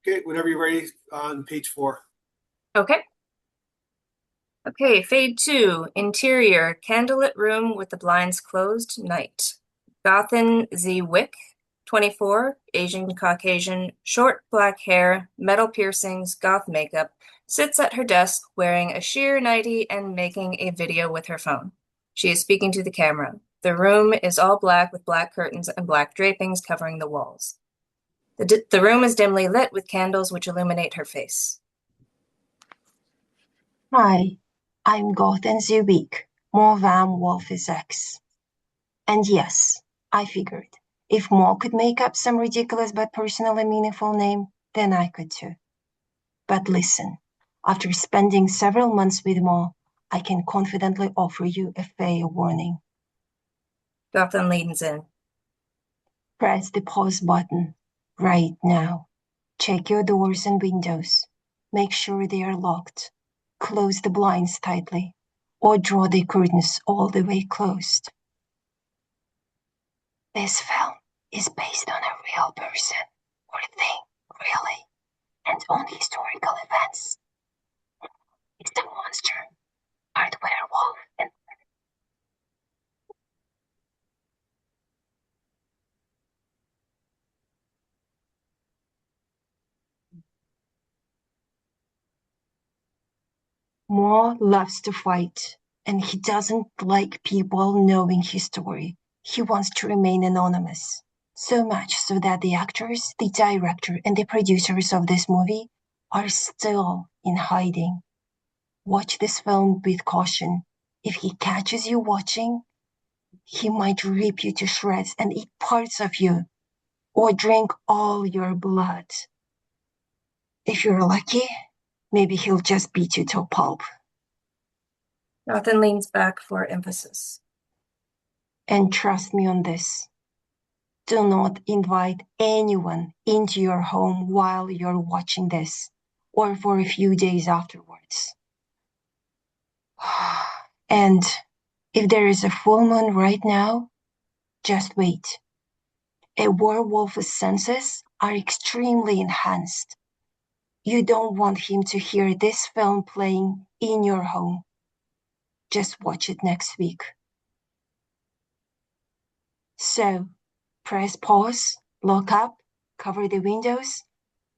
Okay, whenever you're ready on page 4. Okay. Okay, fade 2. Interior, candlelit room with the blinds closed, night. Gothan Z. Wick, 24, Asian Caucasian, short black hair, metal piercings, goth makeup, sits at her desk wearing a sheer nightie and making a video with her phone. She is speaking to the camera. The room is all black with black curtains and black drapings covering the walls. The room is dimly lit with candles which illuminate her face. Hi, I'm goth and Zubik, more vam Wolfe's ex. And yes, I figured, if Mo could make up some ridiculous but personally meaningful name, then I could too. But listen, after spending several months with Mo, I can confidently offer you a fair warning. Gothan leans in. Press the pause button right now. Check your doors and windows. Make sure they are locked. Close the blinds tightly, or draw the curtains all the way closed. This film is based on a real person or thing, really, and on historical events. It's the monster, art werewolf, and Mo loves to fight, and he doesn't like people knowing his story. He wants to remain anonymous. So much so that the actors, the director, and the producers of this movie are still in hiding. Watch this film with caution. If he catches you watching, he might rip you to shreds and eat parts of you, or drink all your blood. If you're lucky, maybe he'll just beat you to a pulp. Gothan leans back for emphasis. And trust me on this. Do not invite anyone into your home while you're watching this, or for a few days afterwards. And if there is a full moon right now, just wait. A werewolf's senses are extremely enhanced. You don't want him to hear this film playing in your home. Just watch it next week. So, press pause, lock up, cover the windows,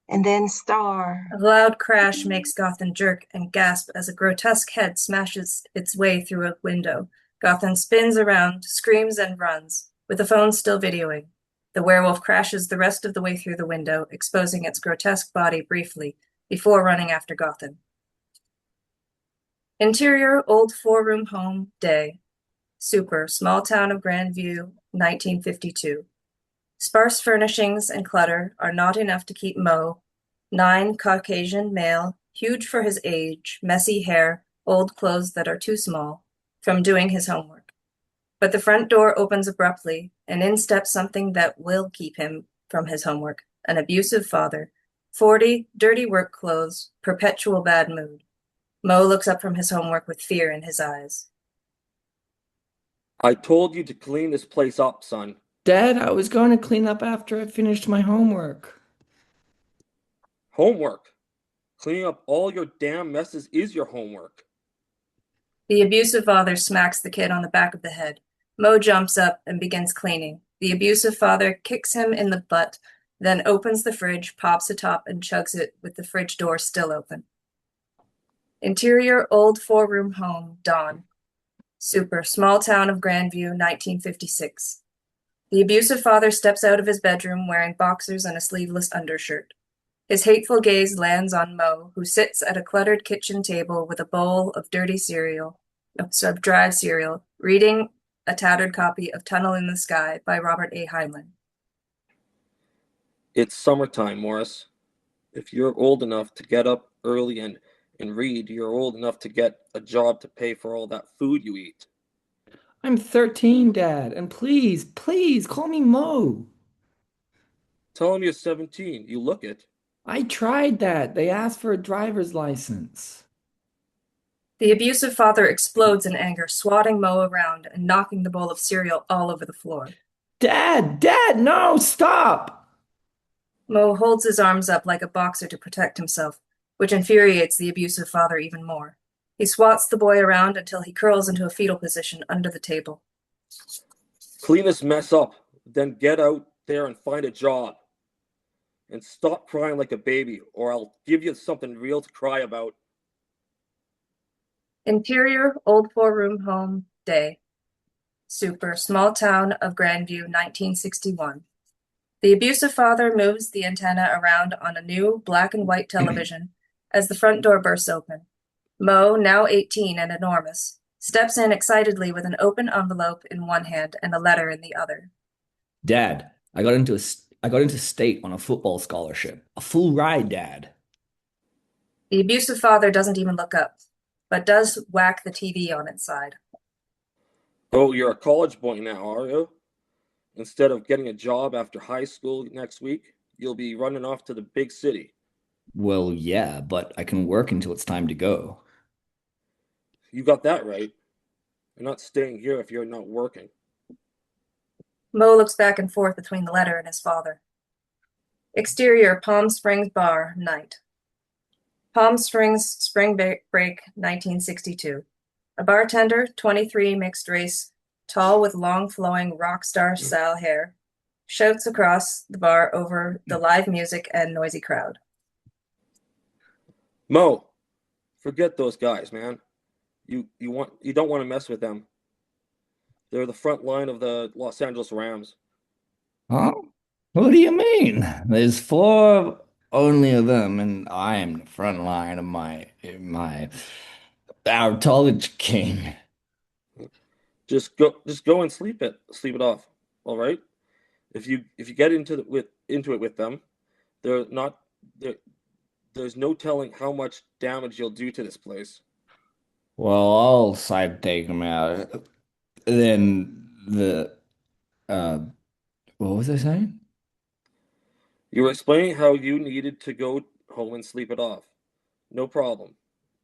and then star. A loud crash makes Gothan jerk and gasp as a grotesque head smashes its way through a window. Gothan spins around, screams, and runs, with the phone still videoing. The werewolf crashes the rest of the way through the window, exposing its grotesque body briefly, before running after Gothan. Interior, old four-room home, day. Super, small town of Grandview, 1952. Sparse furnishings and clutter are not enough to keep Mo, 9, Caucasian male, huge for his age, messy hair, old clothes that are too small, from doing his homework. But the front door opens abruptly, and in steps something that will keep him from his homework, an abusive father, 40, dirty work clothes, perpetual bad mood. Mo looks up from his homework with fear in his eyes. I told you to clean this place up, son. Dad, I was going to clean up after I finished my homework. Homework. Cleaning up all your damn messes is your homework. The abusive father smacks the kid on the back of the head. Mo jumps up and begins cleaning. The abusive father kicks him in the butt, then opens the fridge, pops a top, and chugs it with the fridge door still open. Interior, old four-room home, dawn. Super, small town of Grandview, 1956. The abusive father steps out of his bedroom wearing boxers and a sleeveless undershirt. His hateful gaze lands on Mo, who sits at a cluttered kitchen table with a bowl of dry cereal, reading a tattered copy of Tunnel in the Sky by Robert A. Heinlein. It's summertime, Morris. If you're old enough to get up early and read, you're old enough to get a job to pay for all that food you eat. I'm 13, Dad, and please, please call me Mo. Tell him you're 17. You look it. I tried that. They asked for a driver's license. The abusive father explodes in anger, swatting Mo around and knocking the bowl of cereal all over the floor. Dad, no, stop! Mo holds his arms up like a boxer to protect himself, which infuriates the abusive father even more. He swats the boy around until he curls into a fetal position under the table. Clean this mess up, then get out there and find a job. And stop crying like a baby, or I'll give you something real to cry about. Interior, old four-room home, day. Super, small town of Grandview, 1961. The abusive father moves the antenna around on a new black and white television as the front door bursts open. Mo, now 18 and enormous, steps in excitedly with an open envelope in one hand and a letter in the other. Dad, I got into state on a football scholarship. A full ride, Dad. The abusive father doesn't even look up, but does whack the TV on its side. Oh, you're a college boy now, are you? Instead of getting a job after high school next week, you'll be running off to the big city. Well, yeah, but I can work until it's time to go. You got that right. You're not staying here if you're not working. Mo looks back and forth between the letter and his father. Exterior, Palm Springs Bar, night. Palm Springs, spring break, 1962. A bartender, 23, mixed race, tall with long flowing rock star style hair, shouts across the bar over the live music and noisy crowd. Mo, forget those guys, man. You don't want to mess with them. They're the front line of the Los Angeles Rams. Huh? What do you mean? There's four only of them, and I am the front line of our college king. Just go and sleep it off. All right. If you get into it with them, they're not there. There's no telling how much damage you'll do to this place. Well, I'll side take him out. Then uh, what was I saying? You were explaining how you needed to go home and sleep it off. No problem.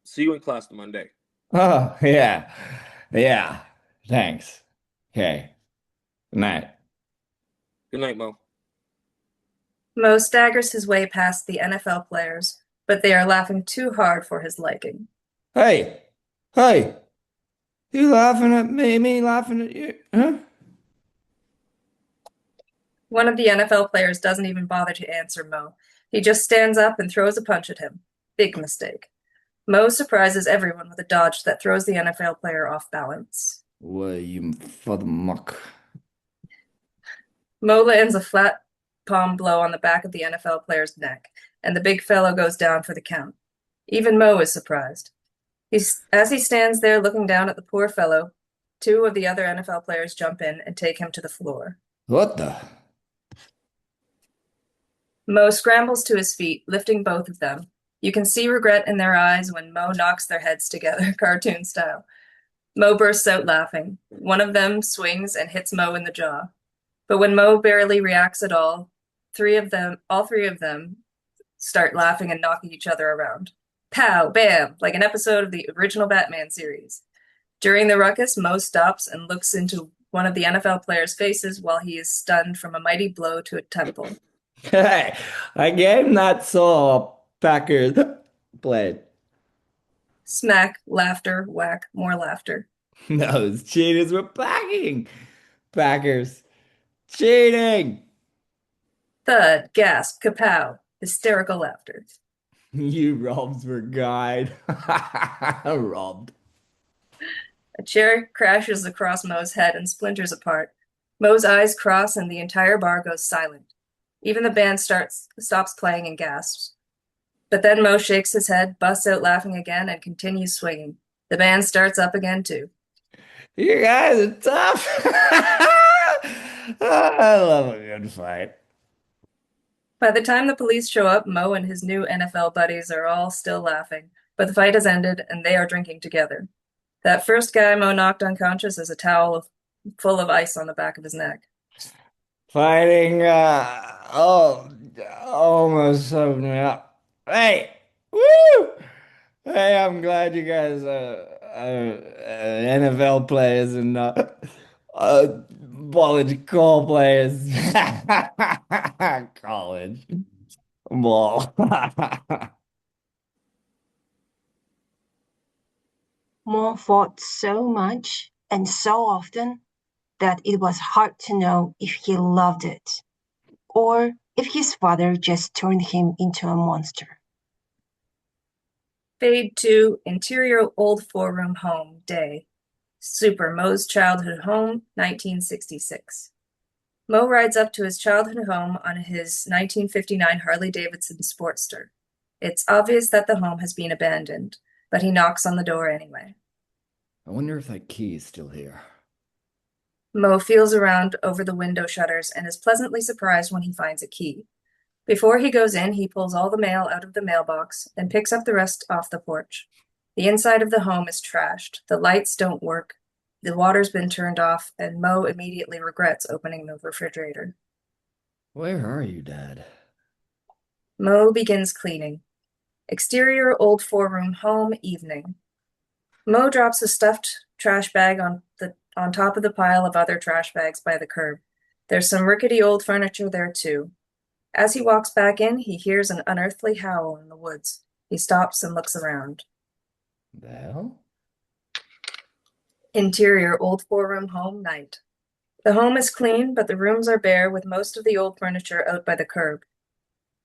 See you in class on Monday. Oh, yeah. Yeah. Thanks. Okay. Good night. Good night, Mo. Mo staggers his way past the NFL players, but they are laughing too hard for his liking. Hey, hey, you laughing at me? Me laughing at you? Huh? One of the NFL players doesn't even bother to answer Mo. He just stands up and throws a punch at him. Big mistake. Mo surprises everyone with a dodge that throws the NFL player off balance. Well, you for the muck. Mo lands a flat palm blow on the back of the NFL player's neck, and the big fellow goes down for the count. Even Mo is surprised. As he stands there looking down at the poor fellow, two of the other NFL players jump in and take him to the floor. What the? Mo scrambles to his feet, lifting both of them. You can see regret in their eyes when Mo knocks their heads together, cartoon style. Mo bursts out laughing. One of them swings and hits Mo in the jaw. But when Mo barely reacts at all, all three of them start laughing and knocking each other around. Pow, bam, like an episode of the original Batman series. During the ruckus, Mo stops and looks into one of the NFL players' faces while he is stunned from a mighty blow to a temple. Hey, a game that saw Packers played. Smack, laughter, whack, more laughter. Those cheaters were packing. Packers cheating. Thud, gasp, kapow, hysterical laughter. You robs were guide. Robbed. A chair crashes across Mo's head and splinters apart. Mo's eyes cross and the entire bar goes silent. Even the band stops playing and gasps. But then Mo shakes his head, busts out laughing again, and continues swinging. The band starts up again, too. You guys are tough. I love a good fight. By the time the police show up, Mo and his new NFL buddies are all still laughing, but the fight has ended and they are drinking together. That first guy Mo knocked unconscious has a towel full of ice on the back of his neck. Fighting, almost summed me up. Hey, woo! Hey, I'm glad you guys are NFL players and college call players. College. Well, Mo fought so much and so often that it was hard to know if he loved it or if his father just turned him into a monster. Fade to interior old four-room home, day. Super, Mo's childhood home, 1966. Mo rides up to his childhood home on his 1959 Harley-Davidson Sportster. It's obvious that the home has been abandoned, but he knocks on the door anyway. I wonder if that key is still here. Mo feels around over the window shutters and is pleasantly surprised when he finds a key. Before he goes in, he pulls all the mail out of the mailbox and picks up the rest off the porch. The inside of the home is trashed. The lights don't work. The water's been turned off, and Mo immediately regrets opening the refrigerator. Where are you, Dad? Mo begins cleaning. Exterior old four-room home, evening. Mo drops a stuffed trash bag on top of the pile of other trash bags by the curb. There's some rickety old furniture there too. As he walks back in, he hears an unearthly howl in the woods. He stops and looks around. The hell? Interior old four-room home, night. The home is clean, but the rooms are bare with most of the old furniture out by the curb.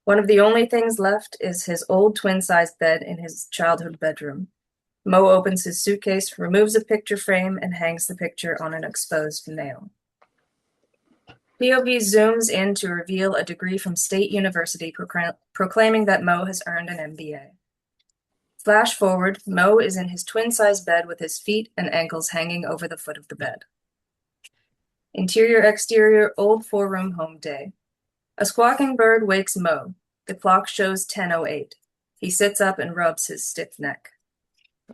One of the only things left is his old twin-sized bed in his childhood bedroom. Mo opens his suitcase, removes a picture frame, and hangs the picture on an exposed nail. POV zooms in to reveal a degree from State University proclaiming that Mo has earned an MBA. Flash forward, Mo is in his twin-sized bed with his feet and ankles hanging over the foot of the bed. Interior exterior old four-room home, day. A squawking bird wakes Mo. The clock shows 10:08. He sits up and rubs his stiff neck.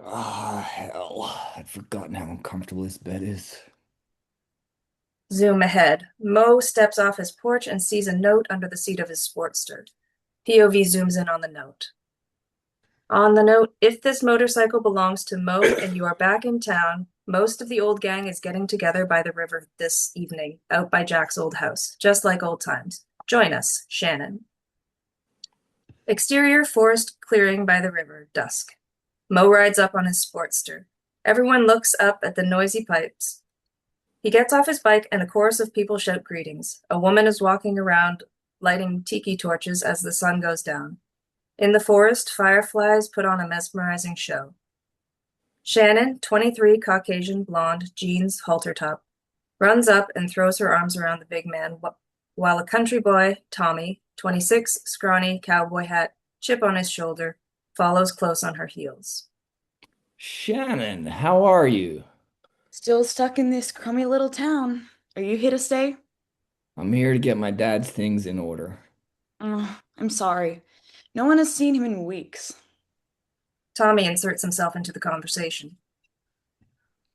Ah, hell. I'd forgotten how uncomfortable this bed is. Zoom ahead. Mo steps off his porch and sees a note under the seat of his Sportster. POV zooms in on the note. On the note, if this motorcycle belongs to Mo and you are back in town, most of the old gang is getting together by the river this evening, out by Jack's old house, just like old times. Join us, Shannon. Exterior forest clearing by the river, dusk. Mo rides up on his Sportster. Everyone looks up at the noisy pipes. He gets off his bike and a chorus of people shout greetings. A woman is walking around lighting tiki torches as the sun goes down. In the forest, fireflies put on a mesmerizing show. Shannon, 23, Caucasian, blonde, jeans, halter top, runs up and throws her arms around the big man, while a country boy, Tommy, 26, scrawny, cowboy hat, chip on his shoulder, follows close on her heels. Shannon, how are you? Still stuck in this crummy little town. Are you here to stay? I'm here to get my dad's things in order. Oh, I'm sorry. No one has seen him in weeks. Tommy inserts himself into the conversation.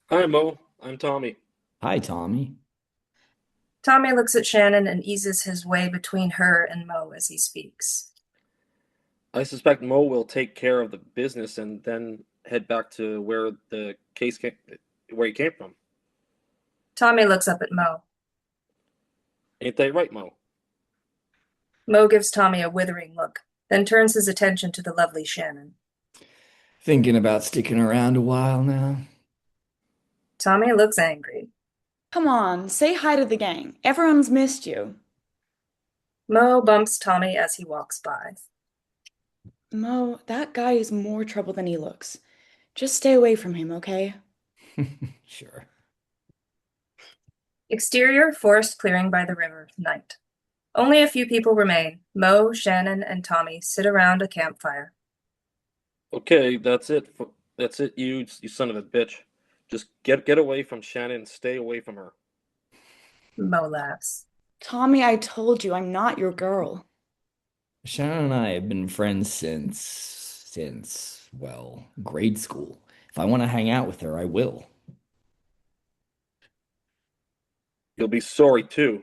Hi, Mo. I'm Tommy. Hi, Tommy. Tommy looks at Shannon and eases his way between her and Mo as he speaks. I suspect Mo will take care of the business and then head back to where he came from. Tommy looks up at Mo. Ain't that right, Mo? Mo gives Tommy a withering look, then turns his attention to the lovely Shannon. Thinking about sticking around a while now? Tommy looks angry. Come on, say hi to the gang. Everyone's missed you. Mo bumps Tommy as he walks by. Mo, that guy is more trouble than he looks. Just stay away from him, okay? Sure. Exterior forest clearing by the river, night. Only a few people remain. Mo, Shannon, and Tommy sit around a campfire. Okay, that's it. That's it, you son of a bitch. Just get away from Shannon and stay away from her. Mo laughs. Tommy, I told you I'm not your girl. Shannon and I have been friends since, well, grade school. If I want to hang out with her, I will. You'll be sorry too.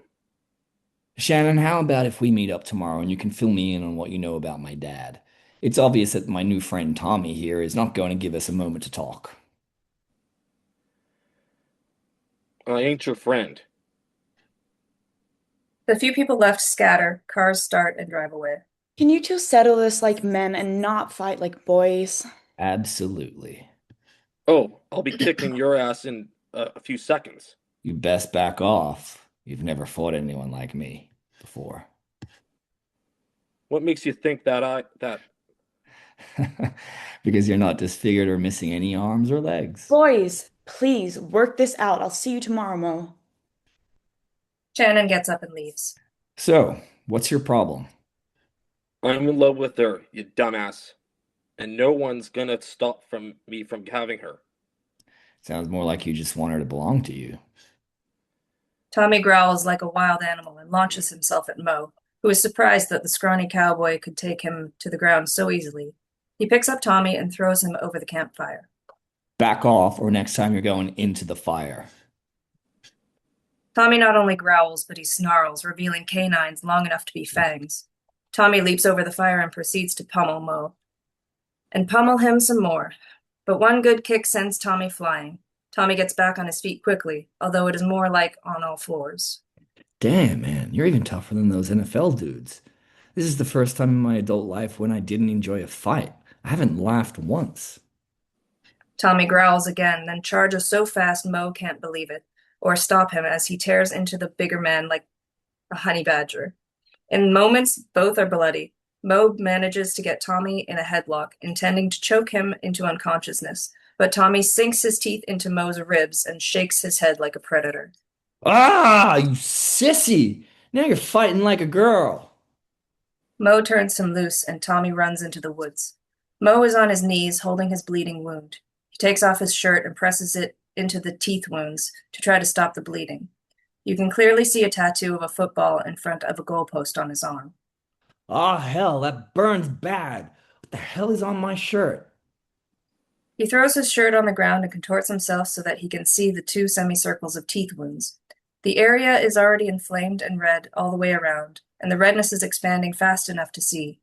Shannon, how about if we meet up tomorrow and you can fill me in on what you know about my dad? It's obvious that my new friend Tommy here is not going to give us a moment to talk. I ain't your friend. The few people left scatter, cars start and drive away. Can you two settle this like men and not fight like boys? Absolutely. Oh, I'll be kicking your ass in a few seconds. You best back off. You've never fought anyone like me before. What makes you think that? Because you're not disfigured or missing any arms or legs. Boys, please work this out. I'll see you tomorrow, Mo. Shannon gets up and leaves. So, what's your problem? I'm in love with her, you dumbass. And no one's gonna stop me from having her. Sounds more like you just want her to belong to you. Tommy growls like a wild animal and launches himself at Mo, who is surprised that the scrawny cowboy could take him to the ground so easily. He picks up Tommy and throws him over the campfire. Back off, or next time you're going into the fire. Tommy not only growls, but he snarls, revealing canines long enough to be fangs. Tommy leaps over the fire and proceeds to pummel Mo. And pummel him some more. But one good kick sends Tommy flying. Tommy gets back on his feet quickly, although it is more like on all fours. Damn, man, you're even tougher than those NFL dudes. This is the first time in my adult life when I didn't enjoy a fight. I haven't laughed once. Tommy growls again, then charges so fast Mo can't believe it, or stop him as he tears into the bigger man like a honey badger. In moments, both are bloody. Mo manages to get Tommy in a headlock, intending to choke him into unconsciousness, but Tommy sinks his teeth into Mo's ribs and shakes his head like a predator. Ah, you sissy! Now you're fighting like a girl. Mo turns him loose and Tommy runs into the woods. Mo is on his knees holding his bleeding wound. He takes off his shirt and presses it into the teeth wounds to try to stop the bleeding. You can clearly see a tattoo of a football in front of a goalpost on his arm. Ah, hell, that burns bad. What the hell is on my shirt? He throws his shirt on the ground and contorts himself so that he can see the two semicircles of teeth wounds. The area is already inflamed and red all the way around, and the redness is expanding fast enough to see.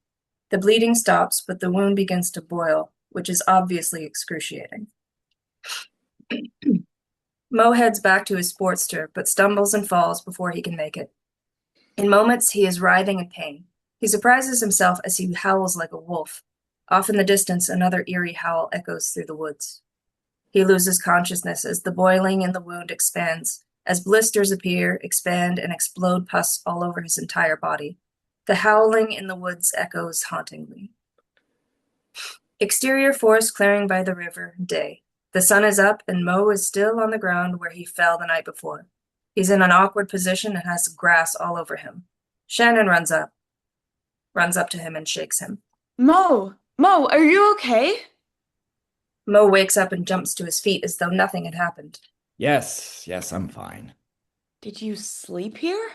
The bleeding stops, but the wound begins to boil, which is obviously excruciating. Mo heads back to his Sportster, but stumbles and falls before he can make it. In moments, he is writhing in pain. He surprises himself as he howls like a wolf. Off in the distance, another eerie howl echoes through the woods. He loses consciousness as the boiling in the wound expands, as blisters appear, expand, and explode pus all over his entire body. The howling in the woods echoes hauntingly. Exterior forest clearing by the river, day. The sun is up, and Mo is still on the ground where he fell the night before. He's in an awkward position and has grass all over him. Shannon runs up to him and shakes him. Mo, are you okay? Mo wakes up and jumps to his feet as though nothing had happened. Yes, I'm fine. Did you sleep here?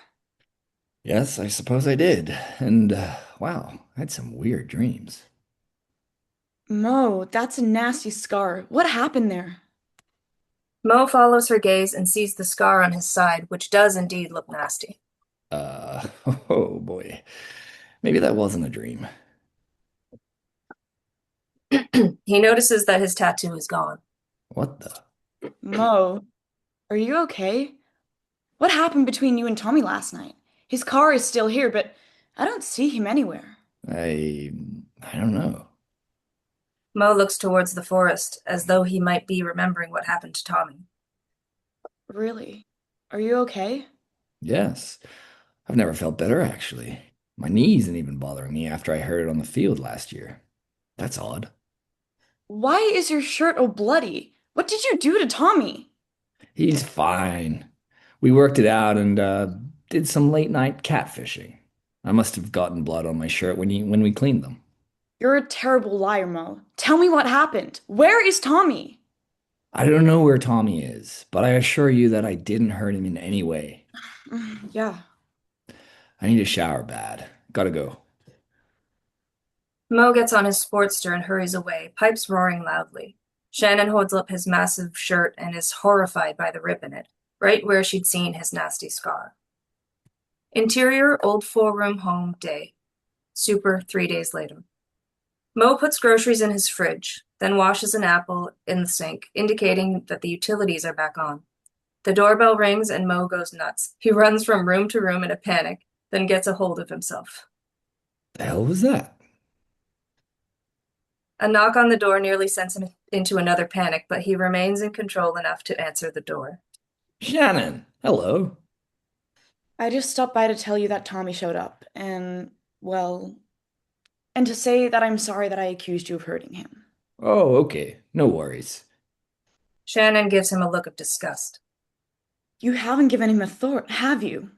Yes, I suppose I did. And, wow, I had some weird dreams. Mo, that's a nasty scar. What happened there? Mo follows her gaze and sees the scar on his side, which does indeed look nasty. Oh boy. Maybe that wasn't a dream. He notices that his tattoo is gone. What the? Mo, are you okay? What happened between you and Tommy last night? His car is still here, but I don't see him anywhere. I don't know. Mo looks towards the forest, as though he might be remembering what happened to Tommy. Really? Are you okay? Yes. I've never felt better, actually. My knees didn't even bothering me after I heard it on the field last year. That's odd. Why is your shirt all bloody? What did you do to Tommy? He's fine. We worked it out and did some late night catfishing. I must have gotten blood on my shirt when we cleaned them. You're a terrible liar, Mo. Tell me what happened. Where is Tommy? I don't know where Tommy is, but I assure you that I didn't hurt him in any way. Yeah. I need a shower bad. Gotta go. Mo gets on his Sportster and hurries away, pipes roaring loudly. Shannon holds up his massive shirt and is horrified by the rip in it, right where she'd seen his nasty scar. Interior old four-room home, day. Super 3 days later. Mo puts groceries in his fridge, then washes an apple in the sink, indicating that the utilities are back on. The doorbell rings and Mo goes nuts. He runs from room to room in a panic, then gets a hold of himself. The hell was that? A knock on the door nearly sends him into another panic, but he remains in control enough to answer the door. Shannon, hello. I just stopped by to tell you that Tommy showed up, and to say that I'm sorry that I accused you of hurting him. Oh, okay. No worries. Shannon gives him a look of disgust. You haven't given him a thought, have you?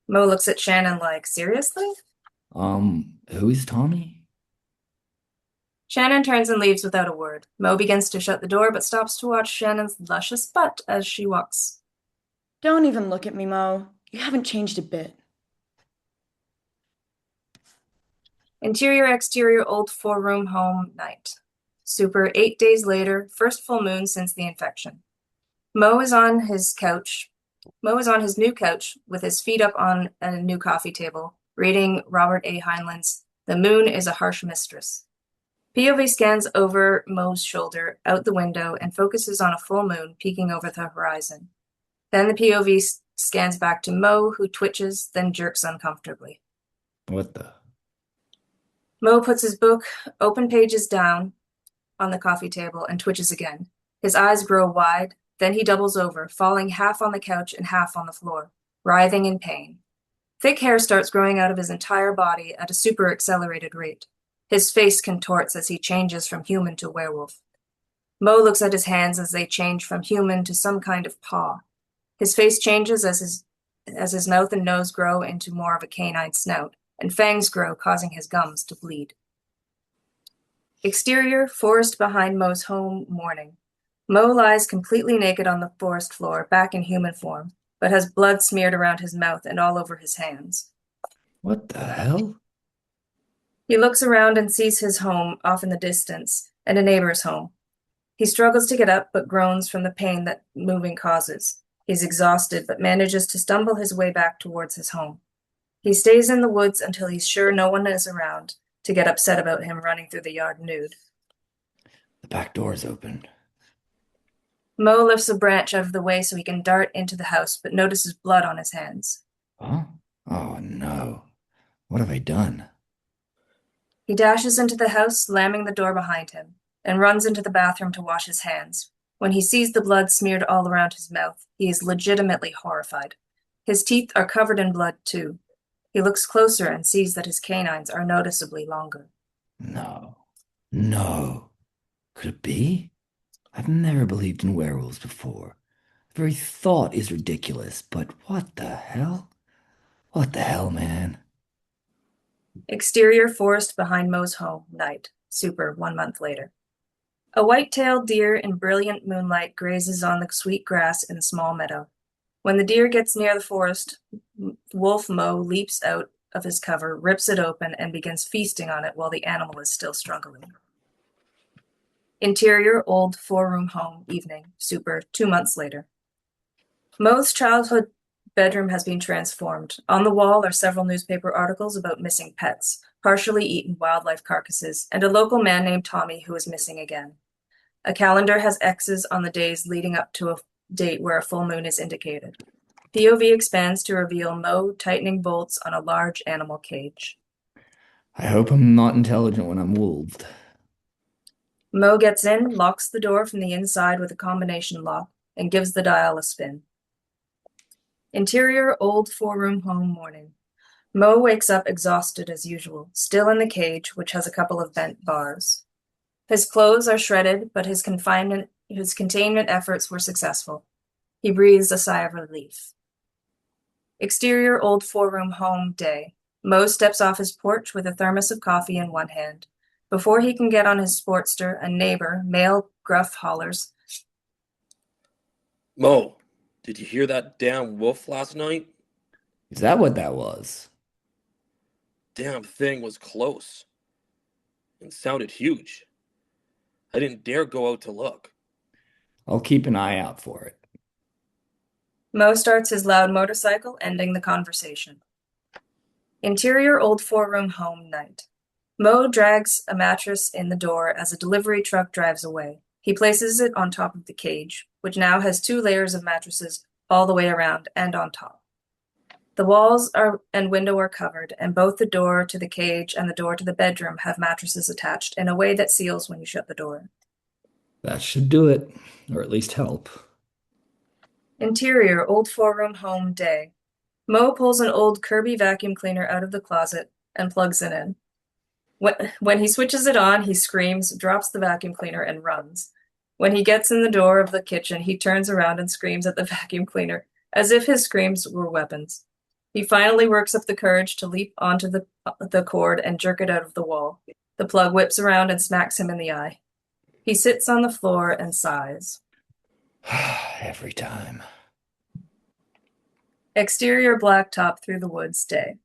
Mo looks at Shannon like, seriously? Who is Tommy? Shannon turns and leaves without a word. Mo begins to shut the door, but stops to watch Shannon's luscious butt as she walks. Don't even look at me, Mo. You haven't changed a bit. Interior-exterior old four-room home night. Super 8 days later, first full moon since the infection. Mo is on his new couch with his feet up on a new coffee table, reading Robert A. Heinlein's The Moon is a Harsh Mistress. POV scans over Mo's shoulder out the window and focuses on a full moon peeking over the horizon. Then the POV scans back to Mo, who twitches, then jerks uncomfortably. What the? Mo puts his book, open pages down on the coffee table and twitches again. His eyes grow wide, then he doubles over, falling half on the couch and half on the floor, writhing in pain. Thick hair starts growing out of his entire body at a super accelerated rate. His face contorts as he changes from human to werewolf. Mo looks at his hands as they change from human to some kind of paw. His face changes as his mouth and nose grow into more of a canine snout, and fangs grow, causing his gums to bleed. Exterior, forest behind Mo's home, morning. Mo lies completely naked on the forest floor, back in human form, but has blood smeared around his mouth and all over his hands. What the hell? He looks around and sees his home off in the distance, and a neighbor's home. He struggles to get up, but groans from the pain that moving causes. He's exhausted, but manages to stumble his way back towards his home. He stays in the woods until he's sure no one is around to get upset about him running through the yard nude. The back door's open. Mo lifts a branch out of the way so he can dart into the house, but notices blood on his hands. Huh? Oh no. What have I done? He dashes into the house, slamming the door behind him, and runs into the bathroom to wash his hands. When he sees the blood smeared all around his mouth, he is legitimately horrified. His teeth are covered in blood, too. He looks closer and sees that his canines are noticeably longer. No. No. Could it be? I've never believed in werewolves before. The very thought is ridiculous, but what the hell? What the hell, man? Exterior forest behind Mo's home, night. Super 1 month later. A white-tailed deer in brilliant moonlight grazes on the sweet grass in a small meadow. When the deer gets near the forest, Wolf Mo leaps out of his cover, rips it open, and begins feasting on it while the animal is still struggling. Interior, old four-room home, evening. Super 2 months later. Mo's childhood bedroom has been transformed. On the wall are several newspaper articles about missing pets, partially eaten wildlife carcasses, and a local man named Tommy who is missing again. A calendar has X's on the days leading up to a date where a full moon is indicated. POV expands to reveal Mo tightening bolts on a large animal cage. I hope I'm not intelligent when I'm wolved. Mo gets in, locks the door from the inside with a combination lock, and gives the dial a spin. Interior, old four-room home, morning. Mo wakes up exhausted as usual, still in the cage, which has a couple of bent bars. His clothes are shredded, but his containment efforts were successful. He breathes a sigh of relief. Exterior, old four-room home, day. Mo steps off his porch with a thermos of coffee in one hand. Before he can get on his Sportster, a neighbor, male gruff, hollers, Mo, did you hear that damn wolf last night? Is that what that was? Damn thing was close. And sounded huge. I didn't dare go out to look. I'll keep an eye out for it. Mo starts his loud motorcycle, ending the conversation. Interior, old four-room home, night. Mo drags a mattress in the door as a delivery truck drives away. He places it on top of the cage, which now has 2 layers of mattresses all the way around and on top. The walls and window are covered, and both the door to the cage and the door to the bedroom have mattresses attached in a way that seals when you shut the door. That should do it, or at least help. Interior, old four-room home, day. Mo pulls an old Kirby vacuum cleaner out of the closet and plugs it in. When he switches it on, he screams, drops the vacuum cleaner, and runs. When he gets in the door of the kitchen, he turns around and screams at the vacuum cleaner, as if his screams were weapons. He finally works up the courage to leap onto the cord and jerk it out of the wall. The plug whips around and smacks him in the eye. He sits on the floor and sighs. Every time. Exterior blacktop through the woods, day.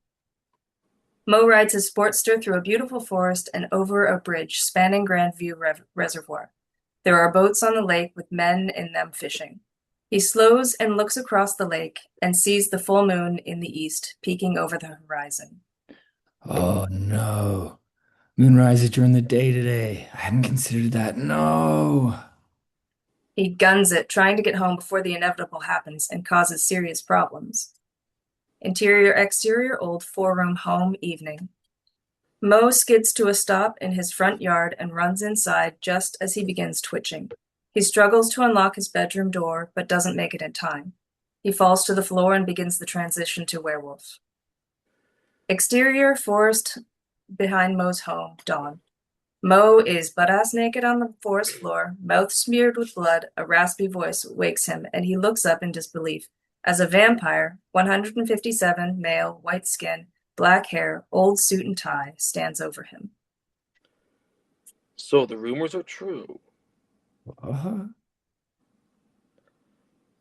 Mo rides his Sportster through a beautiful forest and over a bridge spanning Grandview Reservoir. There are boats on the lake with men in them fishing. He slows and looks across the lake and sees the full moon in the east peeking over the horizon. Oh no. Moonrise is during the day today. I hadn't considered that. No. He guns it, trying to get home before the inevitable happens and causes serious problems. Interior, exterior, old four-room home, evening. Mo skids to a stop in his front yard and runs inside just as he begins twitching. He struggles to unlock his bedroom door, but doesn't make it in time. He falls to the floor and begins the transition to werewolf. Exterior, forest behind Mo's home, dawn. Mo is butt-ass naked on the forest floor, mouth smeared with blood. A raspy voice wakes him, and he looks up in disbelief as a vampire, 157, male, white skin, black hair, old suit and tie, stands over him. So the rumors are true.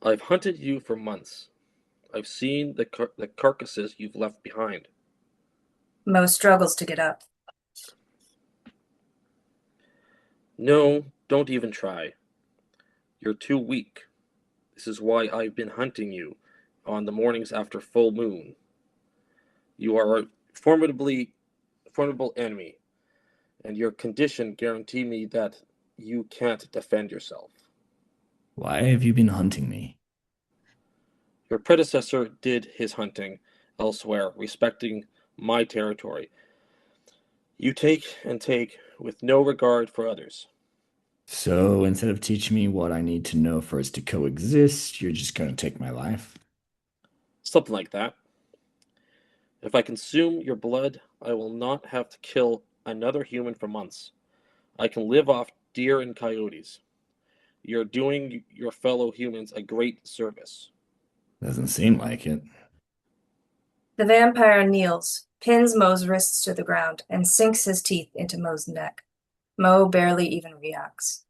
I've hunted you for months. I've seen the carcasses you've left behind. Mo struggles to get up. No, don't even try. You're too weak. This is why I've been hunting you on the mornings after full moon. You are a formidable enemy, and your condition guarantee me that you can't defend yourself. Why have you been hunting me? Your predecessor did his hunting elsewhere, respecting my territory. You take and take with no regard for others. So instead of teaching me what I need to know for us to coexist, you're just going to take my life? Something like that. If I consume your blood, I will not have to kill another human for months. I can live off deer and coyotes. You're doing your fellow humans a great service. Doesn't seem like it. The vampire kneels, pins Mo's wrists to the ground, and sinks his teeth into Mo's neck. Mo barely even reacts.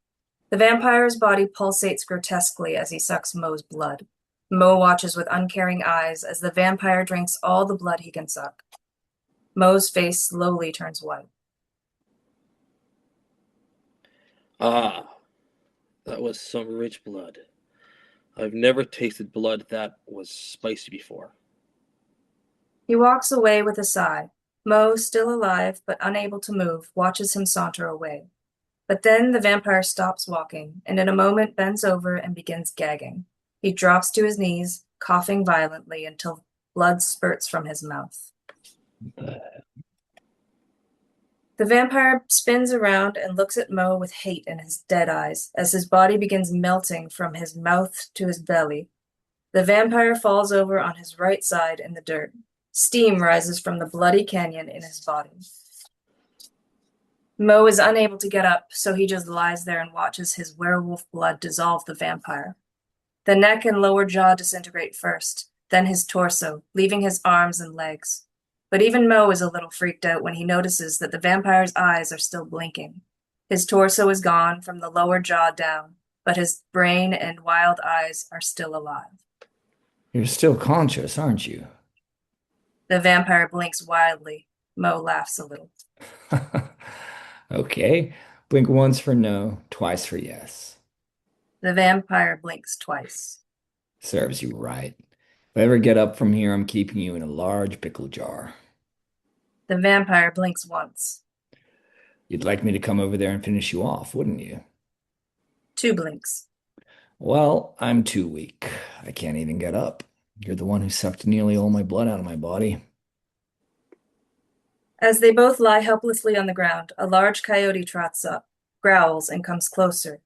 The vampire's body pulsates grotesquely as he sucks Mo's blood. Mo watches with uncaring eyes as the vampire drinks all the blood he can suck. Mo's face slowly turns white. Ah, that was some rich blood. I've never tasted blood that was spicy before. He walks away with a sigh. Mo, still alive but unable to move, watches him saunter away. But then the vampire stops walking, and in a moment bends over and begins gagging. He drops to his knees, coughing violently until blood spurts from his mouth. The vampire spins around and looks at Mo with hate in his dead eyes as his body begins melting from his mouth to his belly. The vampire falls over on his right side in the dirt. Steam rises from the bloody canyon in his body. Mo is unable to get up, so he just lies there and watches his werewolf blood dissolve the vampire. The neck and lower jaw disintegrate first, then his torso, leaving his arms and legs. But even Mo is a little freaked out when he notices that the vampire's eyes are still blinking. His torso is gone from the lower jaw down, but his brain and wild eyes are still alive. You're still conscious, aren't you? The vampire blinks wildly. Mo laughs a little. Okay. Blink once for no, twice for yes. The vampire blinks twice. Serves you right. If I ever get up from here, I'm keeping you in a large pickle jar. The vampire blinks once. You'd like me to come over there and finish you off, wouldn't you? 2 blinks. Well, I'm too weak. I can't even get up. You're the one who sucked nearly all my blood out of my body. As they both lie helplessly on the ground, a large coyote trots up, growls, and comes closer.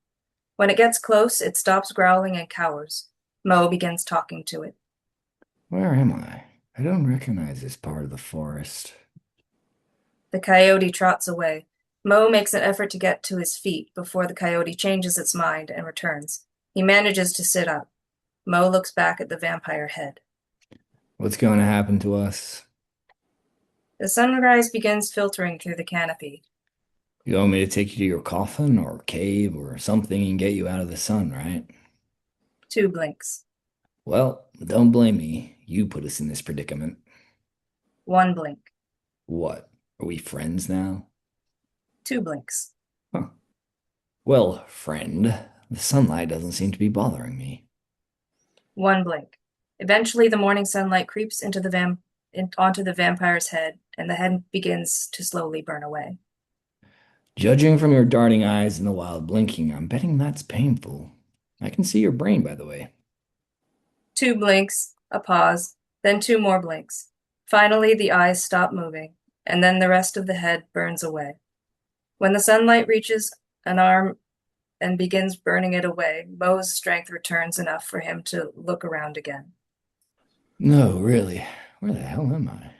When it gets close, it stops growling and cowers. Mo begins talking to it. Where am I? I don't recognize this part of the forest. The coyote trots away. Mo makes an effort to get to his feet before the coyote changes its mind and returns. He manages to sit up. Mo looks back at the vampire head. What's going to happen to us? The sunrise begins filtering through the canopy. You want me to take you to your coffin or cave or something and get you out of the sun, right? 2 blinks. Well, don't blame me. You put us in this predicament. 1 blink. What? Are we friends now? 2 blinks. Huh. Well, friend, the sunlight doesn't seem to be bothering me. 1 blink. Eventually, the morning sunlight creeps onto the vampire's head, and the head begins to slowly burn away. Judging from your darting eyes and the wild blinking, I'm betting that's painful. I can see your brain, by the way. 2 blinks, a pause, then 2 more blinks. Finally, the eyes stop moving, and then the rest of the head burns away. When the sunlight reaches an arm and begins burning it away, Mo's strength returns enough for him to look around again. No, really. Where the hell am I?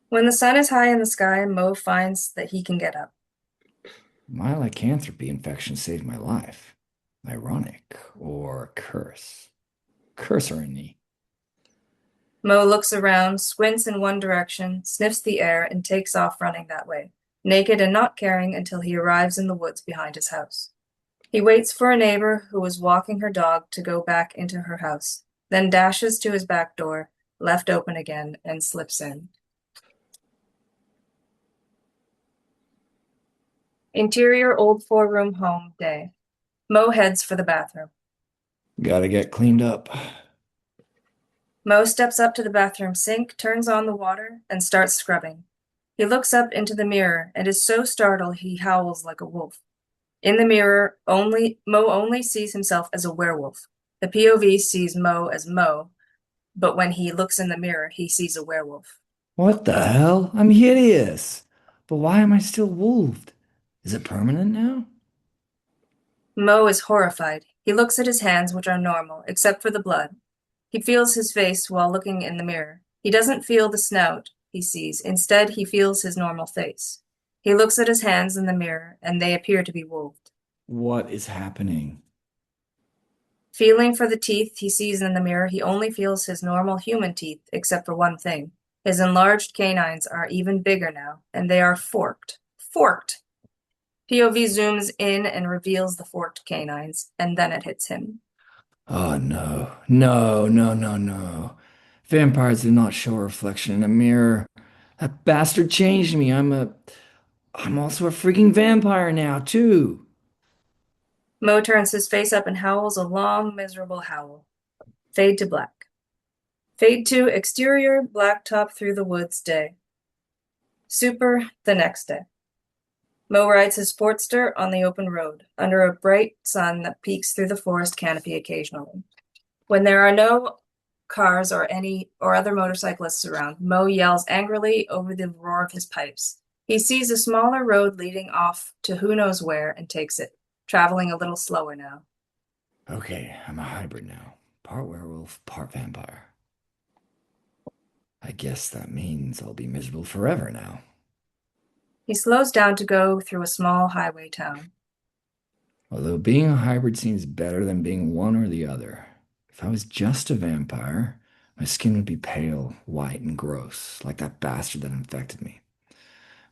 When the sun is high in the sky, Mo finds that he can get up. My lycanthropy infection saved my life. Ironic or a curse. Curse or any. Mo looks around, squints in one direction, sniffs the air, and takes off running that way, naked and not caring until he arrives in the woods behind his house. He waits for a neighbor who is walking her dog to go back into her house, then dashes to his back door, left open again, and slips in. Interior old 4-room home day. Mo heads for the bathroom. Gotta get cleaned up. Mo steps up to the bathroom sink, turns on the water, and starts scrubbing. He looks up into the mirror and is so startled he howls like a wolf. In the mirror, Mo only sees himself as a werewolf. The POV sees Mo as Mo, but when he looks in the mirror, he sees a werewolf. What the hell? I'm hideous. But why am I still wolved? Is it permanent now? Mo is horrified. He looks at his hands, which are normal, except for the blood. He feels his face while looking in the mirror. He doesn't feel the snout he sees. Instead, he feels his normal face. He looks at his hands in the mirror, and they appear to be wolved. What is happening? Feeling for the teeth he sees in the mirror, he only feels his normal human teeth, except for one thing. His enlarged canines are even bigger now, and they are forked. Forked! POV zooms in and reveals the forked canines, and then it hits him. Oh no. No, no, no, no. Vampires do not show a reflection in a mirror. That bastard changed me. I'm also a freaking vampire now, too. Mo turns his face up and howls a long, miserable howl. Fade to black. Fade to exterior, blacktop through the woods day. Super, the next day. Mo rides his Sportster on the open road, under a bright sun that peeks through the forest canopy occasionally. When there are no cars or other motorcyclists around, Mo yells angrily over the roar of his pipes. He sees a smaller road leading off to who knows where and takes it, traveling a little slower now. Okay, I'm a hybrid now. Part werewolf, part vampire. I guess that means I'll be miserable forever now. He slows down to go through a small highway town. Although being a hybrid seems better than being one or the other. If I was just a vampire, my skin would be pale, white, and gross, like that bastard that infected me.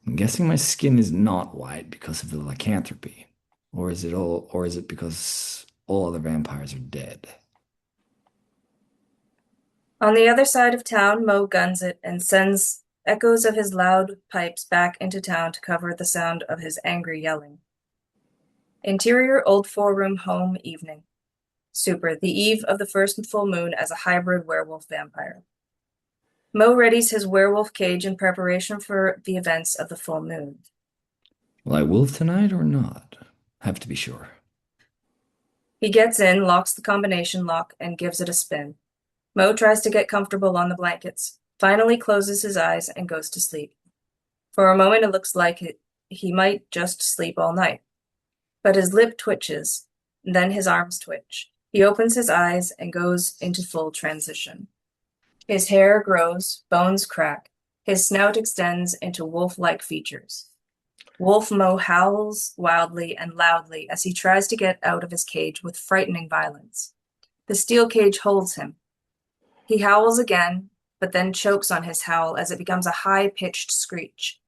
I'm guessing my skin is not white because of the lycanthropy. Or is it because all other vampires are dead? On the other side of town, Mo guns it and sends echoes of his loud pipes back into town to cover the sound of his angry yelling. Interior old 4-room home evening. Super, the eve of the first full moon as a hybrid werewolf-vampire. Mo readies his werewolf cage in preparation for the events of the full moon. Will I wolf tonight or not? Have to be sure. He gets in, locks the combination lock, and gives it a spin. Mo tries to get comfortable on the blankets, finally closes his eyes, and goes to sleep. For a moment, it looks like he might just sleep all night. But his lip twitches, then his arms twitch. He opens his eyes and goes into full transition. His hair grows, bones crack, his snout extends into wolf-like features. Wolf Mo howls wildly and loudly as he tries to get out of his cage with frightening violence. The steel cage holds him. He howls again, but then chokes on his howl as it becomes a high-pitched screech.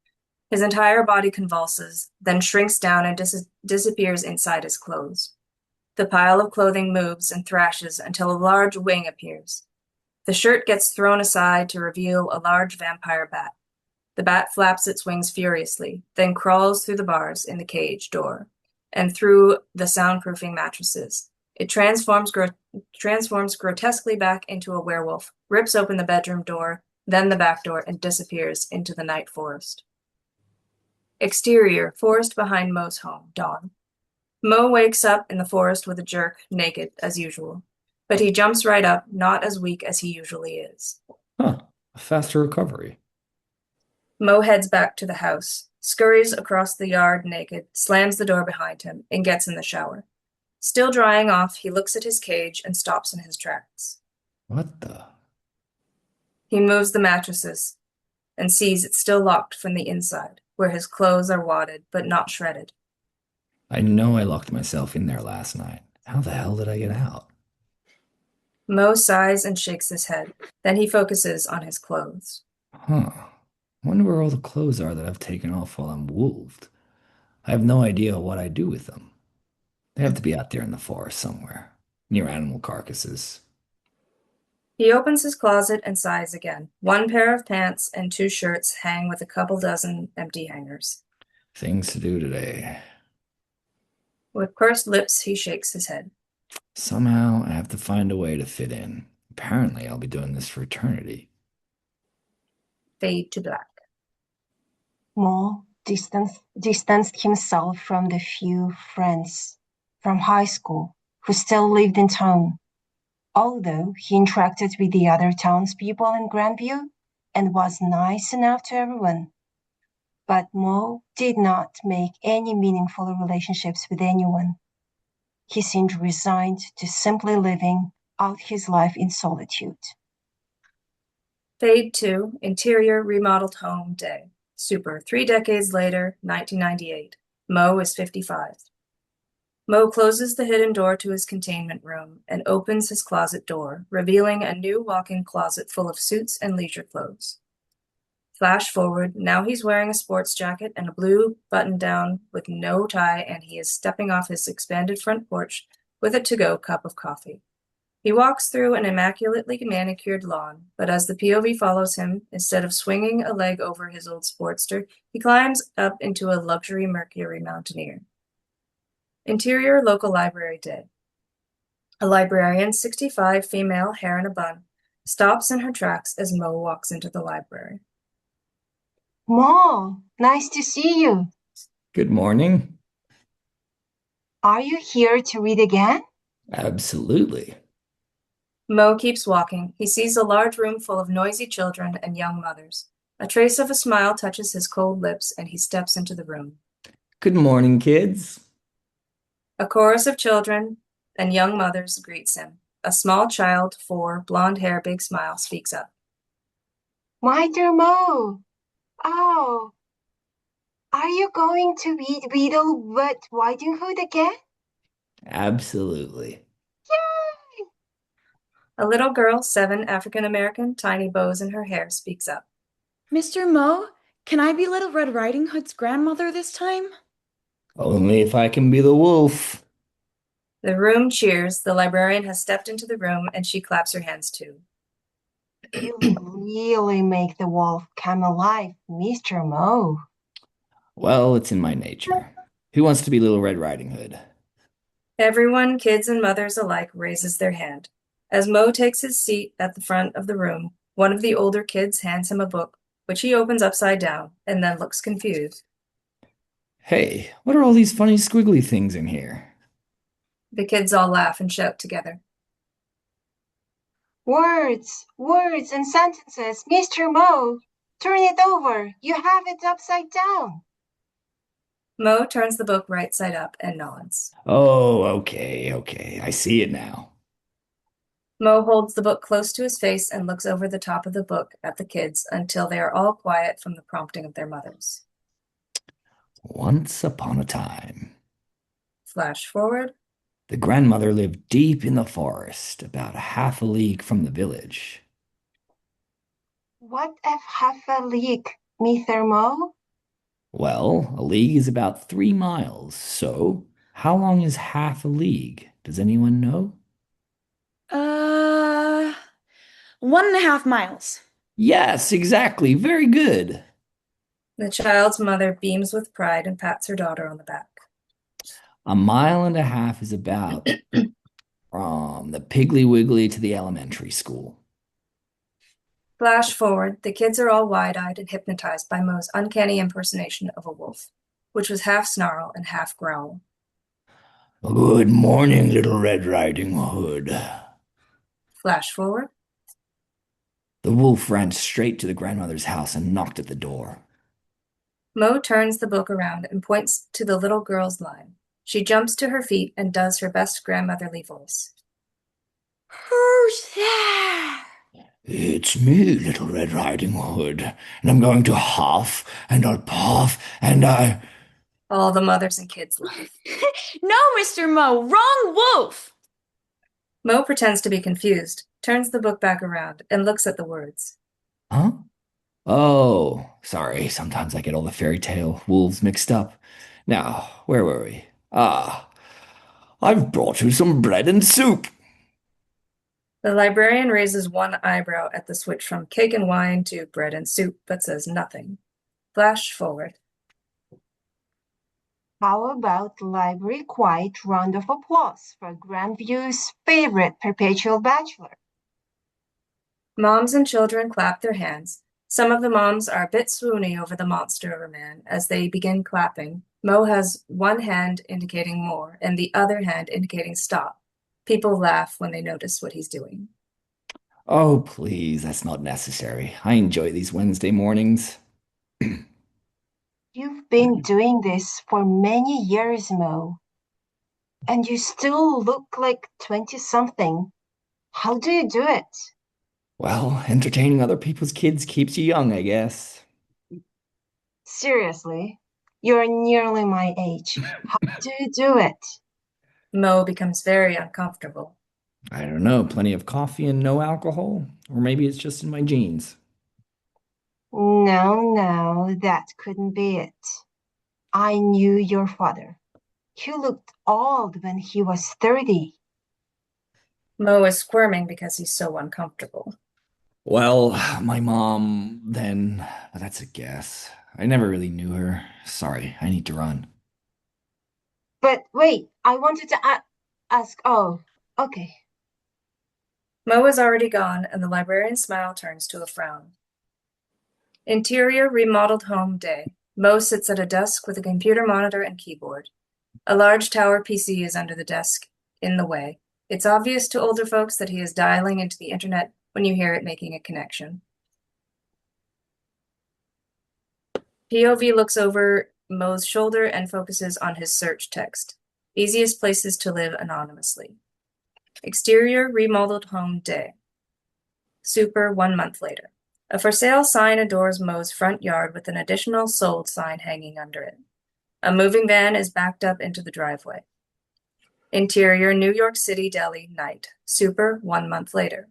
His entire body convulses, then shrinks down and disappears inside his clothes. The pile of clothing moves and thrashes until a large wing appears. The shirt gets thrown aside to reveal a large vampire bat. The bat flaps its wings furiously, then crawls through the bars in the cage door and through the soundproofing mattresses. It transforms grotesquely back into a werewolf, rips open the bedroom door, then the back door, and disappears into the night forest. Exterior, forest behind Mo's home, dawn. Mo wakes up in the forest with a jerk, naked, as usual. But he jumps right up, not as weak as he usually is. Huh, a faster recovery. Mo heads back to the house, scurries across the yard naked, slams the door behind him, and gets in the shower. Still drying off, he looks at his cage and stops in his tracks. What the? He moves the mattresses and sees it's still locked from the inside, where his clothes are wadded but not shredded. I know I locked myself in there last night. How the hell did I get out? Mo sighs and shakes his head. Then he focuses on his clothes. Huh. Wonder where all the clothes are that I've taken off while I'm wolved. I have no idea what I do with them. They have to be out there in the forest somewhere, near animal carcasses. He opens his closet and sighs again. 1 pair of pants and 2 shirts hang with a couple dozen empty hangers. Things to do today. With pursed lips, he shakes his head. Somehow I have to find a way to fit in. Apparently I'll be doing this for eternity. Fade to black. Mo distanced himself from the few friends from high school who still lived in town. Although he interacted with the other townspeople in Grandview and was nice enough to everyone. But Mo did not make any meaningful relationships with anyone. He seemed resigned to simply living out his life in solitude. Fade to interior remodeled home day. Super. 3 decades later, 1998. Mo is 55. Mo closes the hidden door to his containment room and opens his closet door, revealing a new walk-in closet full of suits and leisure clothes. Flash forward, now he's wearing a sports jacket and a blue button-down with no tie, and he is stepping off his expanded front porch with a to-go cup of coffee. He walks through an immaculately manicured lawn, but as the POV follows him, instead of swinging a leg over his old Sportster, he climbs up into a luxury Mercury Mountaineer. Interior local library day. A librarian, 65, female, hair in a bun, stops in her tracks as Mo walks into the library. Mo, nice to see you. Good morning. Are you here to read again? Absolutely. Mo keeps walking. He sees a large room full of noisy children and young mothers. A trace of a smile touches his cold lips, and he steps into the room. Good morning, kids. A chorus of children and young mothers greets him. A small child, 4, blonde hair, big smile, speaks up. My dear Mo, oh, are you going to read Riddle Red Riding Hood again? Absolutely. Yay! A little girl, 7, African American, tiny bows in her hair, speaks up. Mr. Mo, can I be Little Red Riding Hood's grandmother this time? Only if I can be the wolf. The room cheers. The librarian has stepped into the room, and she claps her hands too. You really make the wolf come alive, Mr. Mo. Well, it's in my nature. Who wants to be Little Red Riding Hood? Everyone, kids and mothers alike, raises their hand. As Mo takes his seat at the front of the room, one of the older kids hands him a book, which he opens upside down, and then looks confused. Hey, what are all these funny squiggly things in here? The kids all laugh and shout together. Words and sentences. Mr. Mo, turn it over. You have it upside down. Mo turns the book right side up and nods. Oh, okay. I see it now. Mo holds the book close to his face and looks over the top of the book at the kids until they are all quiet from the prompting of their mothers. Once upon a time, Flash forward. the grandmother lived deep in the forest, about half a league from the village. What if half a league, Mr. Mo? Well, a league is about 3 miles, so how long is half a league? Does anyone know? 1.5 miles. Yes, exactly. Very good. The child's mother beams with pride and pats her daughter on the back. 1.5 miles is about from the Piggly Wiggly to the elementary school. Flash forward, the kids are all wide-eyed and hypnotized by Mo's uncanny impersonation of a wolf, which was half snarl and half growl. Good morning, Little Red Riding Hood. Flash forward. The wolf ran straight to the grandmother's house and knocked at the door. Mo turns the book around and points to the little girl's line. She jumps to her feet and does her best grandmotherly voice. Who's there? It's me, Little Red Riding Hood, and I'm going to huff, and I'll puff, and I... All the mothers and kids laugh. No, Mr. Mo, wrong wolf. Mo pretends to be confused, turns the book back around, and looks at the words. Huh? Oh, sorry, sometimes I get all the fairy tale wolves mixed up. Now, where were we? I've brought you some bread and soup. The librarian raises one eyebrow at the switch from cake and wine to bread and soup, but says nothing. Flash forward. How about library quiet round of applause for Grandview's favorite perpetual bachelor? Moms and children clap their hands. Some of the moms are a bit swoony over the monster of a man. As they begin clapping, Mo has one hand indicating more and the other hand indicating stop. People laugh when they notice what he's doing. Oh, please, that's not necessary. I enjoy these Wednesday mornings. You've been doing this for many years, Mo. And you still look like 20-something. How do you do it? Well, entertaining other people's kids keeps you young, I guess. Seriously, you're nearly my age. How do you do it? Mo becomes very uncomfortable. I don't know, plenty of coffee and no alcohol? Or maybe it's just in my genes. No, that couldn't be it. I knew your father. He looked old when he was 30. Mo is squirming because he's so uncomfortable. Well, my mom, then, that's a guess. I never really knew her. Sorry, I need to run. But wait, I wanted to ask. Oh, okay. Mo is already gone, and the librarian's smile turns to a frown. Interior remodeled home day. Mo sits at a desk with a computer monitor and keyboard. A large tower PC is under the desk, in the way. It's obvious to older folks that he is dialing into the internet when you hear it making a connection. POV looks over Mo's shoulder and focuses on his search text. Easiest places to live anonymously. Exterior remodeled home day. Super 1 month later. A for sale sign adorns Mo's front yard with an additional sold sign hanging under it. A moving van is backed up into the driveway. Interior New York City deli night. Super 1 month later.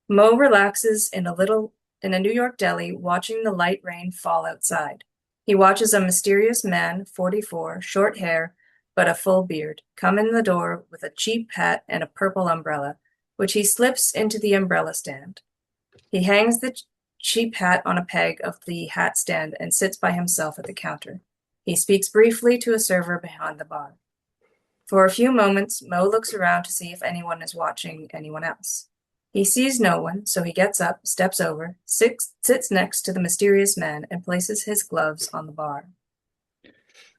Mo relaxes in a New York deli watching the light rain fall outside. He watches a mysterious man, 44, short hair, but a full beard, come in the door with a cheap hat and a purple umbrella, which he slips into the umbrella stand. He hangs the cheap hat on a peg of the hat stand and sits by himself at the counter. He speaks briefly to a server behind the bar. For a few moments, Mo looks around to see if anyone is watching anyone else. He sees no one, so he gets up, steps over, sits next to the mysterious man, and places his gloves on the bar.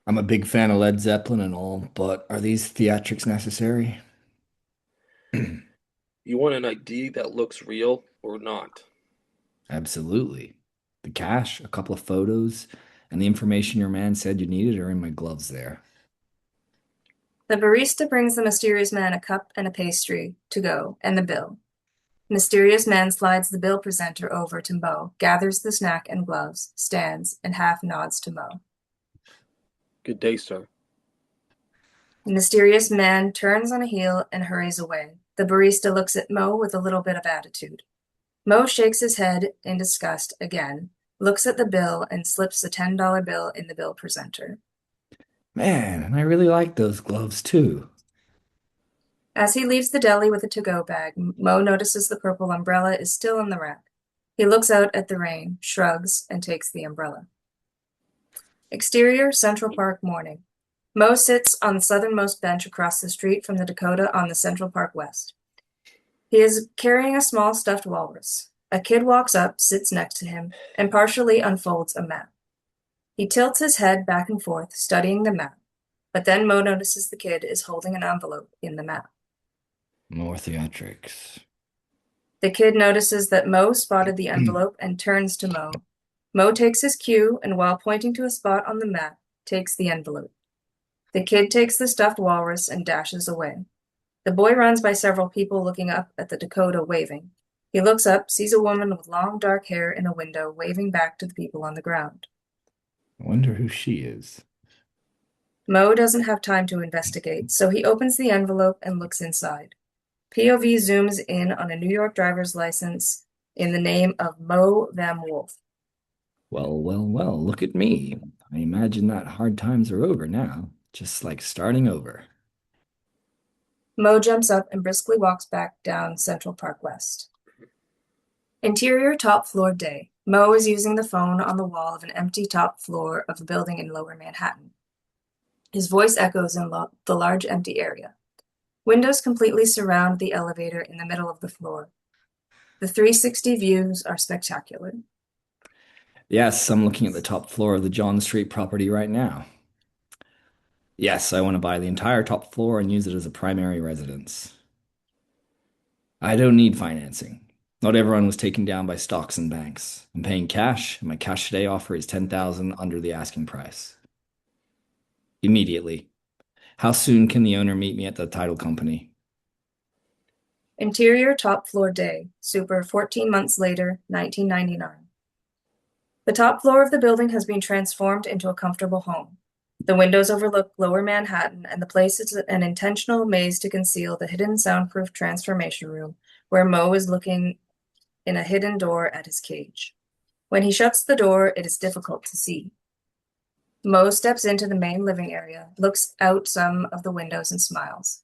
I'm a big fan of Led Zeppelin and all, but are these theatrics necessary? You want an ID that looks real or not? Absolutely. The cash, a couple of photos, and the information your man said you needed are in my gloves there. The barista brings the mysterious man a cup and a pastry to go, and the bill. Mysterious man slides the bill presenter over to Mo, gathers the snack and gloves, stands, and half nods to Mo. Good day, sir. The mysterious man turns on a heel and hurries away. The barista looks at Mo with a little bit of attitude. Mo shakes his head in disgust again, looks at the bill, and slips a $10 bill in the bill presenter. Man, and I really like those gloves too. As he leaves the deli with a to-go bag, Mo notices the purple umbrella is still in the rack. He looks out at the rain, shrugs, and takes the umbrella. Exterior, Central Park morning. Mo sits on the southernmost bench across the street from the Dakota on the Central Park West. He is carrying a small stuffed walrus. A kid walks up, sits next to him, and partially unfolds a map. He tilts his head back and forth, studying the map, but then Mo notices the kid is holding an envelope in the map. More theatrics. The kid notices that Mo spotted the envelope and turns to Mo. Mo takes his cue and, while pointing to a spot on the map, takes the envelope. The kid takes the stuffed walrus and dashes away. The boy runs by several people looking up at the Dakota, waving. He looks up, sees a woman with long dark hair in a window, waving back to the people on the ground. I wonder who she is. Mo doesn't have time to investigate, so he opens the envelope and looks inside. POV zooms in on a New York driver's license in the name of Mo vam Wolfe. Well, well, well, look at me. I imagine that hard times are over now, just like starting over. Mo jumps up and briskly walks back down Central Park West. Interior, top floor day. Mo is using the phone on the wall of an empty top floor of a building in Lower Manhattan. His voice echoes in the large empty area. Windows completely surround the elevator in the middle of the floor. The 360 views are spectacular. Yes, I'm looking at the top floor of the John Street property right now. Yes, I want to buy the entire top floor and use it as a primary residence. I don't need financing. Not everyone was taken down by stocks and banks. I'm paying cash, and my cash today offer is $10,000 under the asking price. Immediately. How soon can the owner meet me at the title company? Interior, top floor day. Super 14 months later, 1999. The top floor of the building has been transformed into a comfortable home. The windows overlook Lower Manhattan, and the place is an intentional maze to conceal the hidden soundproof transformation room where Mo is looking in a hidden door at his cage. When he shuts the door, it is difficult to see. Mo steps into the main living area, looks out some of the windows, and smiles.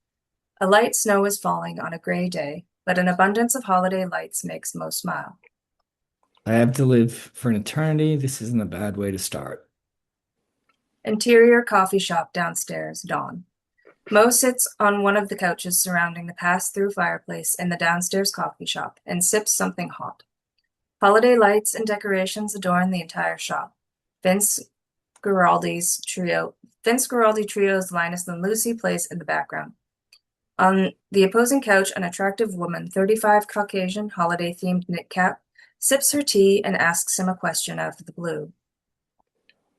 A light snow is falling on a gray day, but an abundance of holiday lights makes Mo smile. I have to live for an eternity. This isn't a bad way to start. Interior, coffee shop downstairs, dawn. Mo sits on one of the couches surrounding the pass-through fireplace in the downstairs coffee shop and sips something hot. Holiday lights and decorations adorn the entire shop. Vince Guaraldi Trio's Linus and Lucy plays in the background. On the opposing couch, an attractive woman, 35, Caucasian, holiday-themed knit cap, sips her tea and asks him a question out of the blue.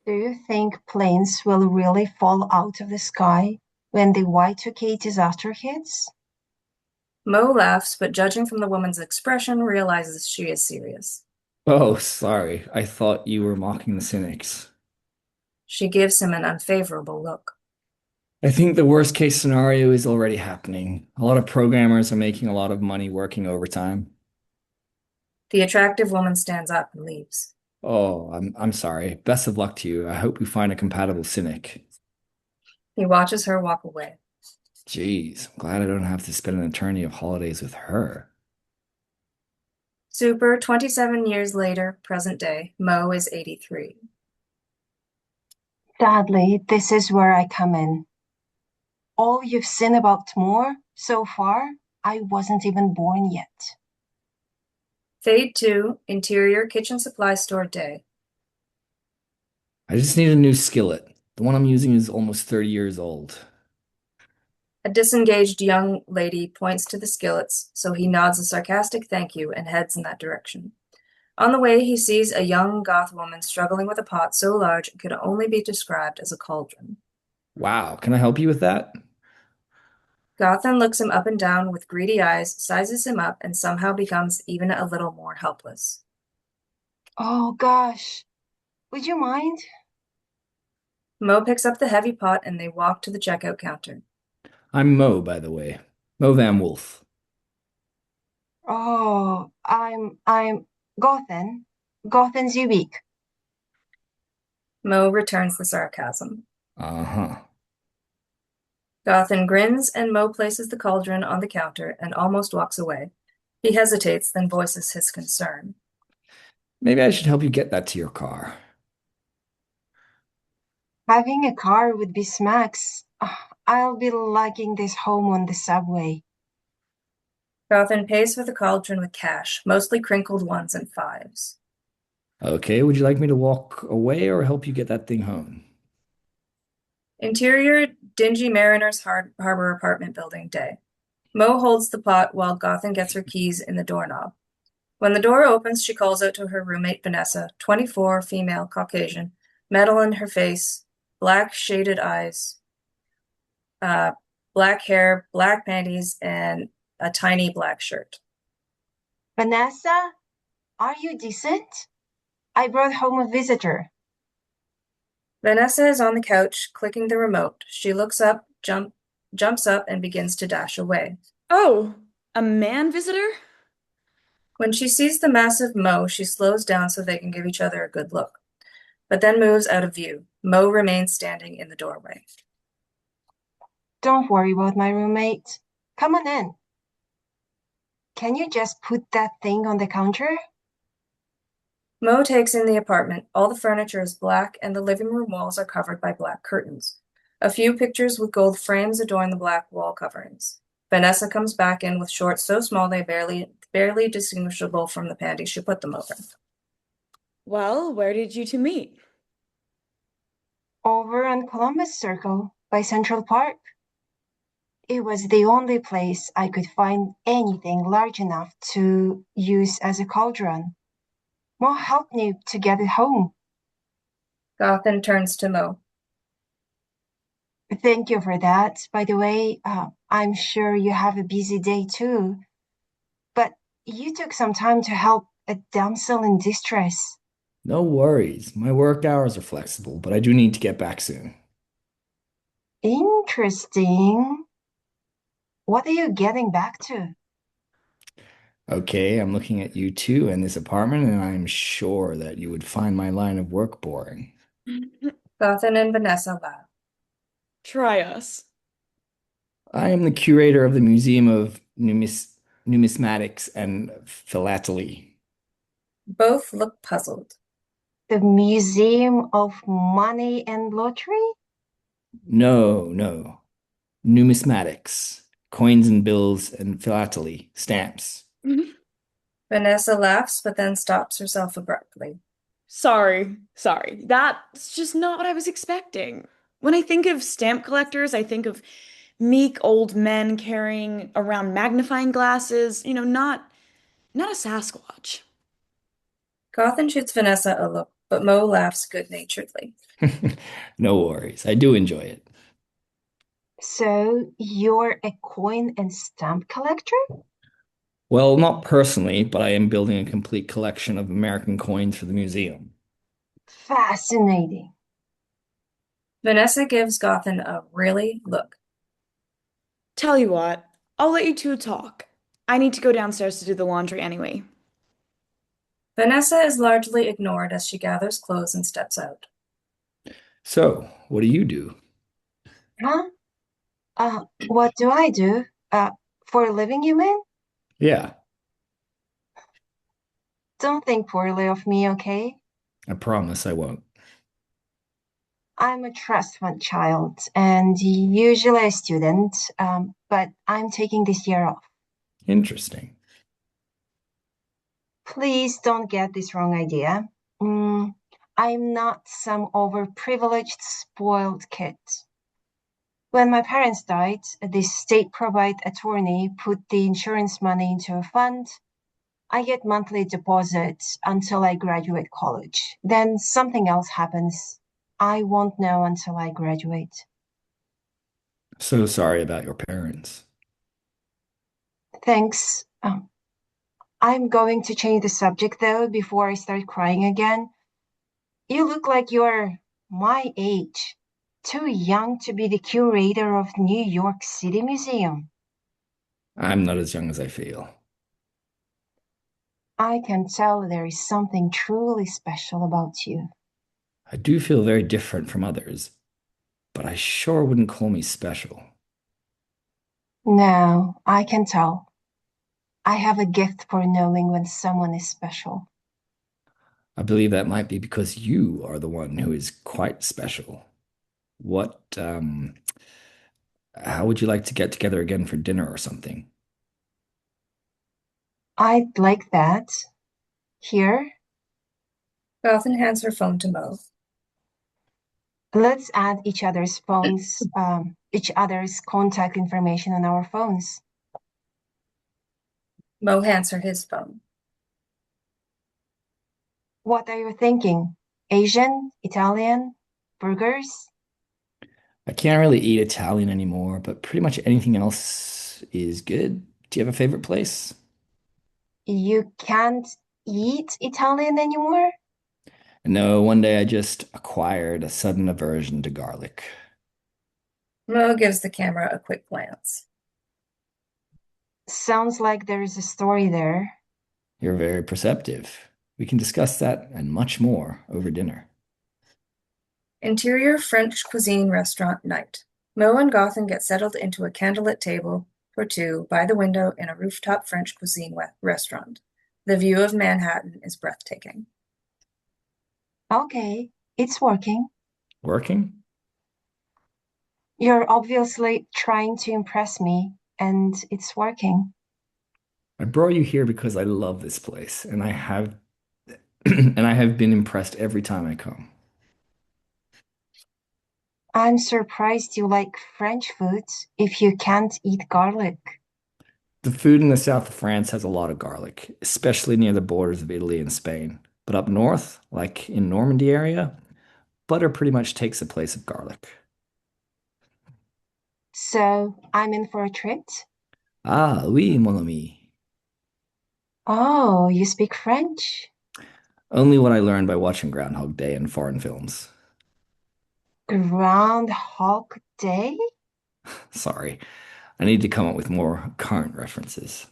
Do you think planes will really fall out of the sky when the Y2K disaster hits? Mo laughs, but judging from the woman's expression, realizes she is serious. Oh, sorry. I thought you were mocking the cynics. She gives him an unfavorable look. I think the worst case scenario is already happening. A lot of programmers are making a lot of money working overtime. The attractive woman stands up and leaves. Oh, I'm sorry. Best of luck to you. I hope you find a compatible cynic. He watches her walk away. Jeez, I'm glad I don't have to spend an eternity of holidays with her. Super, 27 years later, present day, Mo is 83. Sadly, this is where I come in. All you've seen about Moore so far, I wasn't even born yet. Fade 2, interior kitchen supply store day. I just need a new skillet. The one I'm using is almost 30 years old. A disengaged young lady points to the skillets, so he nods a sarcastic thank you and heads in that direction. On the way, he sees a young goth woman struggling with a pot so large it could only be described as a cauldron. Wow, can I help you with that? Gothan looks him up and down with greedy eyes, sizes him up, and somehow becomes even a little more helpless. Oh gosh, would you mind? Mo picks up the heavy pot and they walk to the checkout counter. I'm Mo, by the way. Mo vam Wolfe. Oh, I'm Gothan. Gothan's unique. Mo returns the sarcasm. Uh-huh. Gothan grins and Mo places the cauldron on the counter and almost walks away. He hesitates, then voices his concern. Maybe I should help you get that to your car. Having a car would be smacks. I'll be lugging this home on the subway. Gothan pays for the cauldron with cash, mostly crinkled ones and fives. Okay, would you like me to walk away or help you get that thing home? Interior, dingy Mariners Harbor apartment building day. Mo holds the pot while Gothan gets her keys in the doorknob. When the door opens, she calls out to her roommate Vanessa, 24, female, Caucasian, metal in her face, black shaded eyes, black hair, black panties, and a tiny black shirt. Vanessa, are you decent? I brought home a visitor. Vanessa is on the couch, clicking the remote. She looks up, jumps up, and begins to dash away. Oh, a man visitor? When she sees the massive Mo, she slows down so they can give each other a good look, but then moves out of view. Mo remains standing in the doorway. Don't worry about my roommate. Come on in. Can you just put that thing on the counter? Mo takes in the apartment. All the furniture is black, and the living room walls are covered by black curtains. A few pictures with gold frames adorn the black wall coverings. Vanessa comes back in with shorts so small they barely distinguishable from the panties she put them over. Well, where did you two meet? Over on Columbus Circle by Central Park. It was the only place I could find anything large enough to use as a cauldron. Mo helped me to get it home. Gothan turns to Mo. Thank you for that. By the way, I'm sure you have a busy day too. But you took some time to help a damsel in distress. No worries. My work hours are flexible, but I do need to get back soon. Interesting. What are you getting back to? Okay, I'm looking at you two and this apartment, and I'm sure that you would find my line of work boring. Gothan and Vanessa laugh. Try us. I am the curator of the Museum of Numismatics and Philately. Both look puzzled. The Museum of Money and Lottery? No. Numismatics. Coins and bills and philately. Stamps. Vanessa laughs, but then stops herself abruptly. Sorry. That's just not what I was expecting. When I think of stamp collectors, I think of meek old men carrying around magnifying glasses, not a Sasquatch. Gothan shoots Vanessa a look, but Mo laughs good-naturedly. No worries. I do enjoy it. So you're a coin and stamp collector? Well, not personally, but I am building a complete collection of American coins for the museum. Fascinating. Vanessa gives Gothan a really look. Tell you what, I'll let you two talk. I need to go downstairs to do the laundry anyway. Vanessa is largely ignored as she gathers clothes and steps out. So, what do you do? Huh? What do I do? For a living, you mean? Yeah, Don't think poorly of me, okay? I promise I won't. I'm a trust fund child and usually a student, but I'm taking this year off. Interesting. Please don't get this wrong idea. I'm not some overprivileged, spoiled kid. When my parents died, the state-provided attorney put the insurance money into a fund. I get monthly deposits until I graduate college. Then something else happens. I won't know until I graduate. So sorry about your parents. Thanks. I'm going to change the subject though before I start crying again. You look like you're my age. Too young to be the curator of New York City Museum. I'm not as young as I feel. I can tell there is something truly special about you. I do feel very different from others, but I sure wouldn't call me special. No, I can tell. I have a gift for knowing when someone is special. I believe that might be because you are the one who is quite special. What, how would you like to get together again for dinner or something? I'd like that. Here, Gotham hands her phone to Mo. let's add each other's contact information on our phones. Mo hands her his phone. What are you thinking? Asian? Italian? Burgers? I can't really eat Italian anymore, but pretty much anything else is good. Do you have a favorite place? You can't eat Italian anymore? No, one day I just acquired a sudden aversion to garlic. Mo gives the camera a quick glance. Sounds like there's a story there. You're very perceptive. We can discuss that and much more over dinner. Interior French cuisine restaurant night. Mo and Gotham get settled into a candlelit table for two by the window in a rooftop French cuisine restaurant. The view of Manhattan is breathtaking. Okay, it's working. Working? You're obviously trying to impress me, and it's working. I brought you here because I love this place, and I have and I have been impressed every time I come. I'm surprised you like French food if you can't eat garlic. The food in the south of France has a lot of garlic, especially near the borders of Italy and Spain. But up north, like in Normandy area, butter pretty much takes the place of garlic. So I'm in for a treat? Ah, oui, mon ami. Oh, you speak French? Only what I learned by watching Groundhog Day and foreign films. Groundhog Day? Sorry, I need to come up with more current references.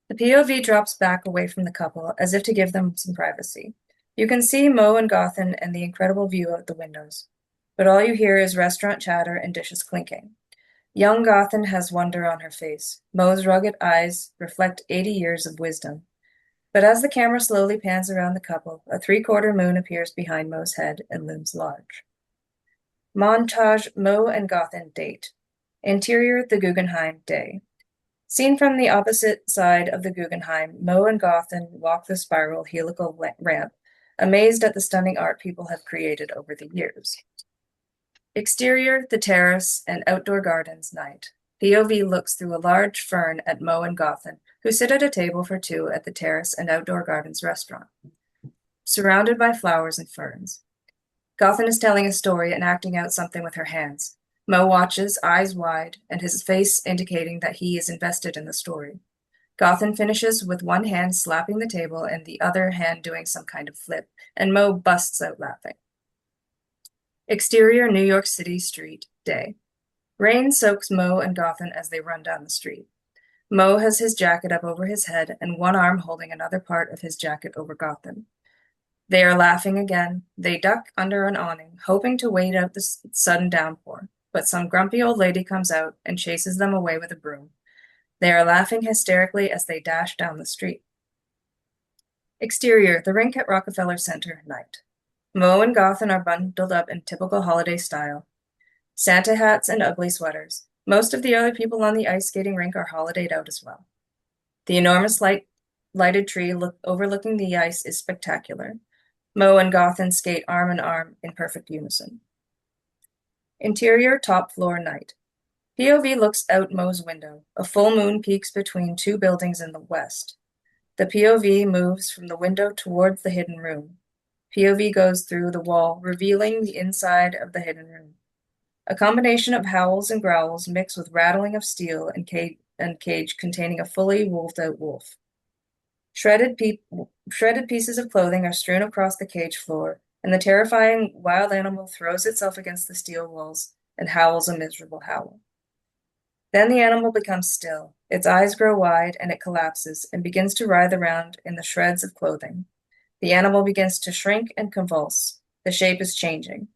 The POV drops back away from the couple as if to give them some privacy. You can see Mo and Gotham and the incredible view out the windows. But all you hear is restaurant chatter and dishes clinking. Young Gotham has wonder on her face. Mo's rugged eyes reflect 80 years of wisdom. But as the camera slowly pans around the couple, a three-quarter moon appears behind Mo's head and looms large. Montage: Mo and Gotham date. Interior: the Guggenheim, day. Seen from the opposite side of the Guggenheim, Mo and Gotham walk the spiral helical ramp, amazed at the stunning art people have created over the years. Exterior: the terrace and outdoor gardens, night. POV looks through a large fern at Mo and Gotham, who sit at a table for two at the terrace and outdoor gardens restaurant, surrounded by flowers and ferns. Gotham is telling a story and acting out something with her hands. Mo watches, eyes wide, and his face indicating that he is invested in the story. Gotham finishes with one hand slapping the table and the other hand doing some kind of flip, and Mo busts out laughing. Exterior: New York City street, day. Rain soaks Mo and Gotham as they run down the street. Mo has his jacket up over his head and one arm holding another part of his jacket over Gotham. They are laughing again. They duck under an awning, hoping to wait out the sudden downpour, but some grumpy old lady comes out and chases them away with a broom. They are laughing hysterically as they dash down the street. Exterior: the rink at Rockefeller Center, night. Mo and Gotham are bundled up in typical holiday style. Santa hats and ugly sweaters. Most of the other people on the ice skating rink are holidayed out as well. The enormous lighted tree overlooking the ice is spectacular. Mo and Gotham skate arm in arm in perfect unison. Interior top floor night. POV looks out Mo's window. A full moon peeks between two buildings in the west. The POV moves from the window towards the hidden room. POV goes through the wall, revealing the inside of the hidden room. A combination of howls and growls mixed with rattling of steel and cage containing a fully wolfed-out wolf. Shredded pieces of clothing are strewn across the cage floor, and the terrifying wild animal throws itself against the steel walls and howls a miserable howl. Then the animal becomes still. Its eyes grow wide, and it collapses and begins to writhe around in the shreds of clothing. The animal begins to shrink and convulse. The shape is changing.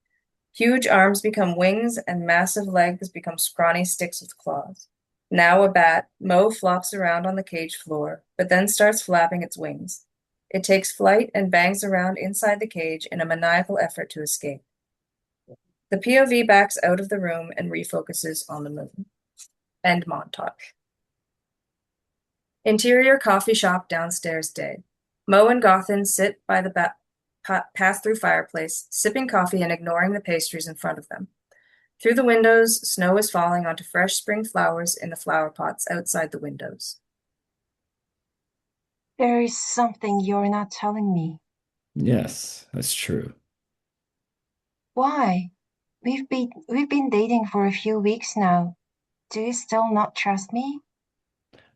Huge arms become wings, and massive legs become scrawny sticks with claws. Now a bat, Mo flops around on the cage floor, but then starts flapping its wings. It takes flight and bangs around inside the cage in a maniacal effort to escape. The POV backs out of the room and refocuses on the moon. End montage. Interior coffee shop downstairs day. Mo and Gothan sit by the pass-through fireplace, sipping coffee and ignoring the pastries in front of them. Through the windows, snow is falling onto fresh spring flowers in the flower pots outside the windows. There is something you're not telling me. Yes, that's true. Why? We've been dating for a few weeks now. Do you still not trust me?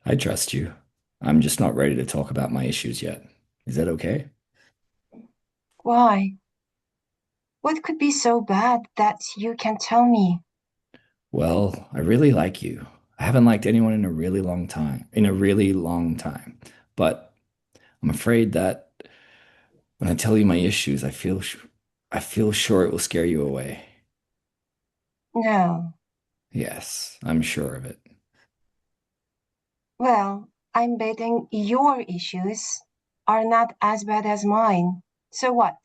I trust you. I'm just not ready to talk about my issues yet. Is that okay? Why? What could be so bad that you can tell me? Well, I really like you. I haven't liked anyone in a really long time. But I'm afraid that when I tell you my issues, I feel sure it will scare you away. No. Yes, I'm sure of it. Well, I'm betting your issues are not as bad as mine. So what?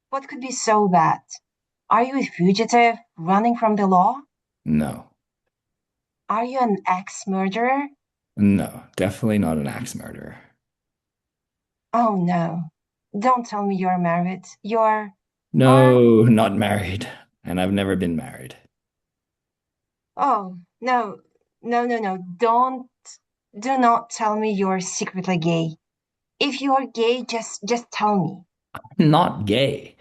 What could be so bad? Are you a fugitive running from the law? No, Are you an ex-murderer? no, definitely not an axe murderer. Oh no. Don't tell me you're married. Or No, not married. And I've never been married. oh no, no. Do not tell me you're secretly gay. If you're gay, just tell me. I'm not gay.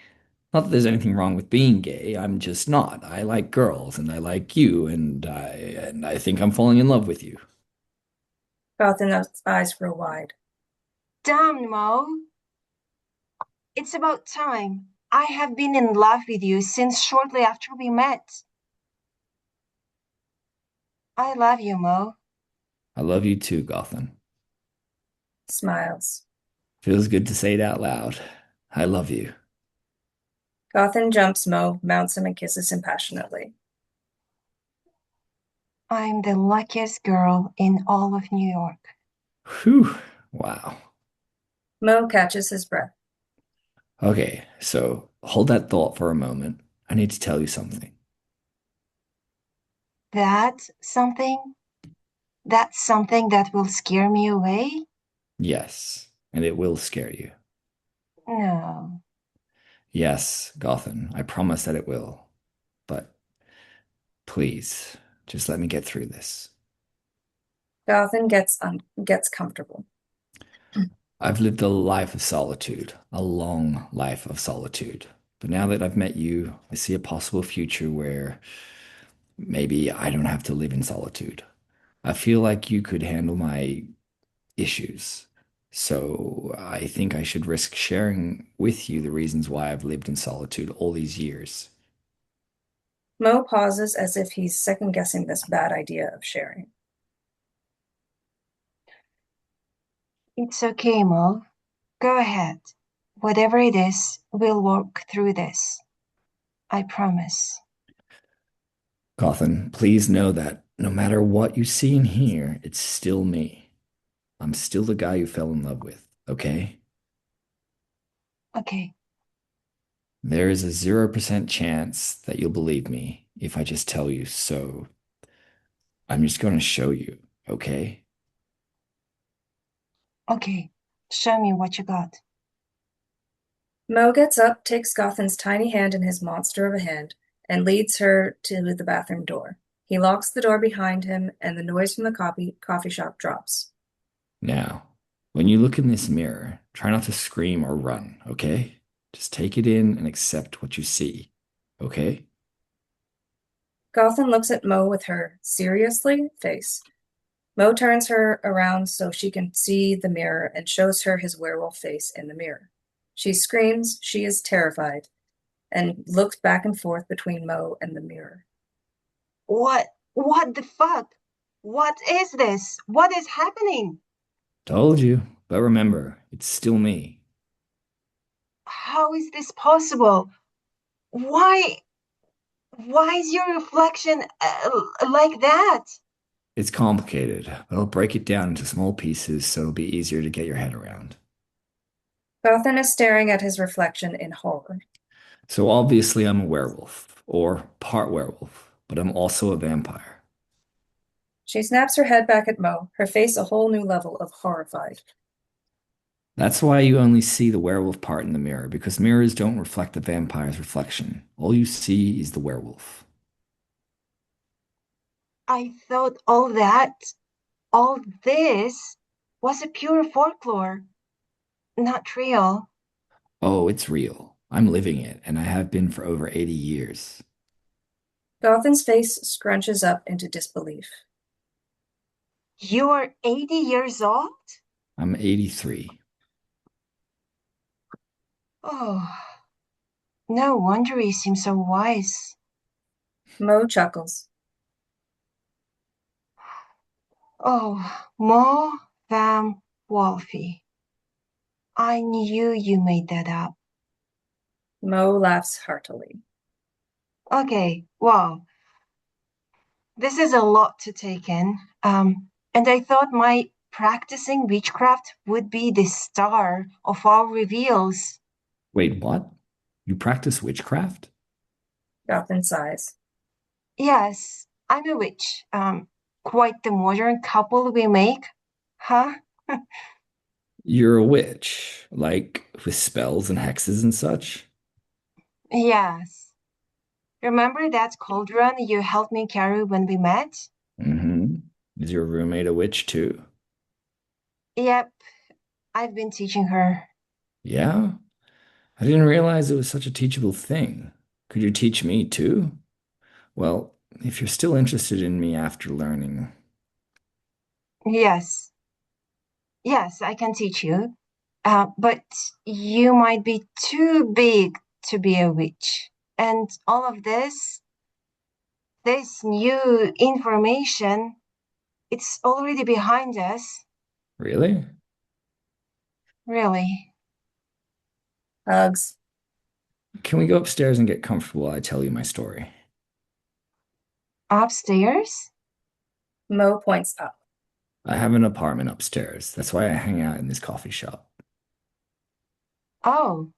Not that there's anything wrong with being gay. I'm just not. I like girls and I like you and I think I'm falling in love with you. Gothan's eyes grow wide. Damn, Mo. It's about time. I have been in love with you since shortly after we met. I love you, Mo. I love you too, Gotham. Smiles. Feels good to say it out loud. I love you. Gothan jumps Mo, mounts him, and kisses him passionately. I'm the luckiest girl in all of New York. Whew. Wow. Mo catches his breath. Okay, so hold that thought for a moment. I need to tell you something. That's something? That's something that will scare me away? Yes, and it will scare you. No. Yes, Gotham, I promise that it will. But please, just let me get through this. Gothan gets comfortable. I've lived a life of solitude, a long life of solitude. But now that I've met you, I see a possible future where maybe I don't have to live in solitude. I feel like you could handle my issues. So I think I should risk sharing with you the reasons why I've lived in solitude all these years. Mo pauses as if he's second-guessing this bad idea of sharing. It's okay, Mo. Go ahead. Whatever it is, we'll work through this. I promise. Gotham, please know that no matter what you see and hear, it's still me. I'm still the guy you fell in love with, okay? Okay. There is a 0% chance that you'll believe me if I just tell you, so I'm just going to show you, okay? Okay. Show me what you got. Mo gets up, takes Gothan's tiny hand in his monster of a hand, and leads her to the bathroom door. He locks the door behind him, and the noise from the coffee shop drops. Now, when you look in this mirror, try not to scream or run, okay? Just take it in and accept what you see, okay? Gotham looks at Mo with her seriously face. Mo turns her around so she can see the mirror and shows her his werewolf face in the mirror. She screams, she is terrified, and looks back and forth between Mo and the mirror. What the fuck? What is this? What is happening? Told you, but remember, it's still me. How is this possible? Why is your reflection like that? It's complicated, but I'll break it down into small pieces so it'll be easier to get your head around. Gotham is staring at his reflection in horror. So obviously I'm a werewolf, or part werewolf, but I'm also a vampire. She snaps her head back at Mo, her face a whole new level of horrified. That's why you only see the werewolf part in the mirror, because mirrors don't reflect the vampire's reflection. All you see is the werewolf. I thought all this was a pure folklore, not real. Oh, it's real. I'm living it, and I have been for over 80 years. Gotham's face scrunches up into disbelief. You're 80 years old? I'm 83. Oh, no wonder he seems so wise. Mo chuckles. Oh, Mo vam Wolfe. I knew you made that up. Mo laughs heartily. Okay, wow. This is a lot to take in. And I thought my practicing witchcraft would be the star of our reveals. Wait, what? You practice witchcraft? Gotham sighs. Yes, I'm a witch. Quite the modern couple we make, huh? You're a witch, like with spells and hexes and such? Yes. Remember that cauldron you helped me carry when we met? Mm-hmm. Is your roommate a witch too? Yep, I've been teaching her. Yeah? I didn't realize it was such a teachable thing. Could you teach me too? Well, if you're still interested in me after learning. Yes, yes, I can teach you. But you might be too big to be a witch. And all of this new information, it's already behind us, Really? really. Hugs. Can we go upstairs and get comfortable while I tell you my story? Upstairs? Mo points up. I have an apartment upstairs. That's why I hang out in this coffee shop. Oh,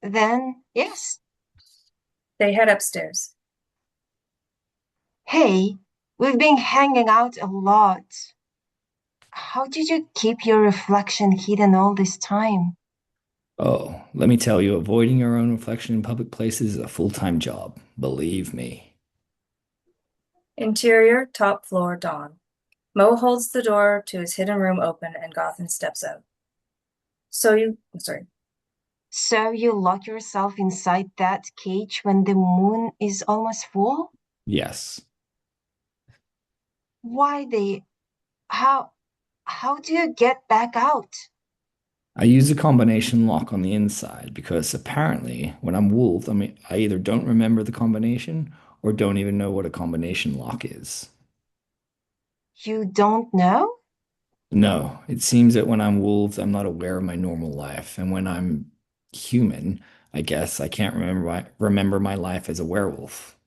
then yes. They head upstairs. Hey, we've been hanging out a lot. How did you keep your reflection hidden all this time? Oh, let me tell you, avoiding your own reflection in public places is a full-time job. Believe me. Interior, top floor, dawn. Mo holds the door to his hidden room open and Gotham steps out. So you lock yourself inside that cage when the moon is almost full? Yes. Why how do you get back out? I use a combination lock on the inside because apparently when I'm wolved, I either don't remember the combination or don't even know what a combination lock is. You don't know? No, it seems that when I'm wolved, I'm not aware of my normal life. And when I'm human, I guess I can't remember my life as a werewolf.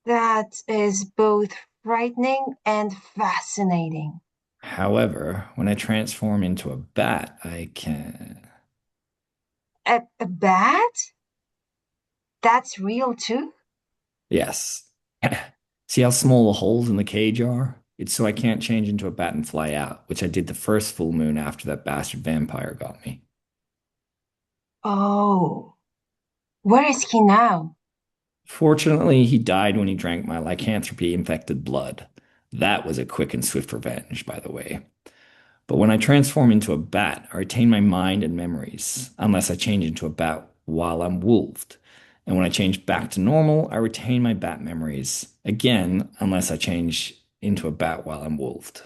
That is both frightening and fascinating. However, when I transform into a bat, I can. A bat? That's real too? Yes. See how small the holes in the cage are? It's so I can't change into a bat and fly out, which I did the first full moon after that bastard vampire got me. Oh, where is he now? Fortunately, he died when he drank my lycanthropy-infected blood. That was a quick and swift revenge, by the way. But when I transform into a bat, I retain my mind and memories, unless I change into a bat while I'm wolved. And when I change back to normal, I retain my bat memories, again, unless I change into a bat while I'm wolved.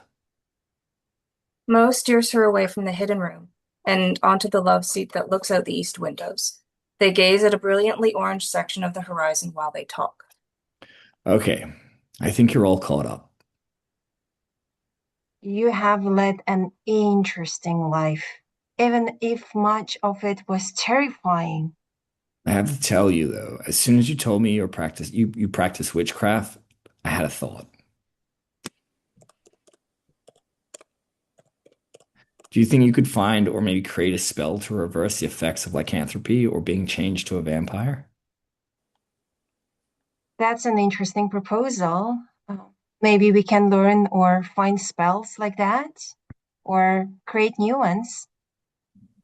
Mo steers her away from the hidden room and onto the love seat that looks out the east windows. They gaze at a brilliantly orange section of the horizon while they talk. Okay, I think you're all caught up. You have led an interesting life, even if much of it was terrifying. I have to tell you though, as soon as you told me you practice witchcraft, I had a thought. Do you think you could find or maybe create a spell to reverse the effects of lycanthropy or being changed to a vampire? That's an interesting proposal. Maybe we can learn or find spells like that, or create new ones.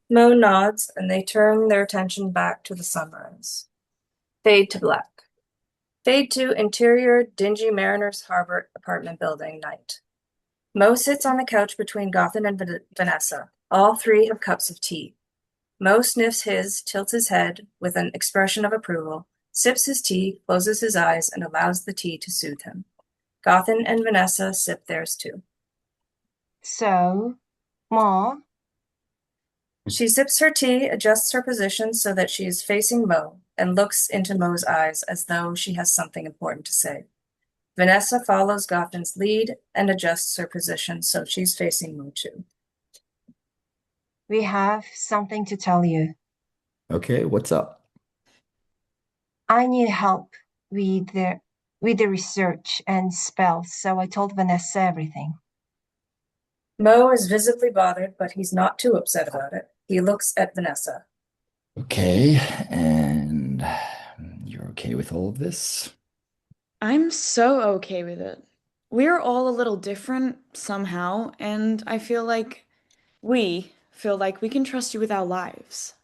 Mo nods and they turn their attention back to the sunrise. Fade to black. Fade to interior, dingy Mariners Harbor apartment building night. Mo sits on the couch between Gotham and Vanessa. All three have cups of tea. Mo sniffs his, tilts his head with an expression of approval, sips his tea, closes his eyes, and allows the tea to soothe him. Gotham and Vanessa sip theirs too. So, Ma, She sips her tea, adjusts her position so that she is facing Mo, and looks into Mo's eyes as though she has something important to say. Vanessa follows Gotham's lead and adjusts her position so she's facing Mo too. we have something to tell you. Okay, what's up? I need help with the research and spells, so I told Vanessa everything. Mo is visibly bothered, but he's not too upset about it. He looks at Vanessa. Okay, and you're okay with all of this? I'm so okay with it. We're all a little different somehow, and I feel like we can trust you with our lives.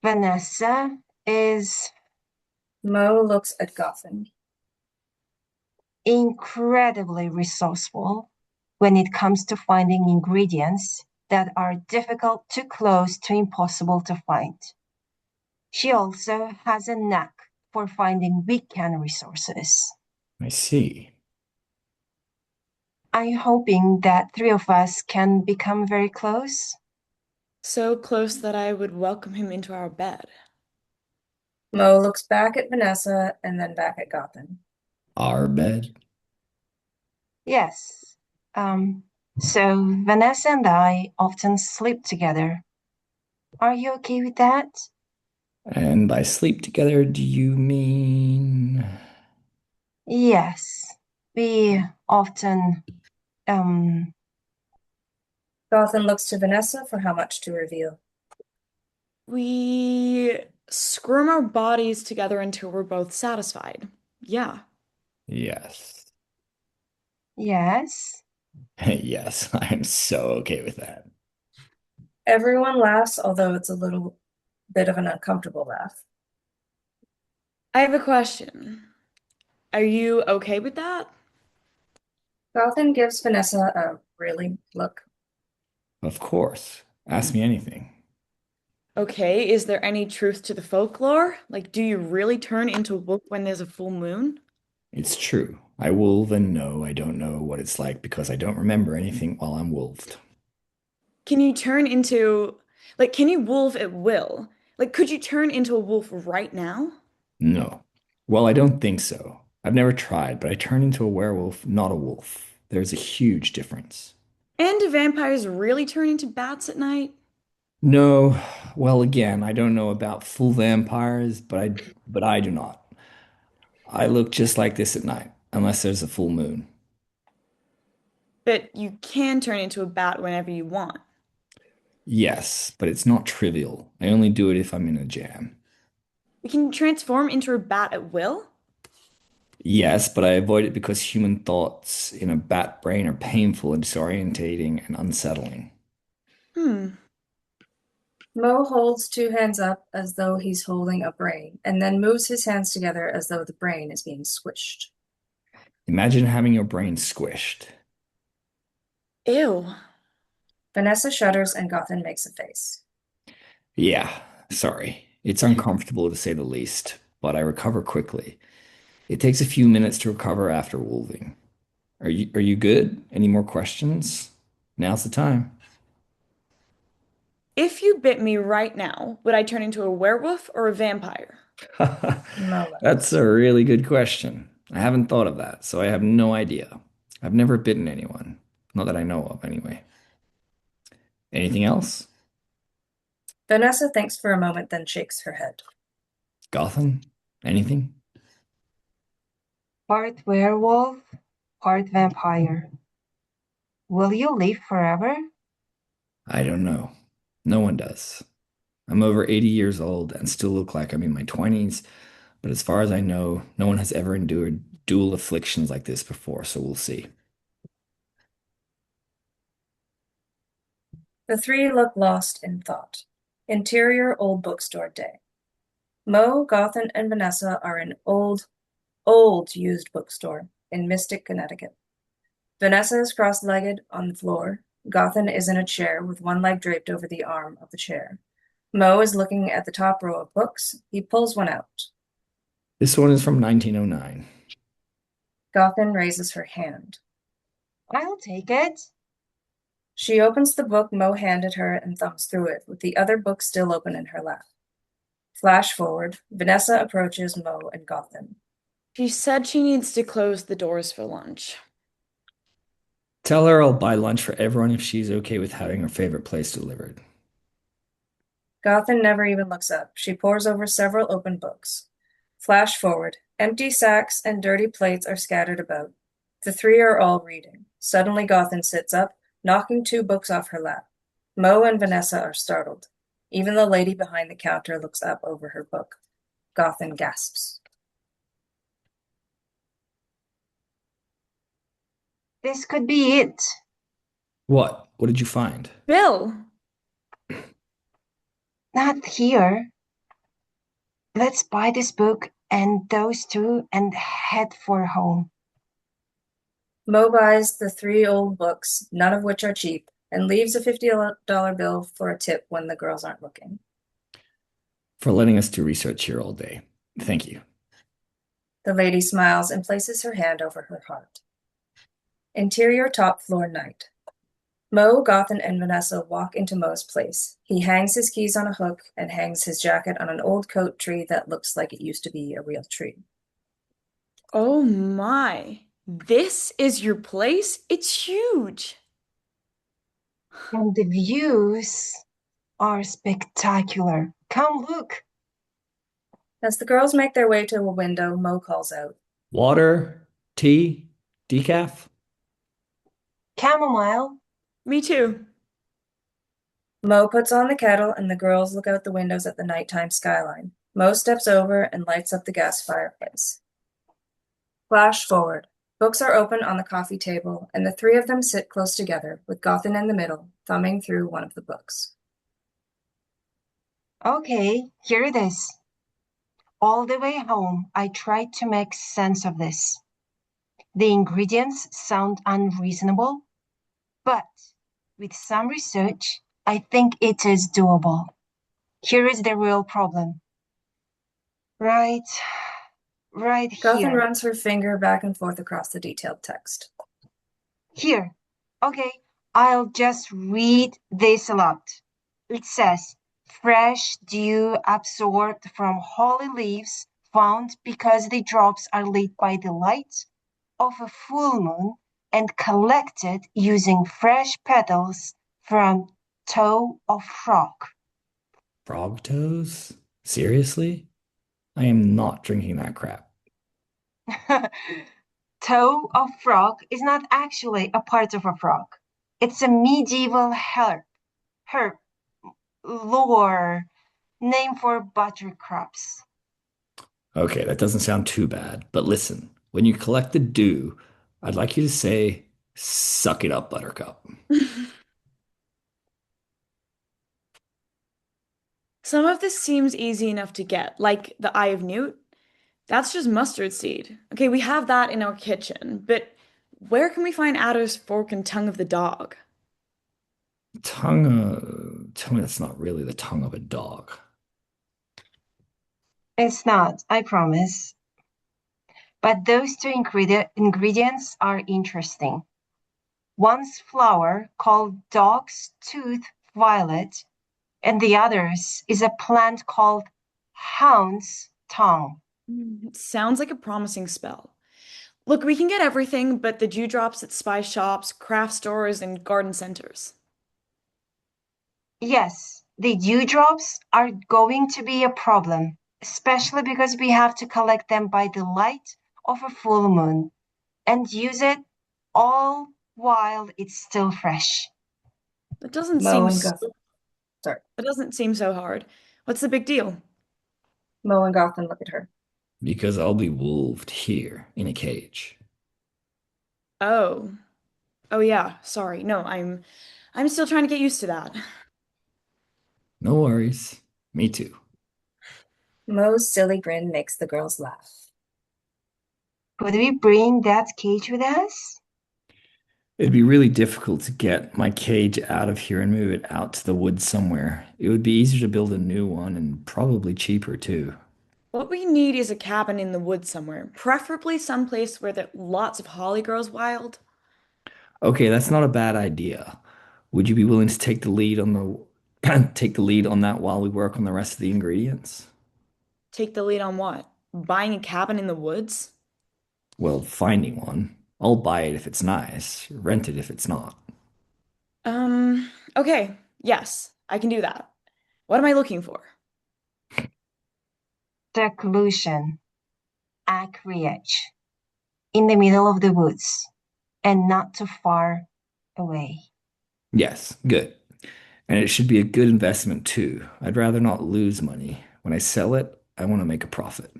Vanessa is Mo looks at Gotham. incredibly resourceful when it comes to finding ingredients that are difficult to close to impossible to find. She also has a knack for finding Wiccan resources. I see. I'm hoping that three of us can become very close. So close that I would welcome him into our bed. Mo looks back at Vanessa and then back at Gotham. Our bed? Yes. So Vanessa and I often sleep together. Are you okay with that? And by sleep together, do you mean? Yes. We often, Gotham looks to Vanessa for how much to reveal. We scrum our bodies together until we're both satisfied. Yeah. Yes. yes. Yes, I am so okay with that. Everyone laughs, although it's a little bit of an uncomfortable laugh. I have a question. Are you okay with that? Gotham gives Vanessa a really look. Of course. Ask me anything. Okay, is there any truth to the folklore? Like, do you really turn into a wolf when there's a full moon? It's true. I wolve and no, I don't know what it's like because I don't remember anything while I'm wolved. Can you turn into, can you wolf at will? Like, could you turn into a wolf right now? No. Well, I don't think so. I've never tried, but I turn into a werewolf, not a wolf. There's a huge difference. And do vampires really turn into bats at night? No, well, again, I don't know about full vampires, but I do not. I look just like this at night, unless there's a full moon. But you can turn into a bat whenever you want. Yes, but it's not trivial. I only do it if I'm in a jam. You can transform into a bat at will? Yes, but I avoid it because human thoughts in a bat brain are painful and disorientating and unsettling. Hmm. Mo holds two hands up as though he's holding a brain, and then moves his hands together as though the brain is being squished. Imagine having your brain squished. Ew. Vanessa shudders and Gothan makes a face. Yeah, sorry. It's uncomfortable to say the least, but I recover quickly. It takes a few minutes to recover after wolving. Are you good? Any more questions? Now's the time. If you bit me right now, would I turn into a werewolf or a vampire? Mo That's laughs. a really good question. I haven't thought of that, so I have no idea. I've never bitten anyone. Not that I know of, anyway. Anything else? Vanessa thinks for a moment, then shakes her head. Gotham? Anything? Part werewolf, part vampire. Will you live forever? I don't know. No one does. I'm over 80 years old and still look like I'm in my 20s, but as far as I know, no one has ever endured dual afflictions like this before, so we'll see. The three look lost in thought. Interior old bookstore day. Mo, Gothan, and Vanessa are in old used bookstore in Mystic, Connecticut. Vanessa is cross-legged on the floor. Gothan is in a chair with one leg draped over the arm of the chair. Mo is looking at the top row of books. He pulls one out. This one is from 1909. Gothan raises her hand. I'll take it. She opens the book Mo handed her and thumbs through it, with the other book still open in her lap. Flash forward, Vanessa approaches Mo and Gothan. She said she needs to close the doors for lunch. Tell her I'll buy lunch for everyone if she's okay with having her favorite place delivered. Gothan never even looks up. She pores over several open books. Flash forward. Empty sacks and dirty plates are scattered about. The three are all reading. Suddenly Gothan sits up, knocking two books off her lap. Mo and Vanessa are startled. Even the lady behind the counter looks up over her book. Gothan gasps. This could be it. What? What did you find? Bill! Not here. Let's buy this book and those two and head for home. Mo buys the three old books, none of which are cheap, and leaves a $50 bill for a tip when the girls aren't looking. For letting us do research here all day. Thank you. The lady smiles and places her hand over her heart. Interior top floor night. Mo, Gothan, and Vanessa walk into Mo's place. He hangs his keys on a hook and hangs his jacket on an old coat tree that looks like it used to be a real tree. Oh my. This is your place? It's huge. And the views are spectacular. Come look. As the girls make their way to a window, Mo calls out. Water? Tea? Decaf? Chamomile. Me too. Mo puts on the kettle and the girls look out the windows at the nighttime skyline. Mo steps over and lights up the gas fireplace. Flash forward. Books are open on the coffee table, and the three of them sit close together, with Gothan in the middle, thumbing through one of the books. Okay, here it is. All the way home, I tried to make sense of this. The ingredients sound unreasonable, but with some research, I think it is doable. Here is the real problem. Right Gothan here. runs her finger back and forth across the detailed text. Here. Okay, I'll just read this aloud. It says, fresh dew absorbed from holly leaves found because the drops are lit by the light of a full moon and collected using fresh petals from toe of frog. Frog toes? Seriously? I am not drinking that crap. Toe of frog is not actually a part of a frog. It's a medieval herb lore name for buttercups. Okay, that doesn't sound too bad, but listen, when you collect the dew, I'd like you to say, suck it up, buttercup. Some of this seems easy enough to get, like the Eye of Newt. That's just mustard seed. Okay, we have that in our kitchen, but where can we find Adder's fork and tongue of the dog? Tell me that's not really the tongue of a dog. It's not, I promise. But those two ingredients are interesting. One's flower called dog's tooth violet, and the other's is a plant called hound's tongue. It sounds like a promising spell. Look, we can get everything but the dewdrops at spice shops, craft stores, and garden centers. Yes, the dewdrops are going to be a problem, especially because we have to collect them by the light of a full moon and use it all while it's still fresh. That doesn't Mo seem and so, Gotham. Sorry. that doesn't seem so hard. What's the big deal? Mo and Gotham look at her. Because I'll be wolved here in a cage. Oh. Oh yeah, sorry. No, I'm still trying to get used to that. No worries. Me too. Mo's silly grin makes the girls laugh. Could we bring that cage with us? It'd be really difficult to get my cage out of here and move it out to the woods somewhere. It would be easier to build a new one and probably cheaper too. What we need is a cabin in the woods somewhere, preferably someplace where there lots of holly grows wild. Okay, that's not a bad idea. Would you be willing to take the lead on the take the lead on that while we work on the rest of the ingredients? Take the lead on what? Buying a cabin in the woods? Well, finding one. I'll buy it if it's nice, rent it if it's not. Okay, yes, I can do that. What am I looking for? Seclusion, acreage, in the middle of the woods, and not too far away. Yes, good. And it should be a good investment too. I'd rather not lose money. When I sell it, I want to make a profit.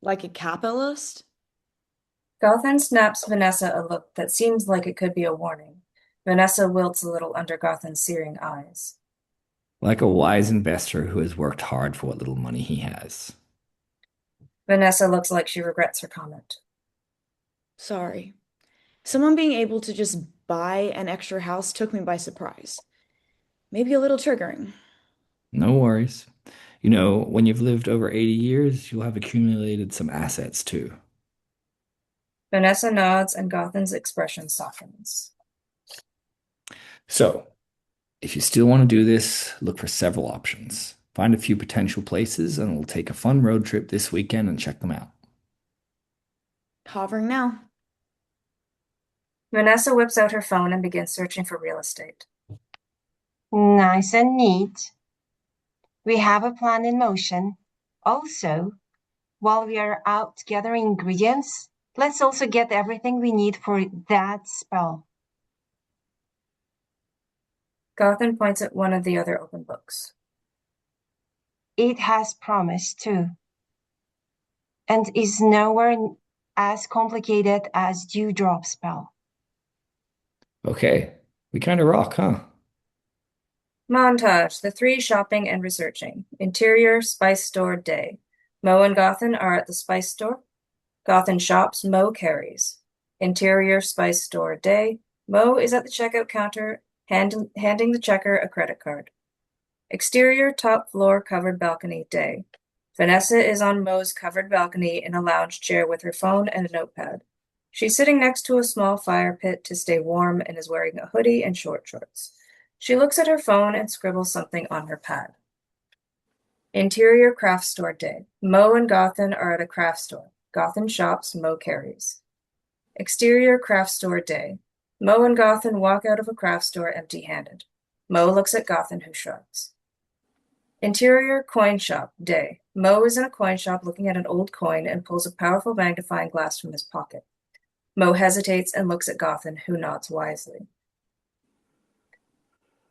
Like a capitalist? Gotham snaps Vanessa a look that seems like it could be a warning. Vanessa wilts a little under Gotham's searing eyes. Like a wise investor who has worked hard for what little money he has. Vanessa looks like she regrets her comment. Sorry. Someone being able to just buy an extra house took me by surprise. Maybe a little triggering. No worries. You know, when you've lived over 80 years, you'll have accumulated some assets too. Vanessa nods and Gotham's expression softens. So, if you still want to do this, look for several options. Find a few potential places and we'll take a fun road trip this weekend and check them out. Hovering now. Vanessa whips out her phone and begins searching for real estate. Nice and neat. We have a plan in motion. Also, while we are out gathering ingredients, let's also get everything we need for that spell. Gotham points at one of the other open books. It has promise too, and is nowhere as complicated as Dewdrop spell. Okay, we kind of rock, huh? Montage, the three shopping and researching. Interior, spice store, day. Mo and Gotham are at the spice store. Gotham shops, Mo carries. Interior, spice store, day. Mo is at the checkout counter, handing the checker a credit card. Exterior, top floor, covered balcony, day. Vanessa is on Mo's covered balcony in a lounge chair with her phone and a notepad. She's sitting next to a small fire pit to stay warm and is wearing a hoodie and short shorts. She looks at her phone and scribbles something on her pad. Interior craft store day. Mo and Gotham are at a craft store. Gotham shops, Mo carries. Exterior craft store day. Mo and Gotham walk out of a craft store empty-handed. Mo looks at Gotham, who shrugs. Interior coin shop day. Mo is in a coin shop looking at an old coin and pulls a powerful magnifying glass from his pocket. Mo hesitates and looks at Gotham, who nods wisely.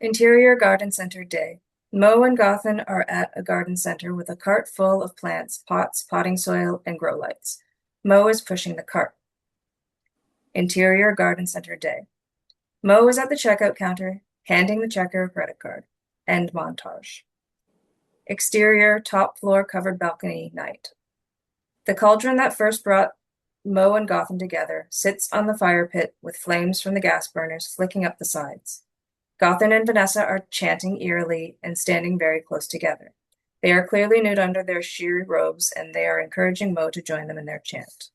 Interior garden center day. Mo and Gotham are at a garden center with a cart full of plants, pots, potting soil, and grow lights. Mo is pushing the cart. Interior garden center day. Mo is at the checkout counter, handing the checker a credit card. End montage. Exterior, top floor covered balcony, night. The cauldron that first brought Mo and Gotham together sits on the fire pit with flames from the gas burners flicking up the sides. Gotham and Vanessa are chanting eerily and standing very close together. They are clearly nude under their sheer robes, and they are encouraging Mo to join them in their chant.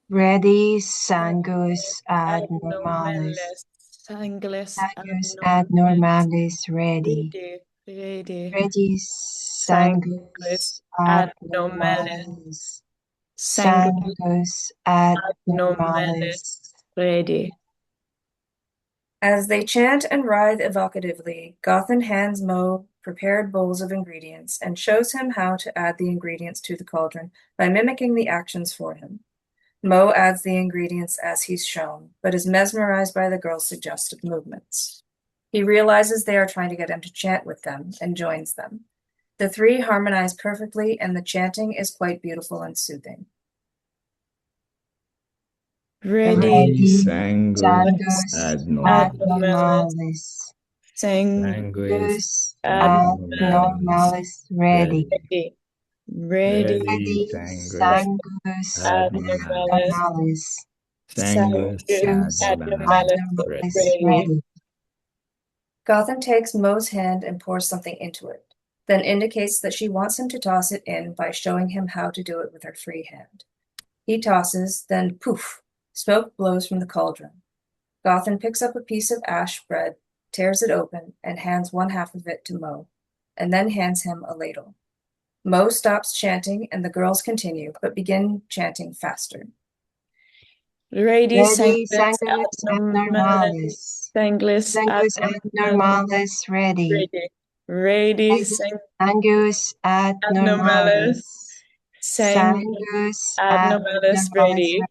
Ready, sanguis ad normalis. Sanguis Sanguis ad normalis, ready. Ready. Ready, sanguis ad normalis. Sanguis ad normalis. Ready. As they chant and writhe evocatively, Gotham hands Mo prepared bowls of ingredients and shows him how to add the ingredients to the cauldron by mimicking the actions for him. Mo adds the ingredients as he's shown, but is mesmerized by the girl's suggestive movements. He realizes they are trying to get him to chant with them and joins them. The three harmonize perfectly, and the chanting is quite beautiful and soothing. Ready. Sanguis ad ad normalis. normalis. Sanguis ad ad normalis, ready. Ready. Ready. Ready, Sanguis sanguis ad ad normalis. normalis. Sanguis ad Ad normalis. normalis, ready. Gotham takes Mo's hand and pours something into it, then indicates that she wants him to toss it in by showing him how to do it with her free hand. He tosses, then poof, smoke blows from the cauldron. Gotham picks up a piece of ash bread, tears it open, and hands one half of it to Mo, and then hands him a ladle. Mo stops chanting, and the girls continue, but begin chanting faster. Ready. Ready, Sanguis ad sanguis ad normalis. normalis. Sanguis ad Sanguis ad normalis, ready. Ready. Ready. Sanguis ad normalis. Sanguis ad ad normalis. normalis, Ready.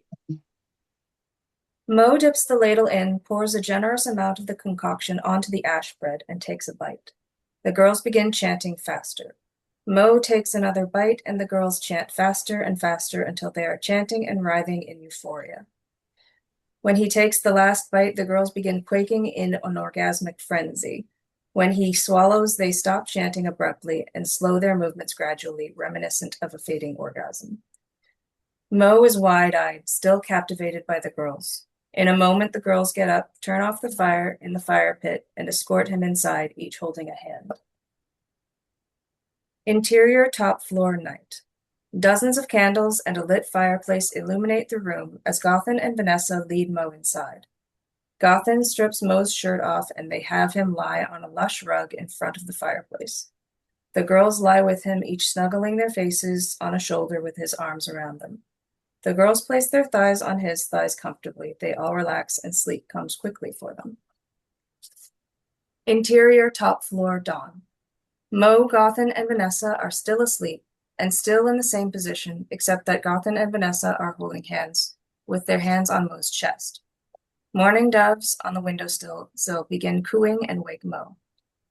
Mo dips the ladle in, pours a generous amount of the concoction onto the ash bread, and takes a bite. The girls begin chanting faster. Mo takes another bite, and the girls chant faster and faster until they are chanting and writhing in euphoria. When he takes the last bite, the girls begin quaking in an orgasmic frenzy. When he swallows, they stop chanting abruptly and slow their movements gradually, reminiscent of a fading orgasm. Mo is wide-eyed, still captivated by the girls. In a moment, the girls get up, turn off the fire in the fire pit, and escort him inside, each holding a hand. Interior top floor night. Dozens of candles and a lit fireplace illuminate the room as Gotham and Vanessa lead Mo inside. Gotham strips Mo's shirt off, and they have him lie on a lush rug in front of the fireplace. The girls lie with him, each snuggling their faces on a shoulder with his arms around them. The girls place their thighs on his thighs comfortably. They all relax, and sleep comes quickly for them. Interior top floor dawn. Mo, Gotham, and Vanessa are still asleep and still in the same position, except that Gotham and Vanessa are holding hands, with their hands on Mo's chest. Mourning doves on the windowsill begin cooing and wake Mo.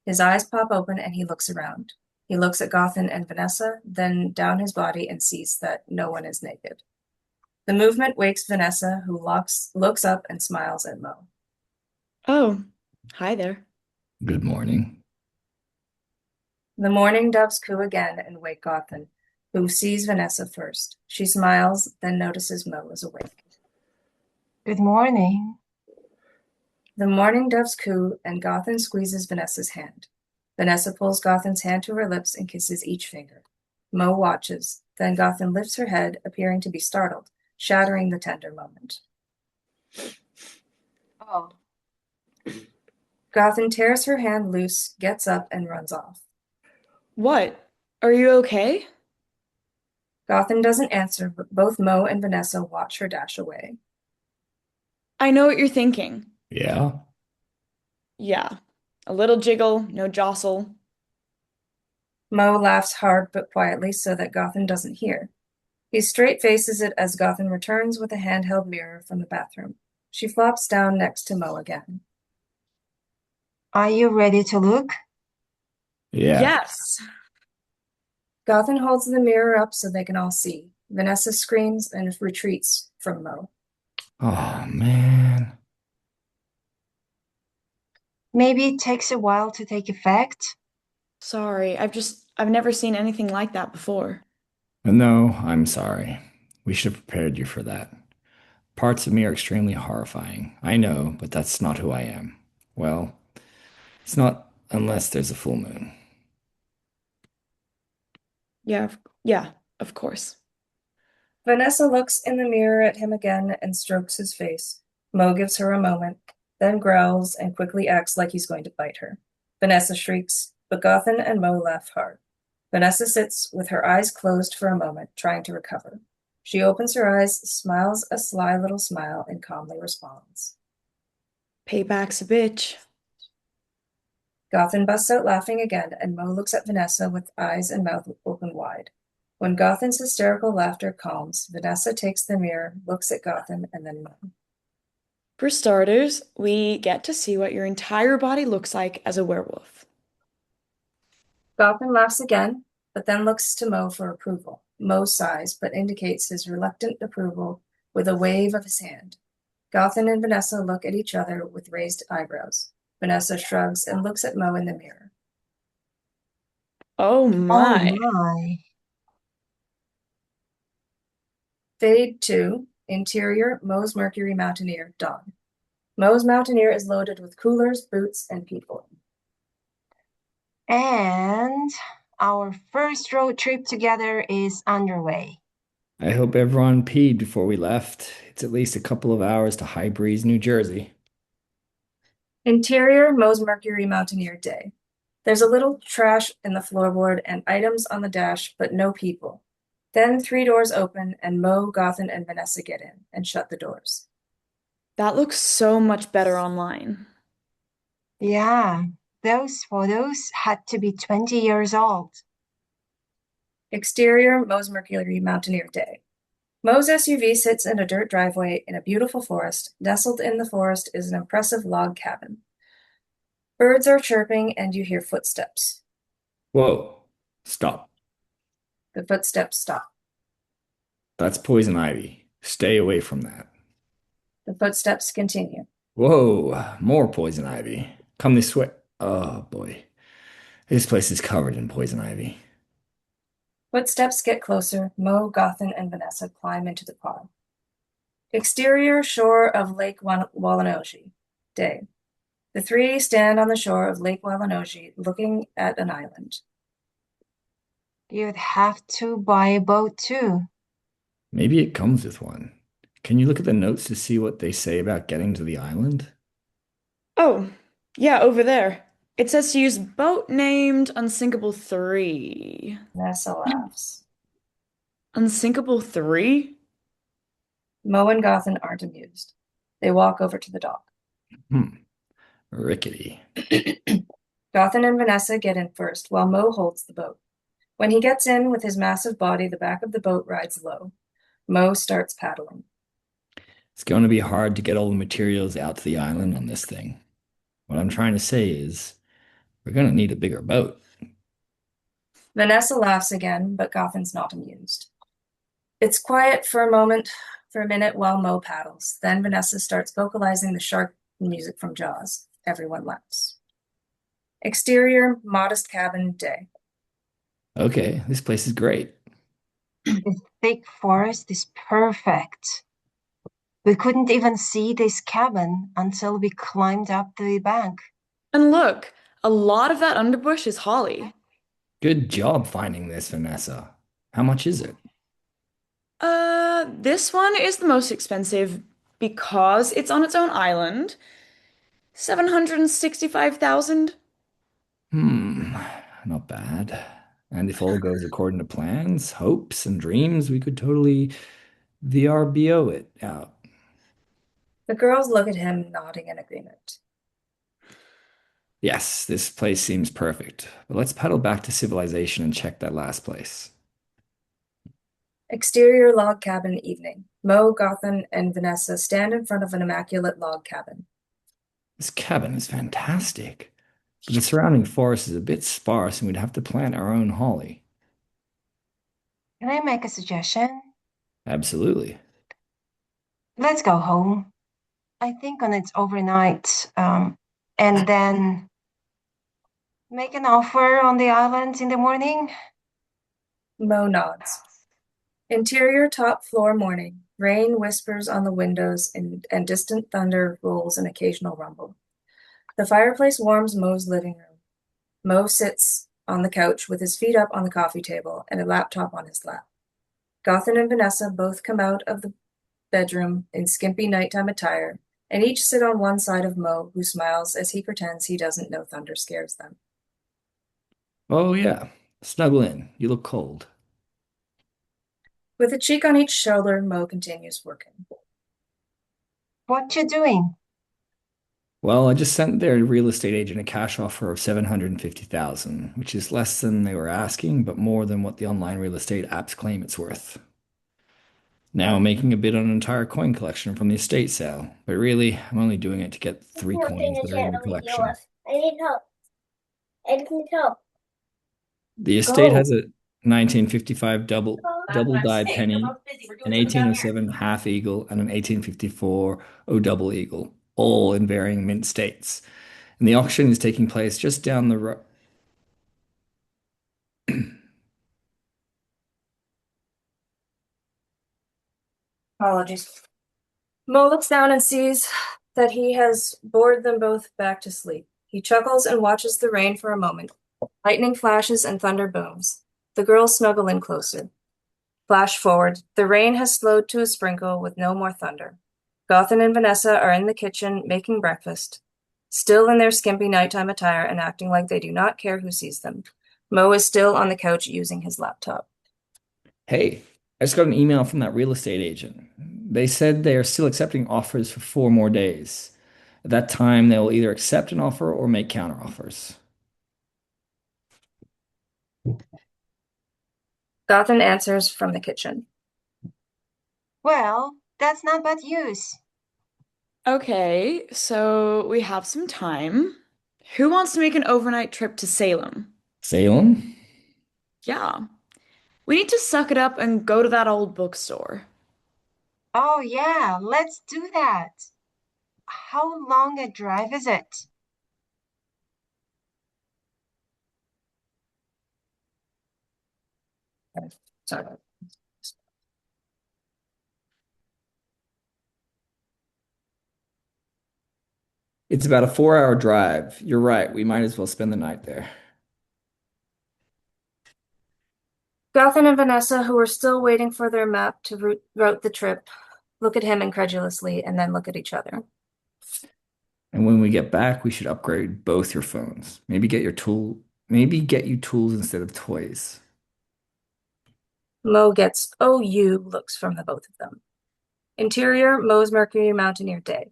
His eyes pop open and he looks around. He looks at Gotham and Vanessa, then down his body and sees that no one is naked. The movement wakes Vanessa, who looks up and smiles at Mo. Oh, hi there. Good morning. The mourning doves coo again and wake Gotham, who sees Vanessa first. She smiles, then notices Mo is awake. Good morning. The mourning doves coo, and Gotham squeezes Vanessa's hand. Vanessa pulls Gotham's hand to her lips and kisses each finger. Mo watches, then Gotham lifts her head, appearing to be startled, shattering the tender moment. Oh. Gotham tears her hand loose, gets up, and runs off. What? Are you okay? Gotham doesn't answer, but both Mo and Vanessa watch her dash away. I know what you're thinking. Yeah? Yeah. A little jiggle, no jostle. Mo laughs hard but quietly so that Gotham doesn't hear. He straight faces it as Gotham returns with a handheld mirror from the bathroom. She flops down next to Mo again. Are you ready to look? Yeah. Yes. Gotham holds the mirror up so they can all see. Vanessa screams and retreats from Mo. Oh, man. Maybe it takes a while to take effect. Sorry, I've never seen anything like that before. No, I'm sorry. We should have prepared you for that. Parts of me are extremely horrifying. I know, but that's not who I am. Well, it's not unless there's a full moon. Yeah, of course. Vanessa looks in the mirror at him again and strokes his face. Mo gives her a moment, then growls and quickly acts like he's going to bite her. Vanessa shrieks, but Gothan and Mo laugh hard. Vanessa sits with her eyes closed for a moment, trying to recover. She opens her eyes, smiles a sly little smile, and calmly responds. Payback's a bitch. Gothan busts out laughing again, and Mo looks at Vanessa with eyes and mouth open wide. When Gothan's hysterical laughter calms, Vanessa takes the mirror, looks at Gothan, and then Mo. For starters, we get to see what your entire body looks like as a werewolf. Gothan laughs again, but then looks to Mo for approval. Mo sighs, but indicates his reluctant approval with a wave of his hand. Gothan and Vanessa look at each other with raised eyebrows. Vanessa shrugs and looks at Mo in the mirror. Oh Oh my. my. Fade 2, interior, Mo's Mercury Mountaineer, dawn. Mo's Mountaineer is loaded with coolers, boots, and people. And our first road trip together is underway. I hope everyone peed before we left. It's at least a couple of hours to High Breeze, New Jersey. Interior, Mo's Mercury Mountaineer, day. There's a little trash in the floorboard and items on the dash, but no people. Then 3 doors open, and Mo, Gothan, and Vanessa get in and shut the doors. That looks so much better online. Yeah, those photos had to be 20 years old. Exterior, Mo's Mercury Mountaineer, day. Mo's SUV sits in a dirt driveway in a beautiful forest. Nestled in the forest is an impressive log cabin. Birds are chirping, and you hear footsteps. Whoa, stop. The footsteps stop. That's poison ivy. Stay away from that. The footsteps continue. Whoa, more poison ivy. Come this way. Oh boy. This place is covered in poison ivy. Footsteps get closer. Mo, Gothan, and Vanessa climb into the car. Exterior shore of Lake Wallanoshi, day. The 3 stand on the shore of Lake Wallanoshi, looking at an island. You'd have to buy a boat too. Maybe it comes with one. Can you look at the notes to see what they say about getting to the island? Oh, yeah, over there. It says to use boat named Unsinkable 3. Vanessa laughs. Unsinkable 3? Mo and Gothan aren't amused. They walk over to the dock. Rickety. Gothan and Vanessa get in first, while Mo holds the boat. When he gets in with his massive body, the back of the boat rides low. Mo starts paddling. It's going to be hard to get all the materials out to the island on this thing. What I'm trying to say is, we're going to need a bigger boat. Vanessa laughs again, but Gothan's not amused. It's quiet for a minute while Mo paddles. Then Vanessa starts vocalizing the shark music from Jaws. Everyone laughs. Exterior, modest cabin, day. Okay, this place is great. The thick forest is perfect. We couldn't even see this cabin until we climbed up the bank. And look, a lot of that underbush is holly. Good job finding this, Vanessa. How much is it? This one is the most expensive because it's on its own island. 765,000. Not bad. And if all goes according to plans, hopes, and dreams, we could totally VRBO it out. The girls look at him, nodding in agreement. Yes, this place seems perfect. But let's paddle back to civilization and check that last place. Exterior log cabin, evening. Mo, Gothan, and Vanessa stand in front of an immaculate log cabin. This cabin is fantastic. But the surrounding forest is a bit sparse and we'd have to plant our own holly. Can I make a suggestion? Absolutely. Let's go home. I think on its overnight And then make an offer on the island in the morning? Mo nods. Interior top floor morning. Rain whispers on the windows and distant thunder rolls an occasional rumble. The fireplace warms Mo's living room. Mo sits on the couch with his feet up on the coffee table and a laptop on his lap. Gothan and Vanessa both come out of the bedroom in skimpy nighttime attire, and each sit on one side of Mo, who smiles as he pretends he doesn't know thunder scares them. Oh, yeah. Snuggle in. You look cold. With a cheek on each shoulder, Mo continues working. What you doing? Well, I just sent their real estate agent a cash offer of 750,000, which is less than they were asking, but more than what the online real estate apps claim it's worth. Now I'm making a bid on an entire coin collection from the estate sale, but really, I'm only doing it to get 3 coins that are in the collection. I need help. I just need help. The estate Go. has a 1955 double-dyed penny, an 1807 half eagle, and an 1854 double eagle, all in varying mint states. And the auction is taking place just down the road. Apologies. Mo looks down and sees that he has bored them both back to sleep. He chuckles and watches the rain for a moment. Lightning flashes and thunder booms. The girls snuggle in closer. Flash forward. The rain has slowed to a sprinkle with no more thunder. Gothan and Vanessa are in the kitchen making breakfast, still in their skimpy nighttime attire and acting like they do not care who sees them. Mo is still on the couch using his laptop. Hey, I just got an email from that real estate agent. They said they are still accepting offers for 4 more days. At that time, they will either accept an offer or make counteroffers. Gothan answers from the kitchen. Well, that's not bad news. Okay, so we have some time. Who wants to make an overnight trip to Salem? Salem? Yeah. We need to suck it up and go to that old bookstore. Oh, yeah, let's do that. How long a drive is it? Sorry. It's about a 4-hour drive. You're right. We might as well spend the night there. Gothan and Vanessa, who are still waiting for their map to route the trip, look at him incredulously and then look at each other. And when we get back, we should upgrade both your phones. Maybe get you tools instead of toys. Mo gets OU looks from the both of them. Interior, Mo's Mercury Mountaineer day.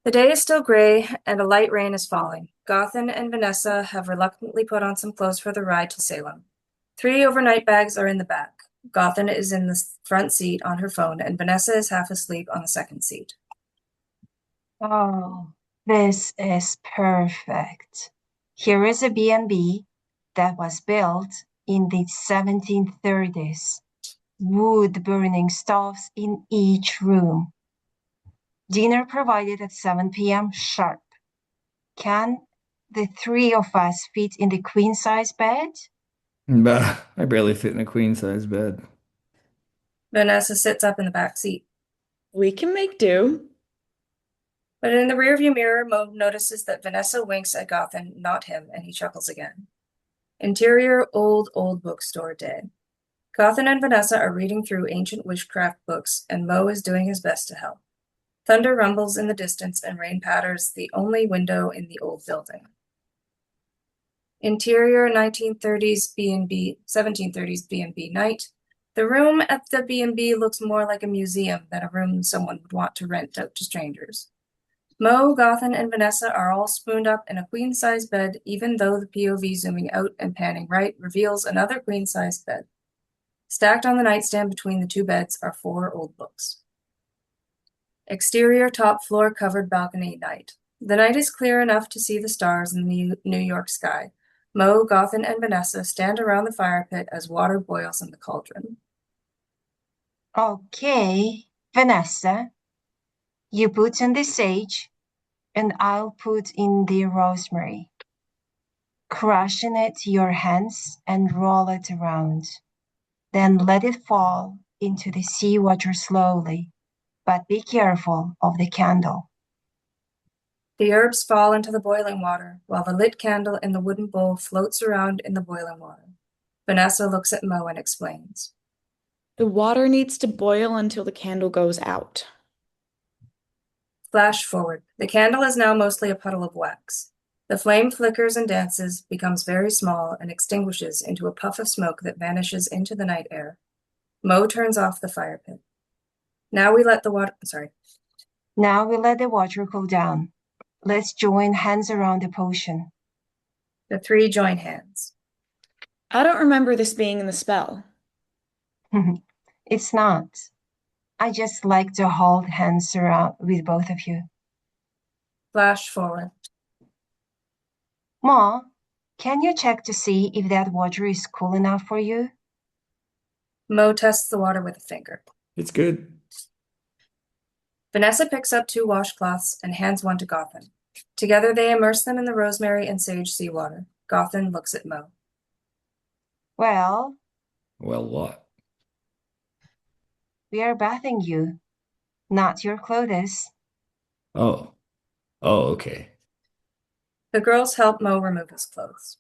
The day is still gray and a light rain is falling. Gothan and Vanessa have reluctantly put on some clothes for the ride to Salem. 3 overnight bags are in the back. Gothan is in the front seat on her phone and Vanessa is half asleep on the second seat. Oh, this is perfect. Here is a B&B that was built in the 1730s. Wood-burning stoves in each room. Dinner provided at 7 p.m. sharp. Can the 3 of us fit in the queen-size bed? Bah, I barely fit in a queen-size bed. Vanessa sits up in the back seat. We can make do. But in the rearview mirror, Mo notices that Vanessa winks at Gothan, not him, and he chuckles again. Interior, old bookstore day. Gothan and Vanessa are reading through ancient witchcraft books, and Mo is doing his best to help. Thunder rumbles in the distance and rain patters the only window in the old building. Interior, 1930s B&B, 1730s B&B night. The room at the B&B looks more like a museum than a room someone would want to rent out to strangers. Mo, Gothan, and Vanessa are all spooned up in a queen-size bed, even though the POV zooming out and panning right reveals another queen-size bed. Stacked on the nightstand between the 2 beds are 4 old books. Exterior top floor covered balcony night. The night is clear enough to see the stars in the New York sky. Mo, Gothan, and Vanessa stand around the fire pit as water boils in the cauldron. Okay, Vanessa, you put in the sage, And I'll put in the rosemary. Crush in it your hands and roll it around. Then let it fall into the seawater slowly, but be careful of the candle. The herbs fall into the boiling water, while the lit candle in the wooden bowl floats around in the boiling water. Vanessa looks at Mo and explains. The water needs to boil until the candle goes out. Flash forward. The candle is now mostly a puddle of wax. The flame flickers and dances, becomes very small, and extinguishes into a puff of smoke that vanishes into the night air. Mo turns off the fire pit. Now we let the water cool down. Let's join hands around the potion. The three join hands. I don't remember this being in the spell. It's not. I just like to hold hands around with both of you. Flash forward. Ma, can you check to see if that water is cool enough for you? Mo tests the water with a finger. It's good. Vanessa picks up 2 washcloths and hands one to Gothan. Together they immerse them in the rosemary and sage seawater. Gothan looks at Mo. Well, Well, what? we are bathing you, not your clothes. Oh. Oh, okay. The girls help Mo remove his clothes.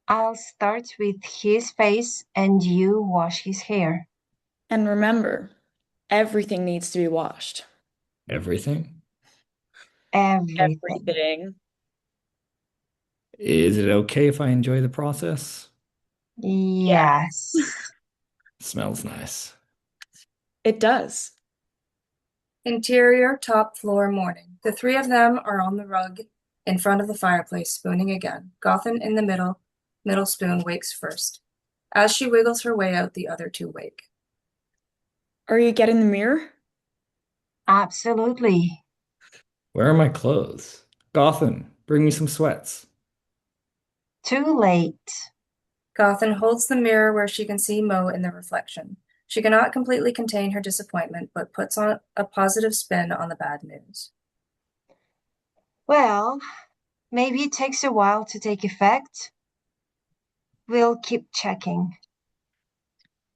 I'll start with his face and you wash his hair. And remember, everything needs to be washed. Everything? Everything. Everything. Is it okay if I enjoy the process? Yes. Smells nice. It does. Interior, top floor, morning. The 3 of them are on the rug in front of the fireplace, spooning again. Gothan in the middle spoon wakes first. As she wiggles her way out, the other 2 wake. Are you getting the mirror? Absolutely. Where are my clothes? Gothan, bring me some sweats. Too late. Gothan holds the mirror where she can see Mo in the reflection. She cannot completely contain her disappointment, but puts on a positive spin on the bad news. Well, maybe it takes a while to take effect. We'll keep checking.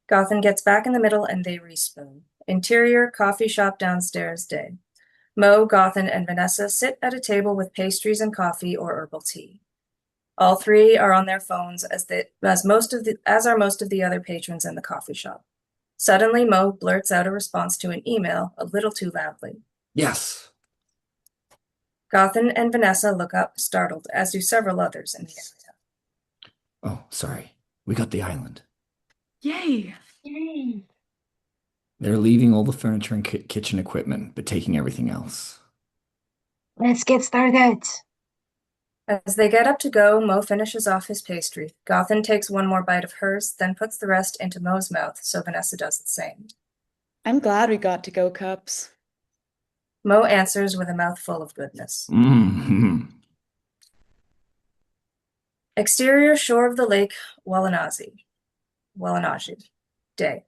Gothan gets back in the middle and they respoon. Interior, coffee shop downstairs, day. Mo, Gothan, and Vanessa sit at a table with pastries and coffee or herbal tea. All 3 are on their phones as are most of the other patrons in the coffee shop. Suddenly, Mo blurts out a response to an email a little too loudly. Yes. Gothan and Vanessa look up, startled, as do several others in the area. Oh, sorry. We got the island. Yay. Yay. They're leaving all the furniture and kitchen equipment, but taking everything else. Let's get started. As they get up to go, Mo finishes off his pastry. Gothan takes one more bite of hers, then puts the rest into Mo's mouth, so Vanessa does the same. I'm glad we got to go, Cups. Mo answers with a mouthful of goodness. Mm-hmm. Exterior shore of the lake, Wallanazi. Day.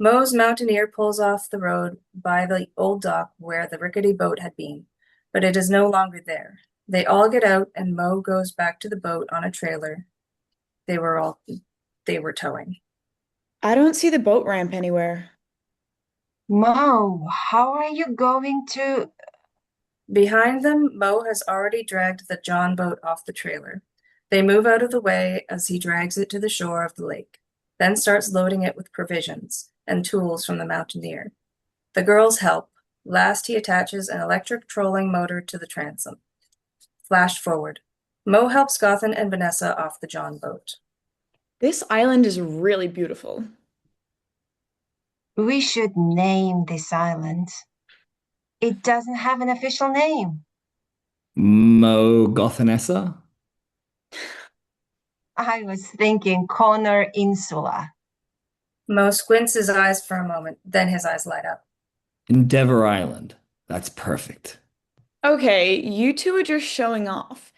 Mo's mountaineer pulls off the road by the old dock where the rickety boat had been, but it is no longer there. They all get out and Mo goes back to the boat on a trailer they were towing. I don't see the boat ramp anywhere. Mo, how are you going to... Behind them, Mo has already dragged the John boat off the trailer. They move out of the way as he drags it to the shore of the lake, then starts loading it with provisions and tools from the mountaineer. The girls help. Last, he attaches an electric trolling motor to the transom. Flash forward. Mo helps Gothan and Vanessa off the John boat. This island is really beautiful. We should name this island. It doesn't have an official name. Mo Gothanessa? I was thinking Connor Insula. Mo squints his eyes for a moment, then his eyes light up. Endeavor Island. That's perfect. Okay, you 2 are just showing off.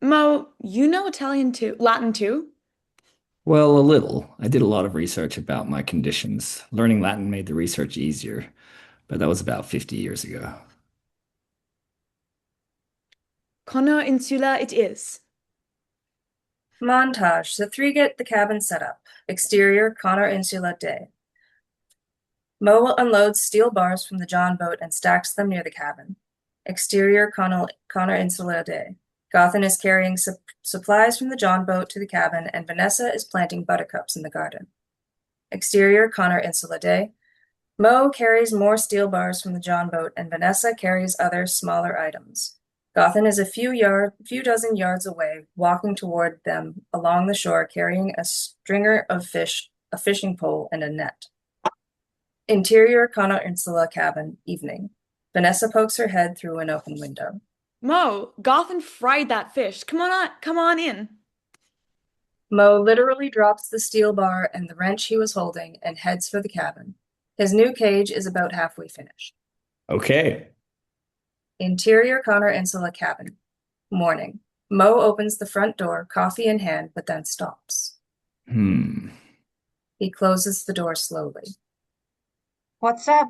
Mo, you know Latin too? Well, a little. I did a lot of research about my conditions. Learning Latin made the research easier, but that was about 50 years ago. Connor Insula it is. Montage. The three get the cabin set up. Exterior, Connor Insula Day. Mo unloads steel bars from the John boat and stacks them near the cabin. Exterior, Connor Insula Day. Gothan is carrying supplies from the John boat to the cabin, and Vanessa is planting buttercups in the garden. Exterior, Connor Insula Day. Mo carries more steel bars from the John boat, and Vanessa carries other smaller items. Gothan is a few dozen yards away, walking toward them along the shore, carrying a stringer of fish, a fishing pole, and a net. Interior, Connor Insula cabin, evening. Vanessa pokes her head through an open window. Mo, Gothan fried that fish. Come on in. Mo literally drops the steel bar and the wrench he was holding and heads for the cabin. His new cage is about halfway finished. Okay. Interior, Connor Insula cabin. Morning. Mo opens the front door, coffee in hand, but then stops. He closes the door slowly. What's up?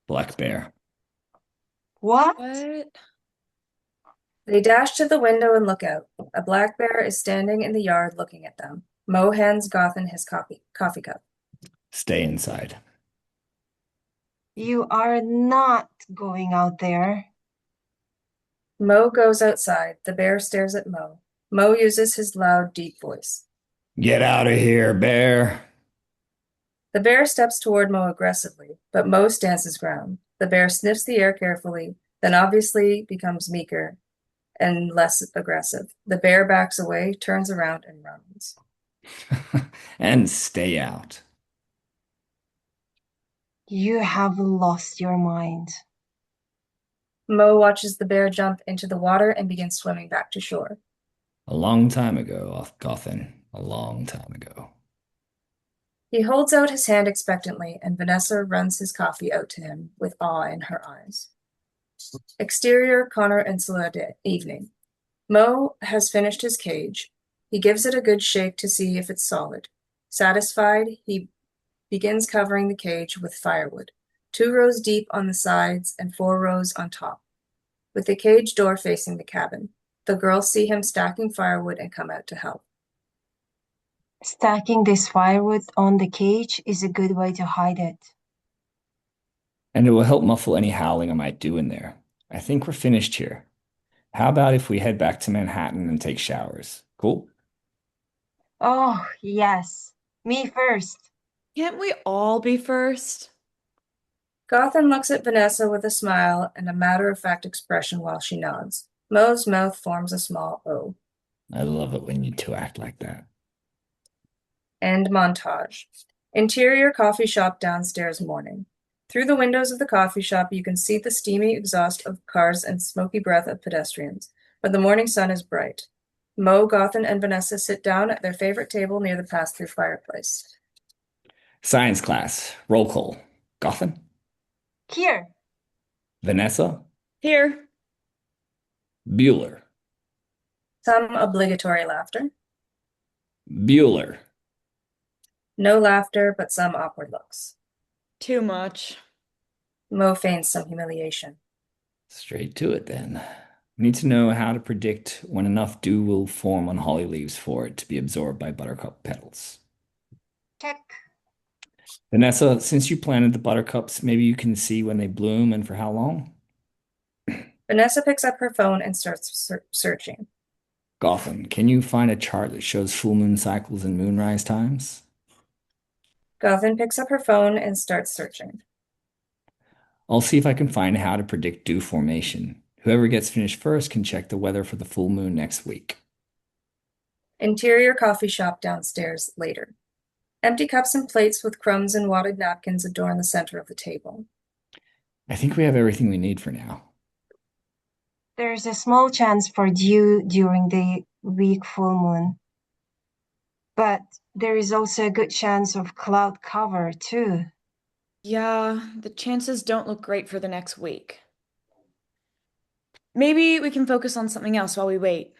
Black bear. What? What? They dash to the window and look out. A black bear is standing in the yard looking at them. Mo hands Gothan his coffee cup. Stay inside. You are not going out there. Mo goes outside. The bear stares at Mo. Mo uses his loud, deep voice. Get out of here, bear. The bear steps toward Mo aggressively, but Mo stands his ground. The bear sniffs the air carefully, then obviously becomes meeker and less aggressive. The bear backs away, turns around, and runs. And stay out. You have lost your mind. Mo watches the bear jump into the water and begins swimming back to shore. A long time ago, Gothan. A long time ago. He holds out his hand expectantly, and Vanessa runs his coffee out to him with awe in her eyes. Exterior, Connor Insula evening. Mo has finished his cage. He gives it a good shake to see if it's solid. Satisfied, he begins covering the cage with firewood, 2 rows deep on the sides and 4 rows on top, with the cage door facing the cabin. The girls see him stacking firewood and come out to help. Stacking this firewood on the cage is a good way to hide it. And it will help muffle any howling I might do in there. I think we're finished here. How about if we head back to Manhattan and take showers? Cool? Oh, yes. Me first. Can't we all be first? Gothan looks at Vanessa with a smile and a matter-of-fact expression while she nods. Mo's mouth forms a small O. I love it when you two act like that. End montage. Interior coffee shop downstairs morning. Through the windows of the coffee shop, you can see the steamy exhaust of cars and smoky breath of pedestrians, but the morning sun is bright. Mo, Gothan, and Vanessa sit down at their favorite table near the pass-through fireplace. Science class. Roll call. Gothan? Here. Vanessa? Here. Bueller. Some obligatory laughter. Bueller. No laughter, but some awkward looks. Too much. Mo feigns some humiliation. Straight to it then. We need to know how to predict when enough dew will form on holly leaves for it to be absorbed by buttercup petals. Check. Vanessa, since you planted the buttercups, maybe you can see when they bloom and for how long? Vanessa picks up her phone and starts searching. Gothan, can you find a chart that shows full moon cycles and moonrise times? Gothan picks up her phone and starts searching. I'll see if I can find how to predict dew formation. Whoever gets finished first can check the weather for the full moon next week. Interior coffee shop downstairs later. Empty cups and plates with crumbs and wadded napkins adorn the center of the table. I think we have everything we need for now. There's a small chance for dew during the week full moon. But there is also a good chance of cloud cover, too. Yeah, the chances don't look great for the next week. Maybe we can focus on something else while we wait.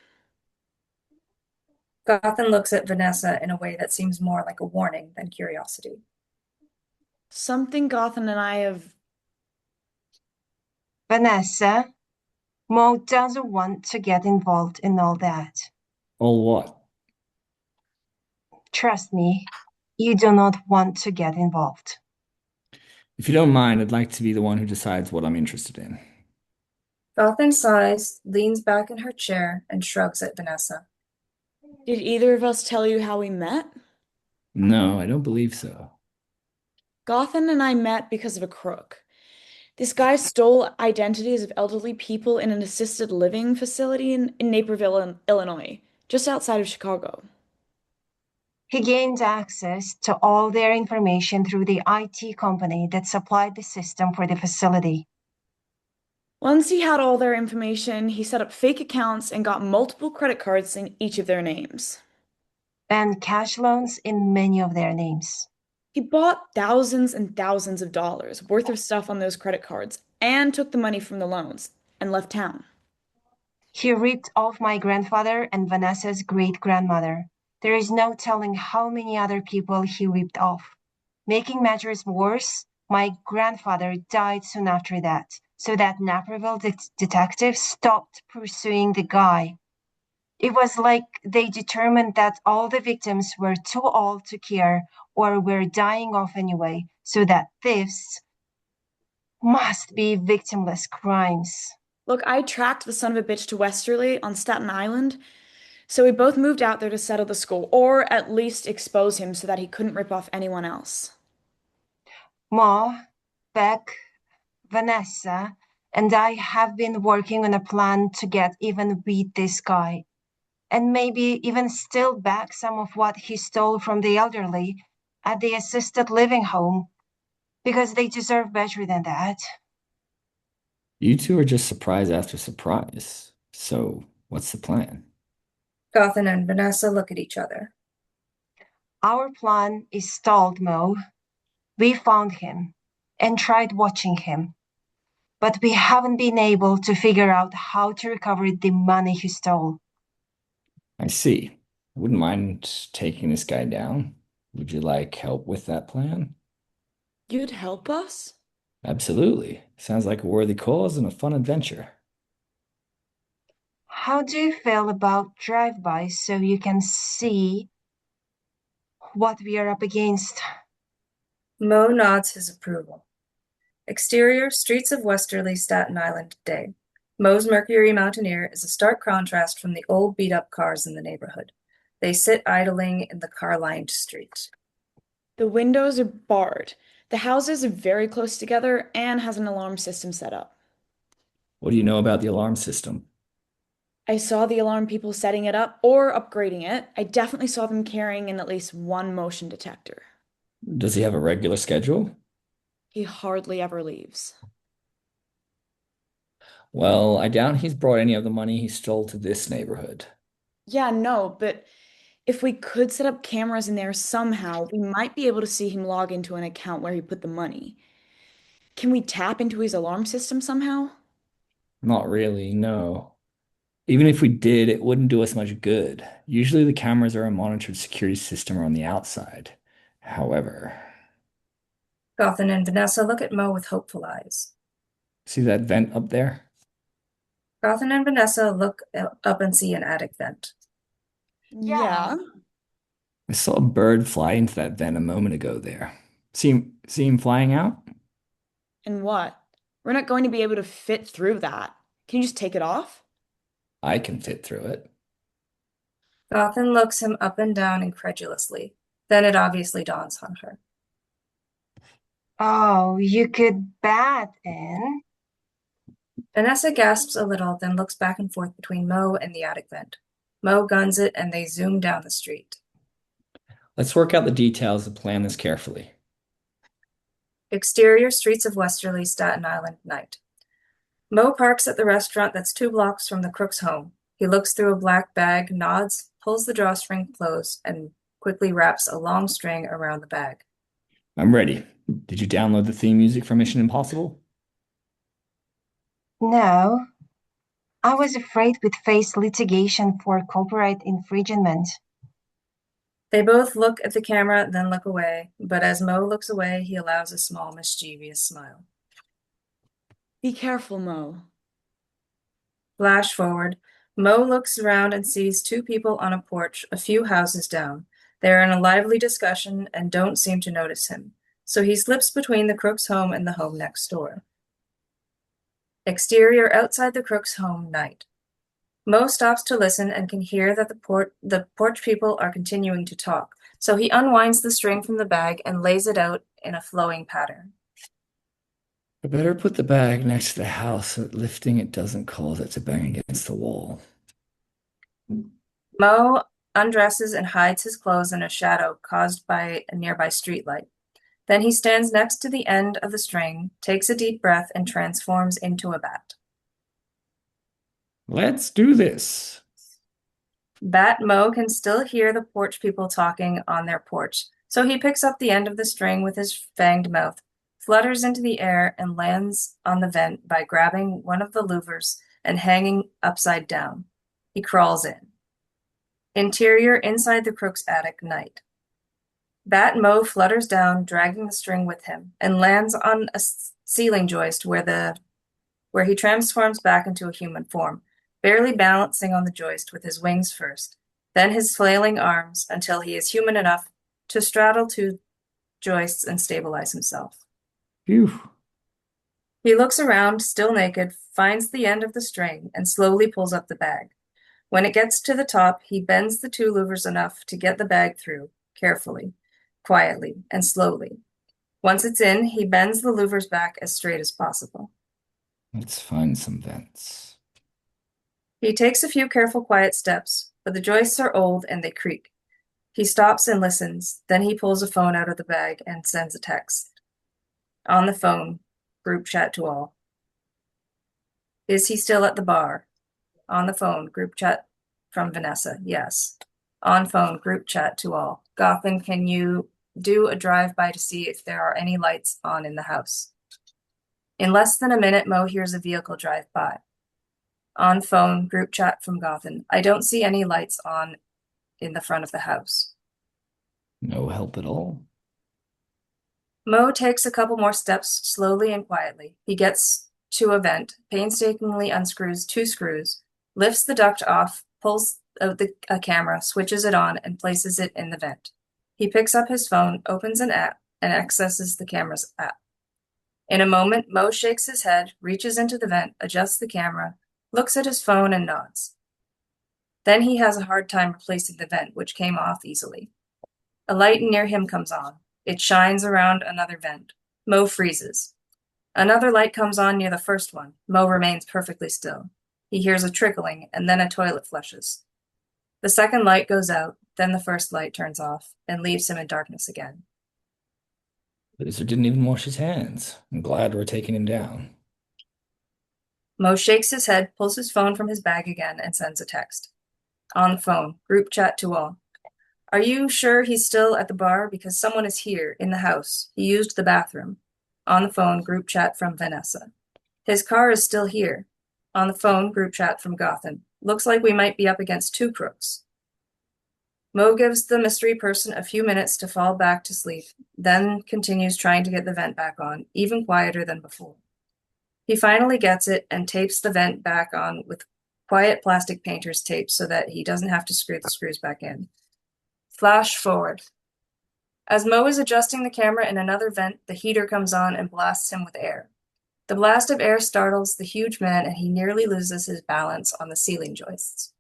Gothan looks at Vanessa in a way that seems more like a warning than curiosity. Something Gothan and I have... Vanessa, Mo doesn't want to get involved in all that. All what? Trust me, you do not want to get involved. If you don't mind, I'd like to be the one who decides what I'm interested in. Gotham sighs, leans back in her chair, and shrugs at Vanessa. Did either of us tell you how we met? No, I don't believe so. Gotham and I met because of a crook. This guy stole identities of elderly people in an assisted living facility in Naperville, Illinois, just outside of Chicago. He gained access to all their information through the IT company that supplied the system for the facility. Once he had all their information, he set up fake accounts and got multiple credit cards in each of their names. And cash loans in many of their names. He bought thousands and thousands of dollars worth of stuff on those credit cards and took the money from the loans and left town. He ripped off my grandfather and Vanessa's great-grandmother. There is no telling how many other people he ripped off. Making matters worse, my grandfather died soon after that, so that Naperville detectives stopped pursuing the guy. It was like they determined that all the victims were too old to care or were dying off anyway, so that thefts must be victimless crimes. Look, I tracked the son of a bitch to Westerly on Staten Island, so we both moved out there to settle the score, or at least expose him so that he couldn't rip off anyone else. Ma, Beck, Vanessa, and I have been working on a plan to get even with this guy, and maybe even steal back some of what he stole from the elderly at the assisted living home, because they deserve better than that. You two are just surprise after surprise. So, what's the plan? Gotham and Vanessa look at each other. Our plan is stalled, Mo. We found him and tried watching him, but we haven't been able to figure out how to recover the money he stole. I see. I wouldn't mind taking this guy down. Would you like help with that plan? You'd help us? Absolutely. Sounds like a worthy cause and a fun adventure. How do you feel about drive-bys so you can see what we are up against? Mo nods his approval. Exterior, streets of Westerly, Staten Island, day. Mo's Mercury Mountaineer is a stark contrast from the old beat-up cars in the neighborhood. They sit idling in the car-lined street. The windows are barred. The houses are very close together and has an alarm system set up. What do you know about the alarm system? I saw the alarm people setting it up or upgrading it. I definitely saw them carrying in at least one motion detector. Does he have a regular schedule? He hardly ever leaves. Well, I doubt he's brought any of the money he stole to this neighborhood. Yeah, no, but if we could set up cameras in there somehow, we might be able to see him log into an account where he put the money. Can we tap into his alarm system somehow? Not really, no. Even if we did, it wouldn't do us much good. Usually the cameras are a monitored security system or on the outside. However, Gotham and Vanessa look at Mo with hopeful eyes. see that vent up there? Gotham and Vanessa look up and see an attic vent. Yeah. I saw a bird fly into that vent a moment ago there. See him flying out? And what? We're not going to be able to fit through that. Can you just take it off? I can fit through it. Gotham looks him up and down incredulously. Then it obviously dawns on her. Oh, you could bat in. Vanessa gasps a little, then looks back and forth between Mo and the attic vent. Mo guns it, and they zoom down the street. Let's work out the details and plan this carefully. Exterior, streets of Westerly, Staten Island, night. Mo parks at the restaurant that's 2 blocks from the crook's home. He looks through a black bag, nods, pulls the drawstring closed, and quickly wraps a long string around the bag. I'm ready. Did you download the theme music for Mission Impossible? No, I was afraid we'd face litigation for copyright infringement. They both look at the camera, then look away, but as Mo looks away, he allows a small, mischievous smile. Be careful, Mo. Flash forward. Mo looks around and sees two people on a porch a few houses down. They are in a lively discussion and don't seem to notice him, so he slips between the Crook's home and the home next door. Exterior outside the Crook's home, night. Mo stops to listen and can hear that the porch people are continuing to talk, so he unwinds the string from the bag and lays it out in a flowing pattern. I better put the bag next to the house so that lifting it doesn't cause it to bang against the wall. Mo undresses and hides his clothes in a shadow caused by a nearby streetlight. Then he stands next to the end of the string, takes a deep breath, and transforms into a bat. Let's do this. Bat Mo can still hear the porch people talking on their porch, so he picks up the end of the string with his fanged mouth, flutters into the air, and lands on the vent by grabbing one of the louvers and hanging upside down. He crawls in. Interior inside the Crook's attic, night. Bat Mo flutters down, dragging the string with him, and lands on a ceiling joist where he transforms back into a human form, barely balancing on the joist with his wings first, then his flailing arms until he is human enough to straddle two joists and stabilize himself. Phew. He looks around, still naked, finds the end of the string, and slowly pulls up the bag. When it gets to the top, he bends the two louvers enough to get the bag through, carefully, quietly, and slowly. Once it's in, he bends the louvers back as straight as possible. Let's find some vents. He takes a few careful, quiet steps, but the joists are old and they creak. He stops and listens, then he pulls a phone out of the bag and sends a text. On the phone, group chat to all. Is he still at the bar? On the phone, group chat from Vanessa. Yes. On phone, group chat to all. Gotham, can you do a drive-by to see if there are any lights on in the house? In less than a minute, Mo hears a vehicle drive by. On phone, group chat from Gotham. I don't see any lights on in the front of the house. No help at all. Mo takes a couple more steps slowly and quietly. He gets to a vent, painstakingly unscrews two screws, lifts the duct off, pulls out a camera, switches it on, and places it in the vent. He picks up his phone, opens an app, and accesses the camera's app. In a moment, Mo shakes his head, reaches into the vent, adjusts the camera, looks at his phone, and nods. Then he has a hard time replacing the vent, which came off easily. A light near him comes on. It shines around another vent. Mo freezes. Another light comes on near the first one. Mo remains perfectly still. He hears a trickling, and then a toilet flushes. The second light goes out, then the first light turns off, and leaves him in darkness again. Loser didn't even wash his hands. I'm glad we're taking him down. Mo shakes his head, pulls his phone from his bag again, and sends a text. On the phone, group chat to all. Are you sure he's still at the bar? Because someone is here, in the house. He used the bathroom. On the phone, group chat from Vanessa. His car is still here. On the phone, group chat from Gotham. Looks like we might be up against two crooks. Mo gives the mystery person a few minutes to fall back to sleep, then continues trying to get the vent back on, even quieter than before. He finally gets it and tapes the vent back on with quiet plastic painter's tape so that he doesn't have to screw the screws back in. Flash forward. As Mo is adjusting the camera in another vent, the heater comes on and blasts him with air. The blast of air startles the huge man and he nearly loses his balance on the ceiling joists.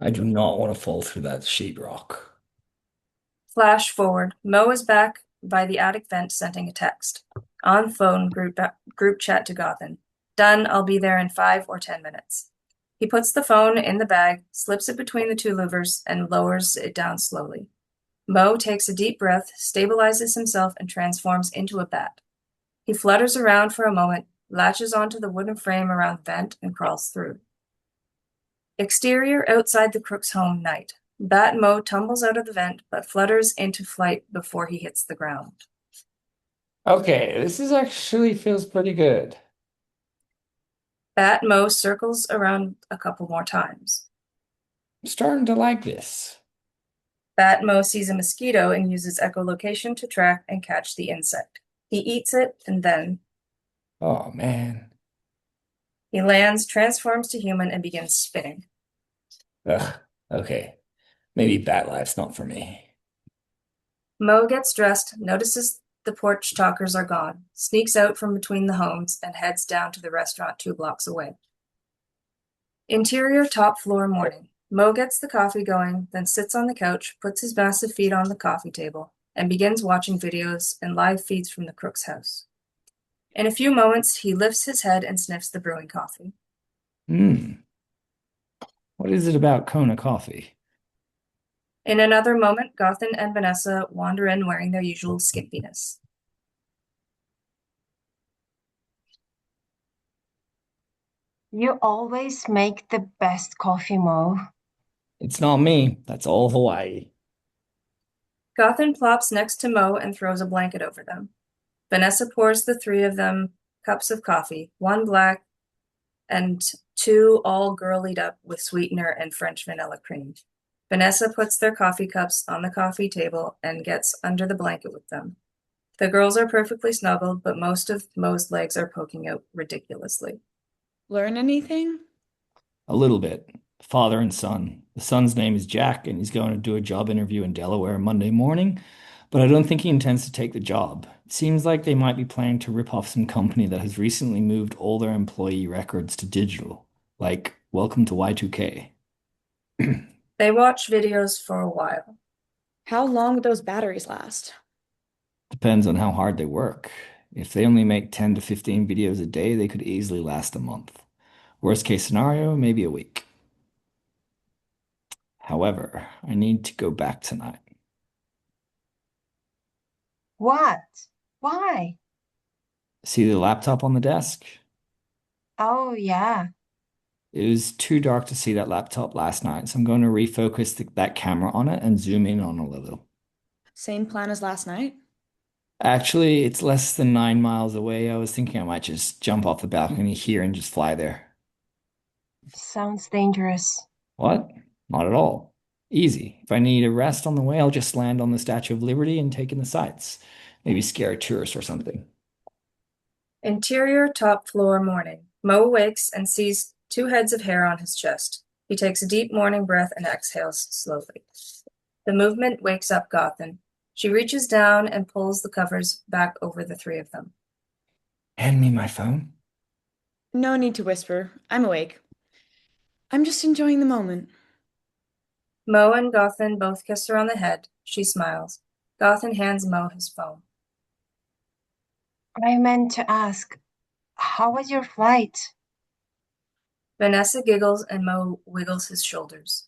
I do not want to fall through that sheetrock. Flash forward. Mo is back by the attic vent sending a text. On phone, group chat to Gotham. Done, I'll be there in 5 or 10 minutes. He puts the phone in the bag, slips it between the two louvers, and lowers it down slowly. Mo takes a deep breath, stabilizes himself, and transforms into a bat. He flutters around for a moment, latches onto the wooden frame around the vent, and crawls through. Exterior outside the crook's home, night. Bat Mo tumbles out of the vent, but flutters into flight before he hits the ground. Okay, this is actually feels pretty good. Bat Mo circles around a couple more times. I'm starting to like this. Bat Mo sees a mosquito and uses echolocation to track and catch the insect. He eats it and then... Oh, man. He lands, transforms to human, and begins spitting. Ugh, okay. Maybe Bat Life's not for me. Mo gets dressed, notices the porch talkers are gone, sneaks out from between the homes, and heads down to the restaurant 2 blocks away. Interior top floor morning. Mo gets the coffee going, then sits on the couch, puts his massive feet on the coffee table, and begins watching videos and live feeds from the Crook's house. In a few moments, he lifts his head and sniffs the brewing coffee. What is it about Kona coffee? In another moment, Gothan and Vanessa wander in wearing their usual skimpiness. You always make the best coffee, Mo. It's not me. That's all Hawaii. Gothan plops next to Mo and throws a blanket over them. Vanessa pours the 3 of them cups of coffee, 1 black and 2 all girlied up with sweetener and French vanilla cream. Vanessa puts their coffee cups on the coffee table and gets under the blanket with them. The girls are perfectly snuggled, but most of Mo's legs are poking out ridiculously. Learn anything? A little bit. Father and son. The son's name is Jack, and he's going to do a job interview in Delaware Monday morning, but I don't think he intends to take the job. It seems like they might be planning to rip off some company that has recently moved all their employee records to digital, like Welcome to Y2K. They watch videos for a while. How long would those batteries last? Depends on how hard they work. If they only make 10 to 15 videos a day, they could easily last a month. Worst case scenario, maybe a week. However, I need to go back tonight. What? Why? See the laptop on the desk? Oh, yeah. It was too dark to see that laptop last night, so I'm going to refocus that camera on it and zoom in on a little. Same plan as last night? Actually, it's less than 9 miles away. I was thinking I might just jump off the balcony here and just fly there. Sounds dangerous. What? Not at all. Easy. If I need a rest on the way, I'll just land on the Statue of Liberty and take in the sights. Maybe scare a tourist or something. Interior top floor morning. Mo wakes and sees 2 heads of hair on his chest. He takes a deep morning breath and exhales slowly. The movement wakes up Gothan. She reaches down and pulls the covers back over the 3 of them. Hand me my phone. No need to whisper. I'm awake. I'm just enjoying the moment. Mo and Gothan both kiss her on the head. She smiles. Gothan hands Mo his phone. I meant to ask, how was your flight? Vanessa giggles and Mo wiggles his shoulders.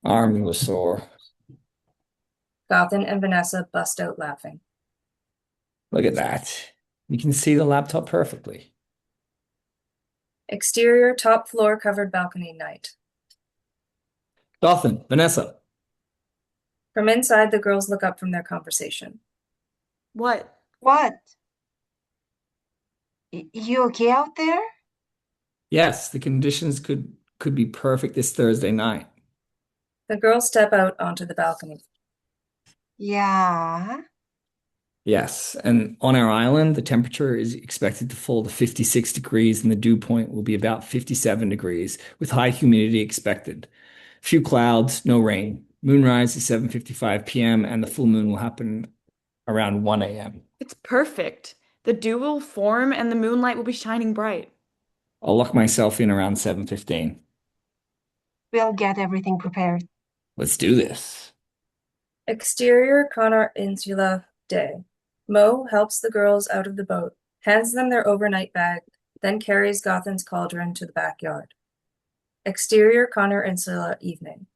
Arm was sore. Gothan and Vanessa bust out laughing. Look at that. You can see the laptop perfectly. Exterior top floor covered balcony night. Gothan, Vanessa. From inside, the girls look up from their conversation. What? What? You okay out there? Yes, the conditions could be perfect this Thursday night. The girls step out onto the balcony. Yeah. Yes, and on our island, the temperature is expected to fall to 56 degrees and the dew point will be about 57 degrees with high humidity expected. Few clouds, no rain. Moonrise is 7:55 p.m. and the full moon will happen around 1 a.m. It's perfect. The dew will form and the moonlight will be shining bright. I'll lock myself in around 7:15. We'll get everything prepared. Let's do this. Exterior Connor Insula day. Mo helps the girls out of the boat, hands them their overnight bag, then carries Gothan's cauldron to the backyard. Exterior Connor Insula evening.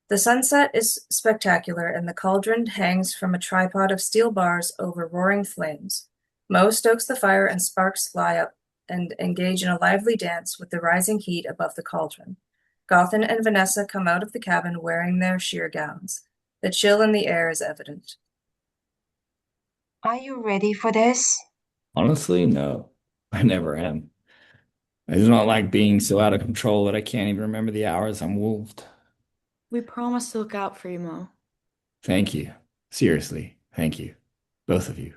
The sunset is spectacular and the cauldron hangs from a tripod of steel bars over roaring flames. Mo stokes the fire and sparks fly up and engage in a lively dance with the rising heat above the cauldron. Gothan and Vanessa come out of the cabin wearing their sheer gowns. The chill in the air is evident. Are you ready for this? Honestly, no. I never am. I do not like being so out of control that I can't even remember the hours I'm wolved. We promise to look out for you, Mo. Thank you. Seriously, thank you. Both of you.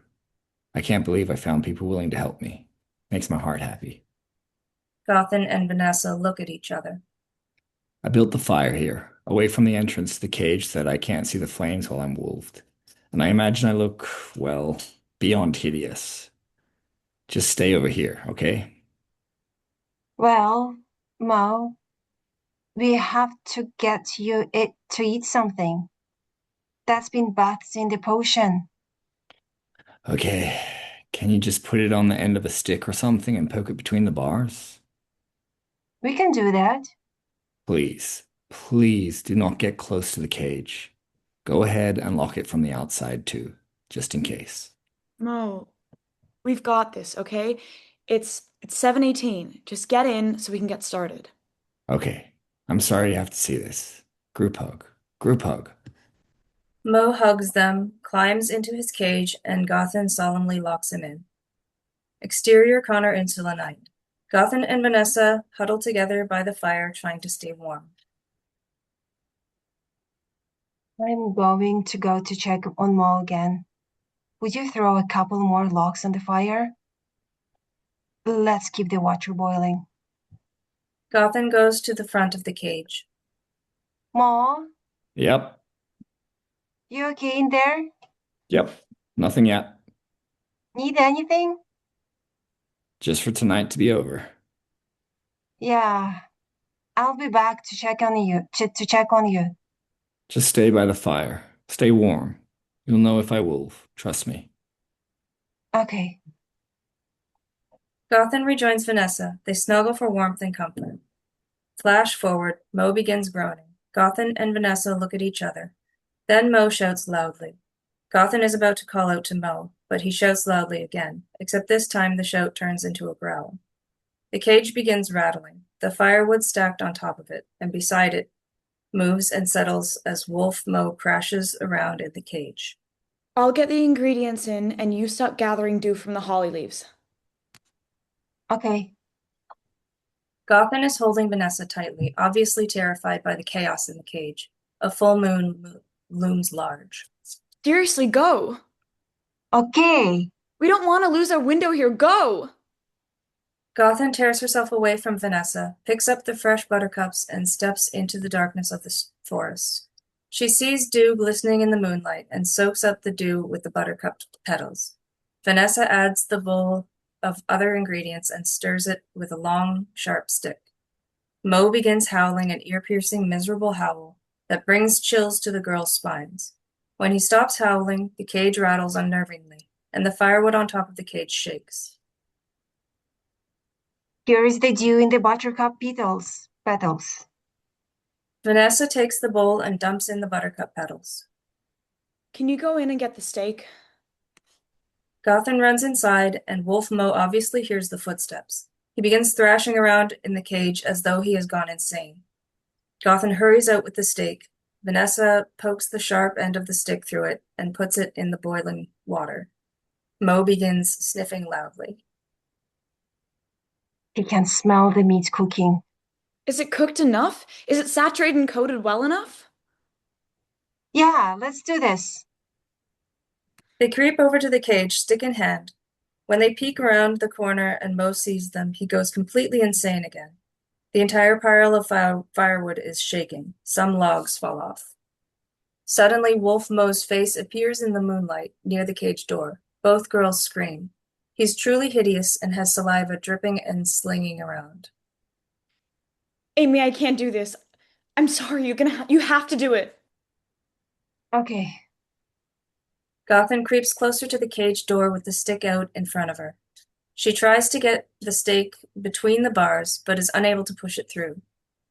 I can't believe I found people willing to help me. Makes my heart happy. Gothan and Vanessa look at each other. I built the fire here, away from the entrance to the cage so that I can't see the flames while I'm wolved. And I imagine I look, well, beyond hideous. Just stay over here, okay? Well, Mo, we have to get you to eat something. That's been bathed in the potion. Okay. Can you just put it on the end of a stick or something and poke it between the bars? We can do that. Please, please do not get close to the cage. Go ahead and lock it from the outside too, just in case. Mo, we've got this, okay? It's 7:18. Just get in so we can get started. Okay. I'm sorry you have to see this. Group hug. Group hug. Mo hugs them, climbs into his cage, and Gothan solemnly locks him in. Exterior Connor Insula night. Gothan and Vanessa huddle together by the fire, trying to stay warm. I'm going to go to check on Mo again. Would you throw a couple more logs on the fire? Let's keep the water boiling. Gothan goes to the front of the cage. Mo, Yep. you okay in there? Yep. Nothing yet. Need anything? Just for tonight to be over. Yeah, I'll be back to check on you. To check on you. Just stay by the fire. Stay warm. You'll know if I wolf. Trust me. Okay. Gothan rejoins Vanessa. They snuggle for warmth and comfort. Flash forward, Mo begins groaning. Gothan and Vanessa look at each other. Then Mo shouts loudly. Gothan is about to call out to Mo, but he shouts loudly again, except this time the shout turns into a growl. The cage begins rattling, the firewood stacked on top of it, and beside it moves and settles as Wolf Mo crashes around in the cage. I'll get the ingredients in, and you stop gathering dew from the holly leaves. Okay. Gothan is holding Vanessa tightly, obviously terrified by the chaos in the cage. A full moon looms large. Seriously, go! Okay. We don't want to lose our window here. Go! Gothan tears herself away from Vanessa, picks up the fresh buttercups, and steps into the darkness of the forest. She sees dew glistening in the moonlight and soaks up the dew with the buttercup petals. Vanessa adds the bowl of other ingredients and stirs it with a long, sharp stick. Mo begins howling an ear-piercing, miserable howl that brings chills to the girl's spines. When he stops howling, the cage rattles unnervingly, and the firewood on top of the cage shakes. Here is the dew in the buttercup petals. Vanessa takes the bowl and dumps in the buttercup petals. Can you go in and get the steak? Gothan runs inside, and Wolf Mo obviously hears the footsteps. He begins thrashing around in the cage as though he has gone insane. Gothan hurries out with the steak. Vanessa pokes the sharp end of the stick through it and puts it in the boiling water. Mo begins sniffing loudly. He can smell the meat cooking. Is it cooked enough? Is it saturated and coated well enough? Yeah, let's do this. They creep over to the cage, stick in hand. When they peek around the corner and Mo sees them, he goes completely insane again. The entire pile of firewood is shaking. Some logs fall off. Suddenly, Wolf Mo's face appears in the moonlight near the cage door. Both girls scream. He's truly hideous and has saliva dripping and slinging around. Amy, I can't do this. I'm sorry, you have to do it. Okay. Gothan creeps closer to the cage door with the stick out in front of her. She tries to get the stake between the bars, but is unable to push it through.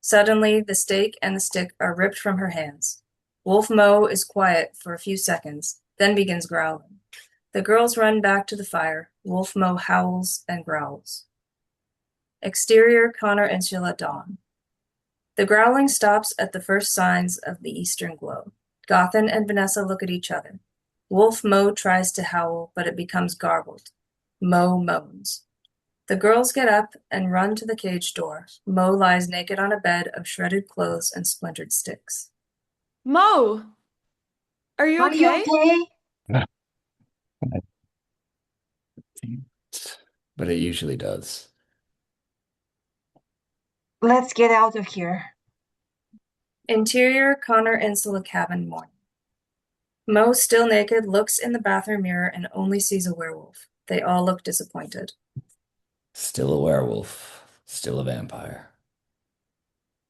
Suddenly, the stake and the stick are ripped from her hands. Wolf Mo is quiet for a few seconds, then begins growling. The girls run back to the fire. Wolf Mo howls and growls. Exterior Connor Insula dawn. The growling stops at the first signs of the eastern glow. Gothan and Vanessa look at each other. Wolf Mo tries to howl, but it becomes garbled. Mo moans. The girls get up and run to the cage door. Mo lies naked on a bed of shredded clothes and splintered sticks. Mo! Are you Are you okay? okay? But it usually does. Let's get out of here. Interior Connor Insula cabin morning. Mo, still naked, looks in the bathroom mirror and only sees a werewolf. They all look disappointed. Still a werewolf, still a vampire.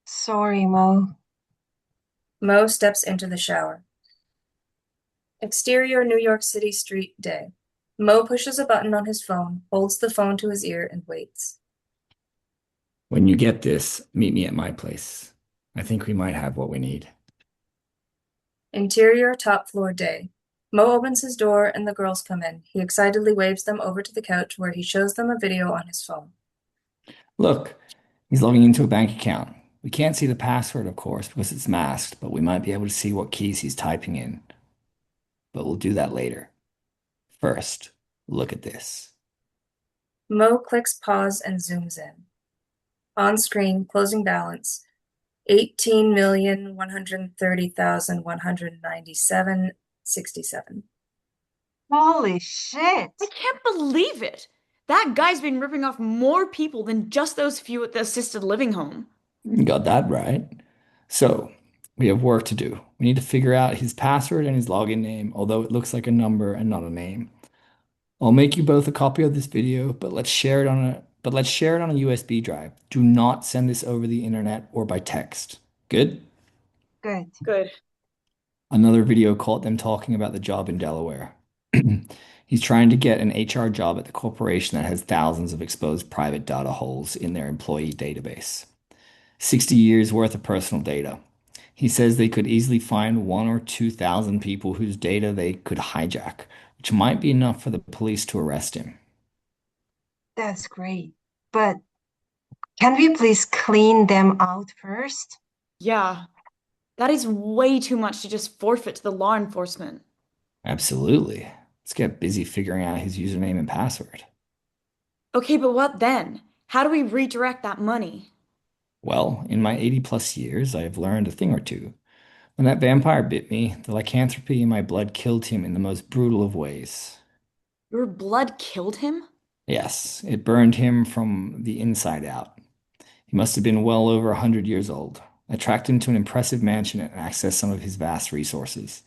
Sorry, Mo. Mo steps into the shower. Exterior New York City street day. Mo pushes a button on his phone, holds the phone to his ear, and waits. When you get this, meet me at my place. I think we might have what we need. Interior top floor day. Mo opens his door and the girls come in. He excitedly waves them over to the couch where he shows them a video on his phone. Look, he's logging into a bank account. We can't see the password, of course, because it's masked, but we might be able to see what keys he's typing in. But we'll do that later. First, look at this. Mo clicks pause and zooms in. On screen, closing balance, 18,130,197.67. Holy shit. I can't believe it. That guy's been ripping off more people than just those few at the assisted living home. You got that right. So, we have work to do. We need to figure out his password and his login name, although it looks like a number and not a name. I'll make you both a copy of this video, but let's share it on a USB drive. Do not send this over the internet or by text. Good? Good. Good. Another video caught them talking about the job in Delaware. He's trying to get an HR job at the corporation that has thousands of exposed private data holes in their employee database. 60 years worth of personal data. He says they could easily find 1,000 or 2,000 people whose data they could hijack, which might be enough for the police to arrest him. That's great. But can we please clean them out first? Yeah. That is way too much to just forfeit to the law enforcement. Absolutely. Let's get busy figuring out his username and password. Okay, but what then? How do we redirect that money? Well, in my 80+ years, I have learned a thing or two. When that vampire bit me, the lycanthropy in my blood killed him in the most brutal of ways. Your blood killed him? Yes, it burned him from the inside out. He must have been well over 100 years old. I tracked him to an impressive mansion and accessed some of his vast resources.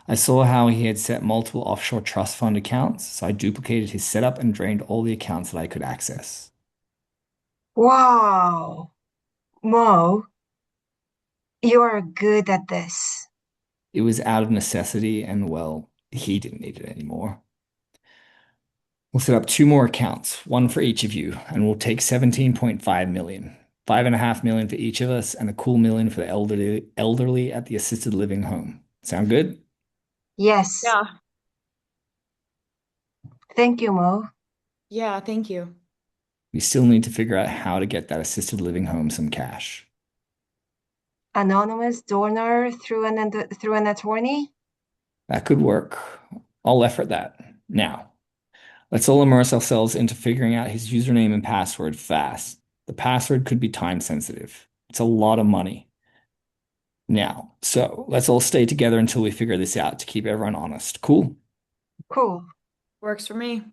I saw how he had set multiple offshore trust fund accounts, so I duplicated his setup and drained all the accounts that I could access. Wow. Mo, you're good at this. It was out of necessity, and well, he didn't need it anymore. We'll set up 2 more accounts, one for each of you, and we'll take 17.5 million. 5.5 million for each of us, and a cool million for the elderly at the assisted living home. Sound good? Yes. Yeah. Thank you, Mo. Yeah, thank you. We still need to figure out how to get that assisted living home some cash. Anonymous donor through an attorney? That could work. I'll effort that. Now, let's all immerse ourselves into figuring out his username and password fast. The password could be time sensitive. It's a lot of money. Now, so let's all stay together until we figure this out to keep everyone honest. Cool? Cool. Works for me.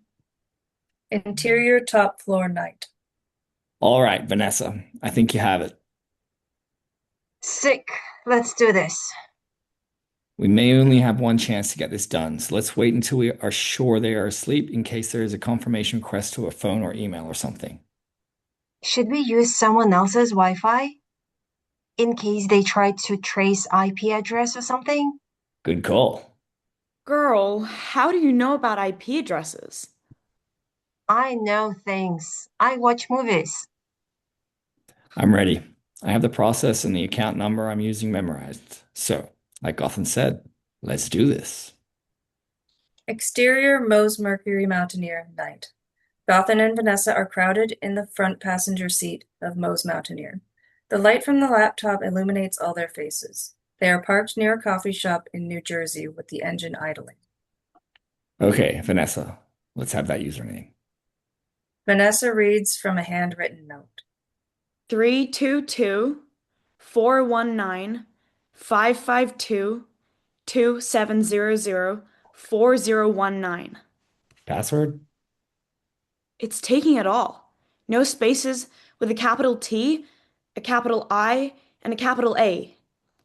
Interior top floor night. All right, Vanessa, I think you have it. Sick. Let's do this. We may only have one chance to get this done, so let's wait until we are sure they are asleep in case there is a confirmation request to a phone or email or something. Should we use someone else's Wi-Fi? In case they try to trace IP address or something? Good call. Girl, how do you know about IP addresses? I know things. I watch movies. I'm ready. I have the process and the account number I'm using memorized. So, like Gotham said, let's do this. Exterior Moe's Mercury Mountaineer night. Gotham and Vanessa are crowded in the front passenger seat of Moe's Mountaineer. The light from the laptop illuminates all their faces. They are parked near a coffee shop in New Jersey with the engine idling. Okay, Vanessa, let's have that username. Vanessa reads from a handwritten note. 322-419-552-2700-4019. Password? It's taking it all. No spaces with a capital T, a capital I, and a capital A.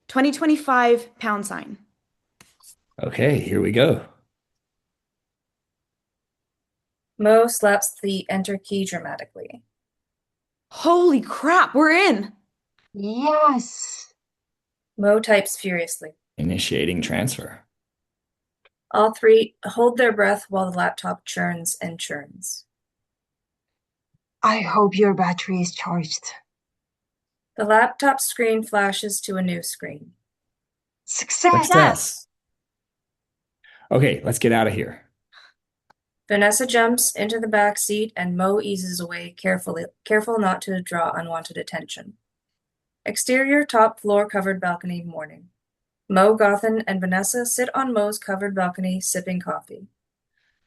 2025 #. Okay, here we go. Mo slaps the enter key dramatically. Holy crap, we're in! Yes. Mo types furiously. Initiating transfer. All three hold their breath while the laptop churns and churns. I hope your battery is charged. The laptop screen flashes to a new screen. Success! Okay, let's get out of here. Vanessa jumps into the back seat and Mo eases away careful not to draw unwanted attention. Exterior top floor covered balcony morning. Mo, Gothan, and Vanessa sit on Mo's covered balcony sipping coffee.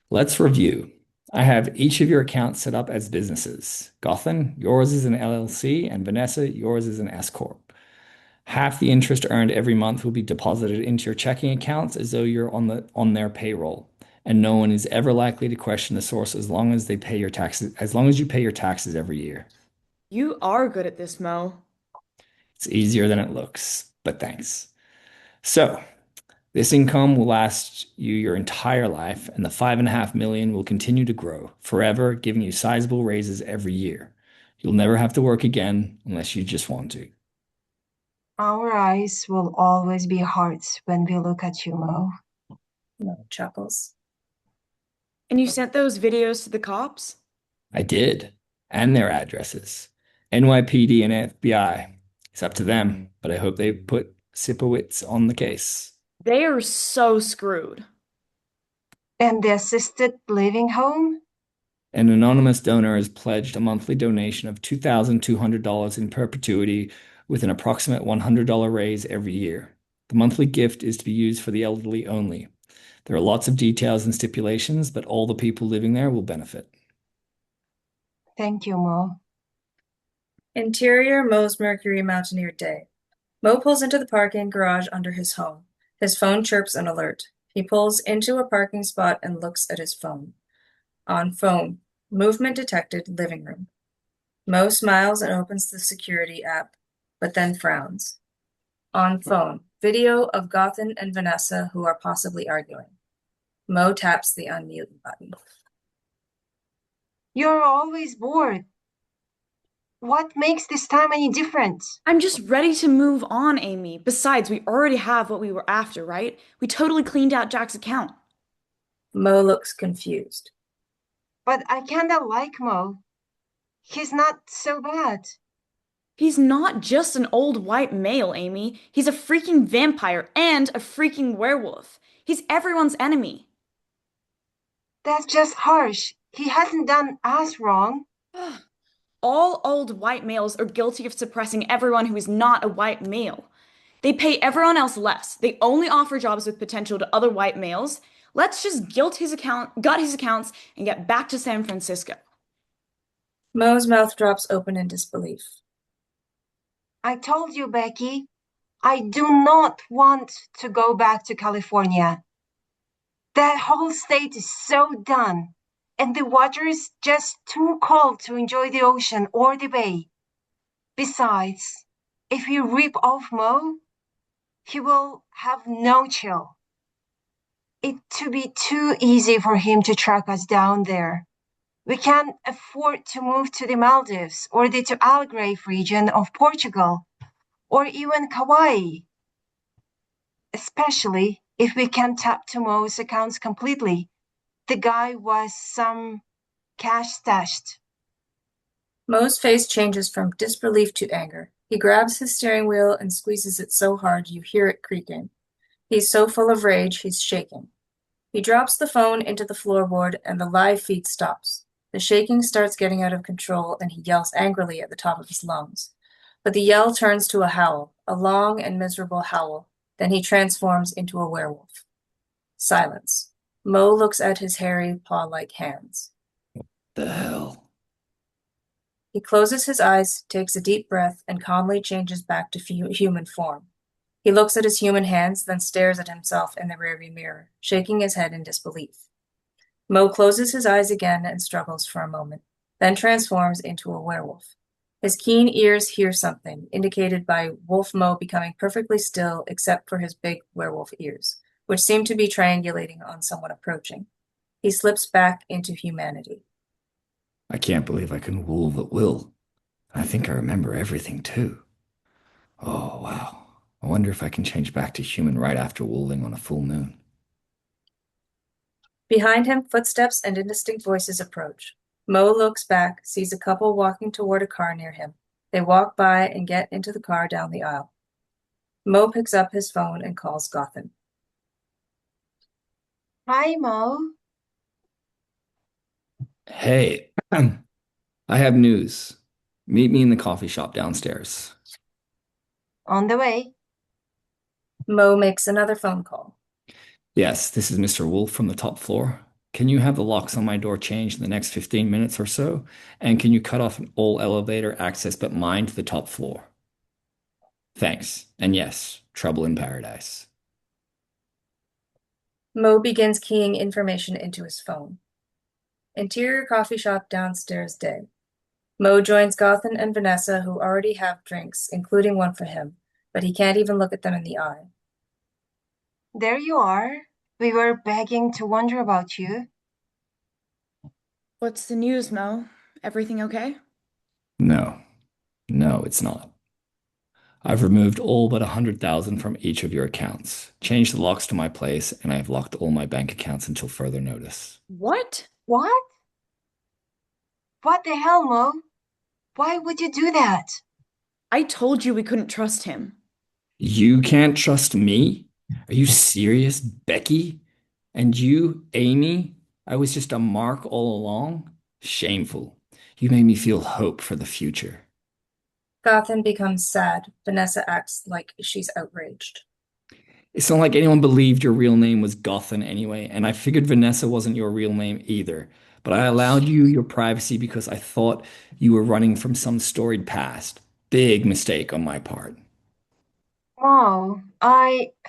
Let's review. I have each of your accounts set up as businesses. Gothan, yours is an LLC, and Vanessa, yours is an S Corp. Half the interest earned every month will be deposited into your checking accounts as though you're on their payroll, and no one is ever likely to question the source as long as you pay your taxes every year. You are good at this, Mo. It's easier than it looks, but thanks. So, this income will last you your entire life, and the $5.5 million will continue to grow forever, giving you sizable raises every year. You'll never have to work again unless you just want to. Our eyes will always be hearts when we look at you, Mo. Mo chuckles. And you sent those videos to the cops? I did, and their addresses. NYPD and FBI. It's up to them, but I hope they put Sipowicz on the case. They are so screwed. And the assisted living home? An anonymous donor has pledged a monthly donation of $2,200 in perpetuity with an approximate $100 raise every year. The monthly gift is to be used for the elderly only. There are lots of details and stipulations, but all the people living there will benefit. Thank you, Mo. Interior Mo's Mercury Mountaineer day. Mo pulls into the parking garage under his home. His phone chirps an alert. He pulls into a parking spot and looks at his phone. On phone, movement detected, living room. Mo smiles and opens the security app, but then frowns. On phone, video of Gothan and Vanessa who are possibly arguing. Mo taps the unmute button. You're always bored. What makes this time any different? I'm just ready to move on, Amy. Besides, we already have what we were after, right? We totally cleaned out Jack's account. Mo looks confused. But I kinda like Mo. He's not so bad. He's not just an old white male, Amy. He's a freaking vampire and a freaking werewolf. He's everyone's enemy. That's just harsh. He hasn't done us wrong. All old white males are guilty of suppressing everyone who is not a white male. They pay everyone else less. They only offer jobs with potential to other white males. Let's just gut his accounts, and get back to San Francisco. Mo's mouth drops open in disbelief. I told you, Becky, I do not want to go back to California. That whole state is so done, and the water is just too cold to enjoy the ocean or the bay. Besides, if you rip off Mo, he will have no chill. It'd be too easy for him to track us down there. We can't afford to move to the Maldives or the Algarve region of Portugal or even Kauai. Especially if we can tap to Mo's accounts completely. The guy was some cash stashed. Mo's face changes from disbelief to anger. He grabs his steering wheel and squeezes it so hard you hear it creaking. He's so full of rage, he's shaking. He drops the phone into the floorboard and the live feed stops. The shaking starts getting out of control and he yells angrily at the top of his lungs. But the yell turns to a howl, a long and miserable howl. Then he transforms into a werewolf. Silence. Mo looks at his hairy, paw-like hands. The hell? He closes his eyes, takes a deep breath, and calmly changes back to human form. He looks at his human hands, then stares at himself in the rearview mirror, shaking his head in disbelief. Mo closes his eyes again and struggles for a moment, then transforms into a werewolf. His keen ears hear something, indicated by Wolf Mo becoming perfectly still except for his big werewolf ears, which seem to be triangulating on someone approaching. He slips back into humanity. I can't believe I can wolve at will. I think I remember everything too. Oh, wow. I wonder if I can change back to human right after wolving on a full moon. Behind him, footsteps and indistinct voices approach. Mo looks back, sees a couple walking toward a car near him. They walk by and get into the car down the aisle. Mo picks up his phone and calls Gotham. Hi, Mo. Hey, I have news. Meet me in the coffee shop downstairs. On the way. Mo makes another phone call. Yes, this is Mr. Wolfe from the top floor. Can you have the locks on my door changed in the next 15 minutes or so? And can you cut off all elevator access but mine to the top floor? Thanks. And yes, trouble in paradise. Mo begins keying information into his phone. Interior coffee shop downstairs day. Mo joins Gotham and Vanessa, who already have drinks, including one for him, but he can't even look at them in the eye. There you are. We were begging to wonder about you. What's the news, Mo? Everything okay? No, it's not. I've removed all but 100,000 from each of your accounts, changed the locks to my place, and I have locked all my bank accounts until further notice. What? What? What the hell, Mo? Why would you do that? I told you we couldn't trust him. You can't trust me? Are you serious, Becky? And you, Amy? I was just a mark all along? Shameful. You made me feel hope for the future. Gotham becomes sad. Vanessa acts like she's outraged. It's not like anyone believed your real name was Gotham anyway, and I figured Vanessa wasn't your real name either. But I allowed you your privacy because I thought you were running from some storied past. Big mistake on my part. Mo,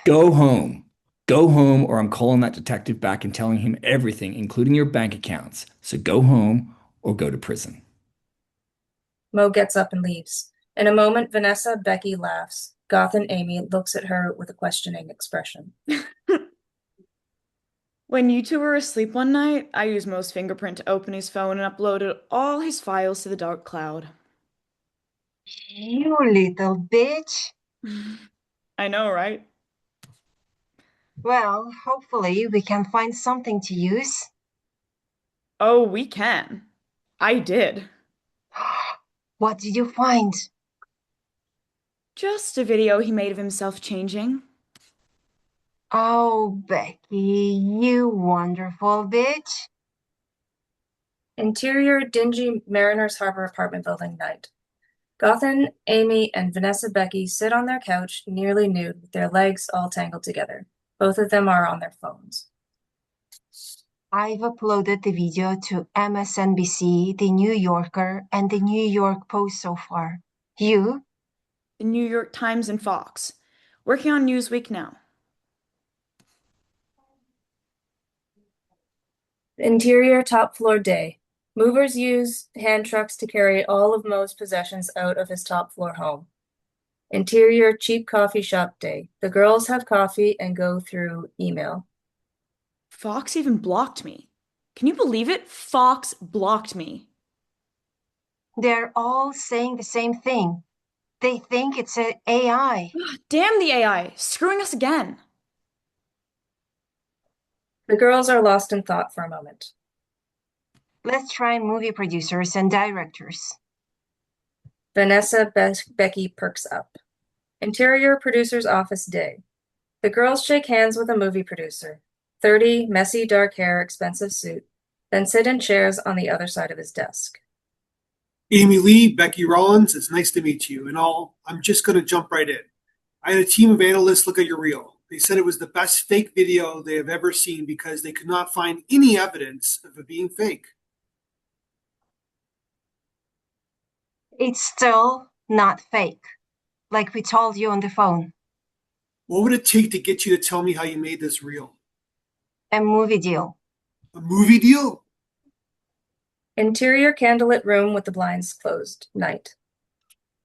Go home. Go home, or I'm calling that detective back and telling him everything, including your bank accounts. So go home or go to prison. Mo gets up and leaves. In a moment, Vanessa, Becky laughs. Gotham Amy looks at her with a questioning expression. When you two were asleep one night, I used Mo's fingerprint to open his phone and uploaded all his files to the dark cloud. you little bitch. I know, right? Well, hopefully we can find something to use. Oh, we can. I did. What did you find? Just a video he made of himself changing. Oh, Becky, you wonderful bitch. Interior dingy Mariners Harbor apartment building night. Gotham, Amy, and Vanessa Becky sit on their couch, nearly nude, with their legs all tangled together. Both of them are on their phones. I've uploaded the video to MSNBC, The New Yorker, and The New York Post so far. You? The New York Times and Fox. Working on Newsweek now. Interior top floor day. Movers use hand trucks to carry all of Mo's possessions out of his top floor home. Interior cheap coffee shop day. The girls have coffee and go through email. Fox even blocked me. Can you believe it? Fox blocked me. They're all saying the same thing. They think it's an AI. Damn the AI, screwing us again. The girls are lost in thought for a moment. Let's try movie producers and directors. Vanessa Becky perks up. Interior producer's office day. The girls shake hands with a movie producer. 30, messy dark hair, expensive suit, then sit in chairs on the other side of his desk. Amy Lee, Becky Rollins, it's nice to meet you. And I'm just going to jump right in. I had a team of analysts look at your reel. They said it was the best fake video they have ever seen because they could not find any evidence of it being fake. It's still not fake, like we told you on the phone. What would it take to get you to tell me how you made this reel? A movie deal. A movie deal? Interior candlelit room with the blinds closed. Night.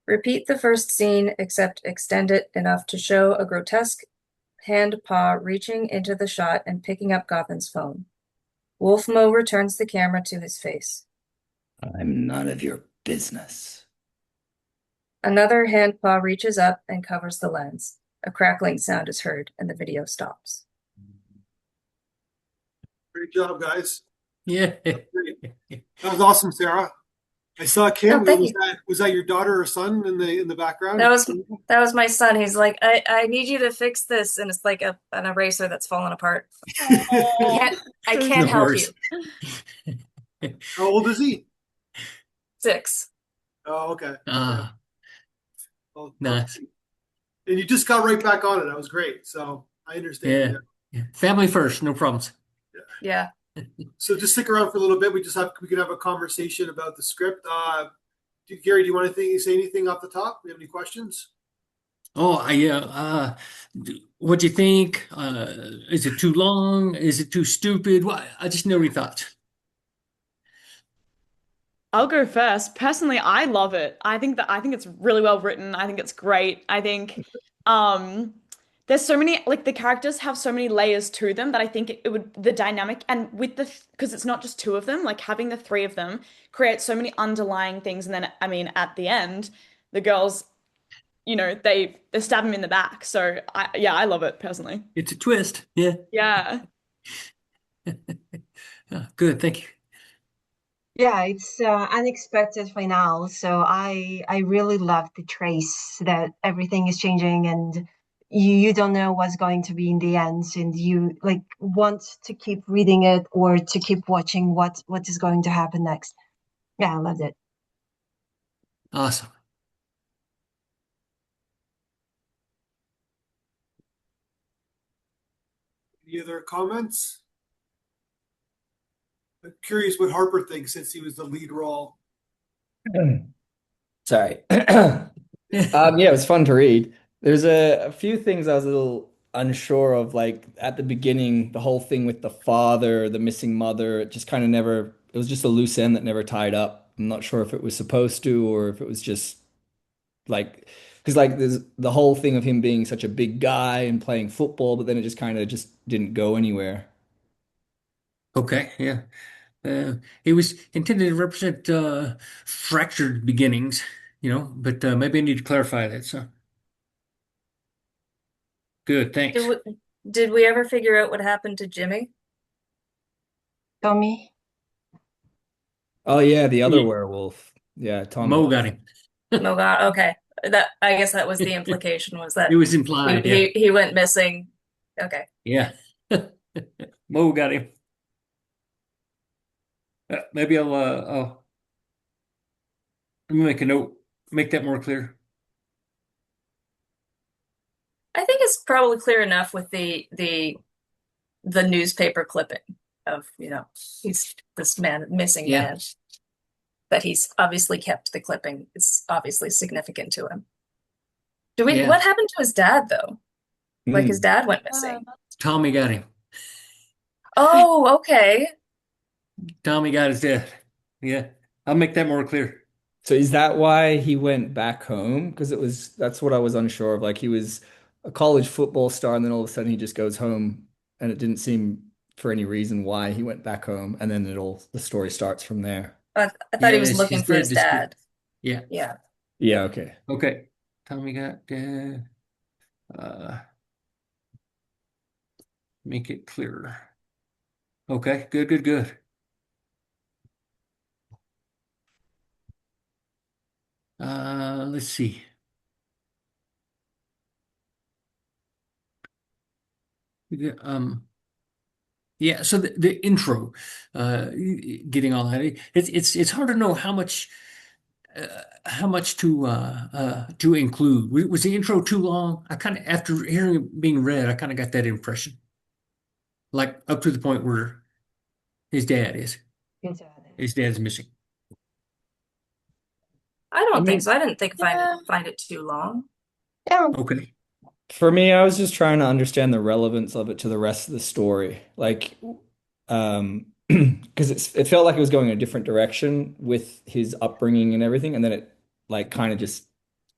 Repeat the first scene, except extend it enough to show a grotesque hand paw reaching into the shot and picking up Gotham's phone. Wolfmo returns the camera to his face. I'm none of your business. Another hand paw reaches up and covers the lens. A crackling sound is heard, and the video stops. Great job, guys. Yeah. Great. That was awesome, Sarah. I saw Kim. Oh, thank was you. that your daughter or son in the background? That was my son. He's like, I need you to fix this, and it's like an eraser that's fallen apart. I can't help you. How old is he? 6. Oh, okay. Ah, Well, nice. and you just got right back on it. That was great. So I understand. Yeah. Yeah. Family first, no problems. Yeah. So just stick around for a little bit. We can have a conversation about the script. Gary, do you want to say anything off the top? Do you have any questions? Oh, what'd you think? Is it too long? Is it too stupid? I just know your thoughts. I'll go first. Personally, I love it. I think it's really well written. I think it's great. I think there's so many, like, the characters have so many layers to them that I think it would, the dynamic, and with because it's not just two of them, like having the three of them creates so many underlying things. And then, I mean, at the end, the girls, they stab him in the back. So I love it personally. It's a twist. Yeah. Yeah. Good. Thank you. Yeah, it's unexpected finale. So I really love the trace that everything is changing and you don't know what's going to be in the end, and you like want to keep reading it or to keep watching what is going to happen next. Yeah, I loved it. Awesome. Any other comments? I'm curious what Harper thinks since he was the lead role. Sorry. Yeah, it was fun to read. There's a few things I was a little unsure of, like at the beginning, the whole thing with the father, the missing mother, it just kind of never, it was just a loose end that never tied up. I'm not sure if it was supposed to or if it was just like, because like there's the whole thing of him being such a big guy and playing football, but then it just kind of just didn't go anywhere. Okay. Yeah. It was intended to represent fractured beginnings, but maybe I need to clarify that. So good. Thanks. Did we ever figure out what happened to Jimmy? Tommy? Oh yeah, the other Yeah. werewolf. Yeah, Tommy. Mo got him. Oh God. Okay. I guess that was the implication, was that It was implied. Yeah. he went missing. Okay. Yeah. Mo got him. Maybe I'll let me make a note, make that more clear. I think it's probably clear enough with the newspaper clipping of, he's this missing Yeah. man, that he's obviously kept the clipping. It's obviously significant to him. Yeah. What happened to his dad though? Like his dad went missing. Tommy got him. Oh, okay. Tommy got his dad. Yeah. I'll make that more clear. So is that why he went back home? Because that's what I was unsure of. Like he was a college football star, and then all of a sudden he just goes home, and it didn't seem for any reason why he went back home, and then the story starts from there. I thought he was Yes, looking his for dad his dad. Yeah. Yeah. Yeah, okay. Okay. Tommy got dad. Make it clearer. Okay. Good. Let's see. Yeah, so the intro, getting all that, it's hard to know how much to include. Was the intro too long? I kind of, after hearing it being read, I kind of got that impression, like up to the point where his dad is missing. I don't I think mean, so. I didn't find it too long. Yeah. Okay. for me, I was just trying to understand the relevance of it to the rest of the story. Like, because it felt like it was going in a different direction with his upbringing and everything, and then it like kind of just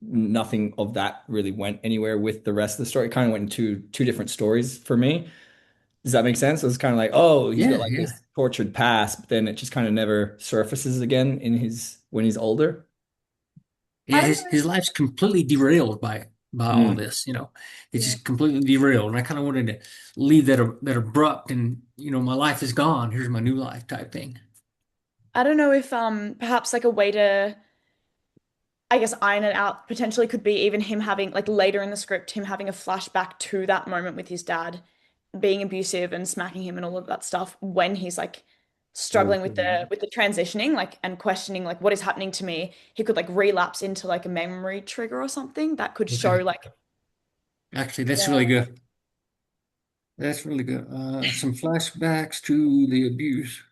nothing of that really went anywhere with the rest of the story. It kind of went into two different stories for me. Does that make sense? So it's kind of like, oh, he's got Yeah, like yeah. this tortured past, but then it just kind of never surfaces again in his when he's older. I Yeah, don't his know. life's completely derailed by all Mm. this, you know. It's Yeah. just completely derailed. And I kind of wanted to leave that abrupt and, you know, my life is gone. Here's my new life type thing. I don't know if perhaps like a way to I guess iron it out potentially could be even him having like later in the script him having a flashback to that moment with his dad being abusive and smacking him and all of that stuff when he's like Going struggling with through that. the transitioning like and questioning like what is happening to me. He could like relapse into like a memory trigger or something that could show Okay. like Actually, that's really yeah. good. That's really good. Some flashbacks to the abuse.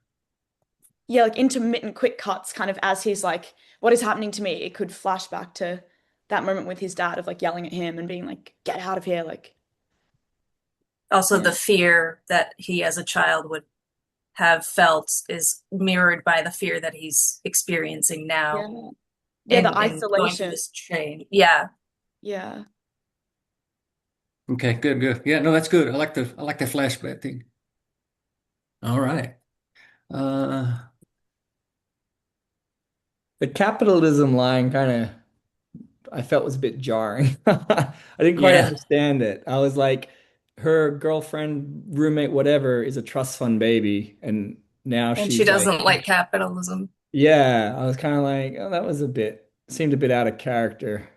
Yeah, like intermittent quick cuts kind of as he's like what is happening to me. It could flash back to that moment with his dad of like yelling at him and being like get out of here like Also, yeah. the fear that he as a child would have felt is mirrored by the fear that he's experiencing Yeah. now Yeah, the in going through isolation. this train. Yeah. Yeah. Okay, good, good. Yeah, no, that's good. I like the flashback thing. All right. Uh, The capitalism line kind of I felt was a bit jarring. I didn't quite yeah. understand it. I was like, her girlfriend, roommate, whatever, is a trust fund baby, and now And she she's like, doesn't like capitalism. yeah. I was kind of like, oh, that was a bit seemed a bit out of character.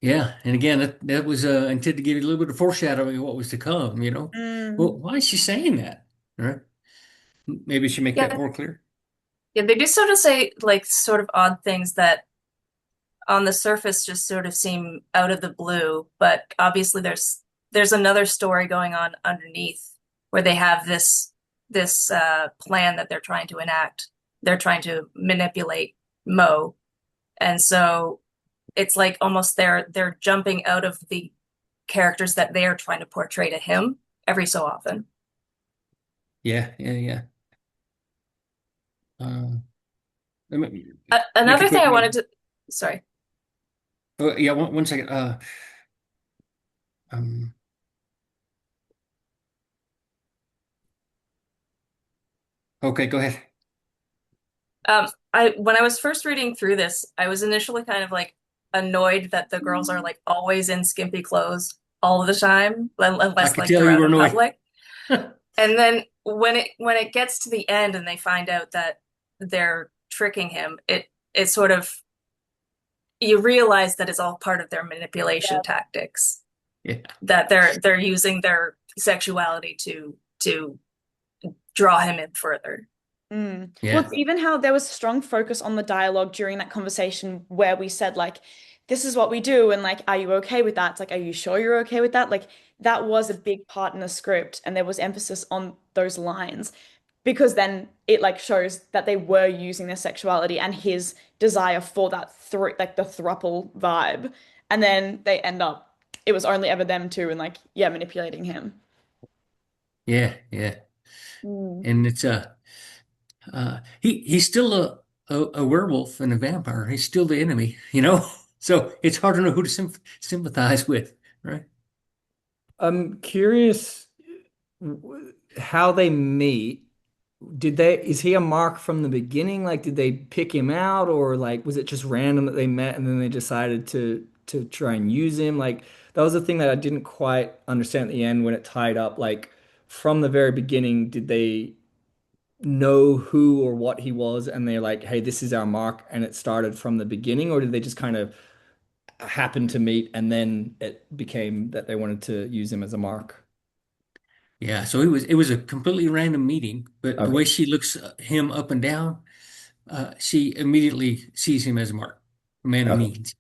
Yeah, and again, that was intended to give you a little bit of foreshadowing of what was to come, you know. Well, Mm. why is she saying that? All right. Maybe she make that Yeah. more clear. Yeah, they do sort of say like sort of odd things that on the surface just sort of seem out of the blue, but obviously there's another story going on underneath where they have this plan that they're trying to enact. They're trying to manipulate Mo, and so it's like almost they're jumping out of the characters that they are trying to portray to him every so often. Yeah, yeah, yeah. Uh, let me make a Another thing quick I note. wanted to, sorry. Oh, yeah, one second. Um, okay, go ahead. I when I was first reading through this, I was initially kind of like annoyed that the girls are like always in skimpy clothes all the time, I unless could like tell they're you out were in annoyed. public. And then when it gets to the end and they find out that they're tricking him, it sort of you realize that it's all part of their manipulation Yeah. tactics, Yeah, that they're using their sexuality to draw him in further. Mm. Well, yeah, it's even how there was strong focus on the dialogue during that conversation where we said like, this is what we do, and like, are you okay with that? It's like, are you sure you're okay with that? Like, that was a big part in the script, and there was emphasis on those lines because then it like shows that they were using their sexuality and his desire for that thr like the thruple vibe, and then they end up it was only ever them two and like yeah, manipulating him. yeah, yeah. Mm. And it's he's still a werewolf and a vampire. He's still the enemy, you know. So it's hard to know who to sympathize with, right? I'm curious how they meet. Is he a mark from the beginning? Like, did they pick him out, or like, was it just random that they met and then they decided to try and use him? Like, that was the thing that I didn't quite understand at the end when it tied up. Like, from the very beginning, did they know who or what he was, and they're like, "Hey, this is our mark," and it started from the beginning, or did they just kind of happen to meet and then it became that they wanted to use him as a mark? Yeah. So it was a completely random meeting, but the Okay, way she looks him up and down, she immediately sees him as Mark, a man of okay. means.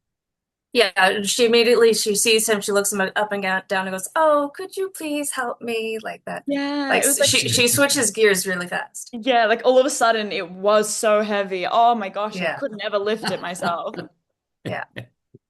Yeah, she sees him, she looks him up and down and goes, "Oh, could you please help me?" Like that. Yeah, Like it was like she switches gears really fast. yeah, like all of a sudden it was so heavy. Oh my gosh, I Yeah, could never lift it myself. yeah.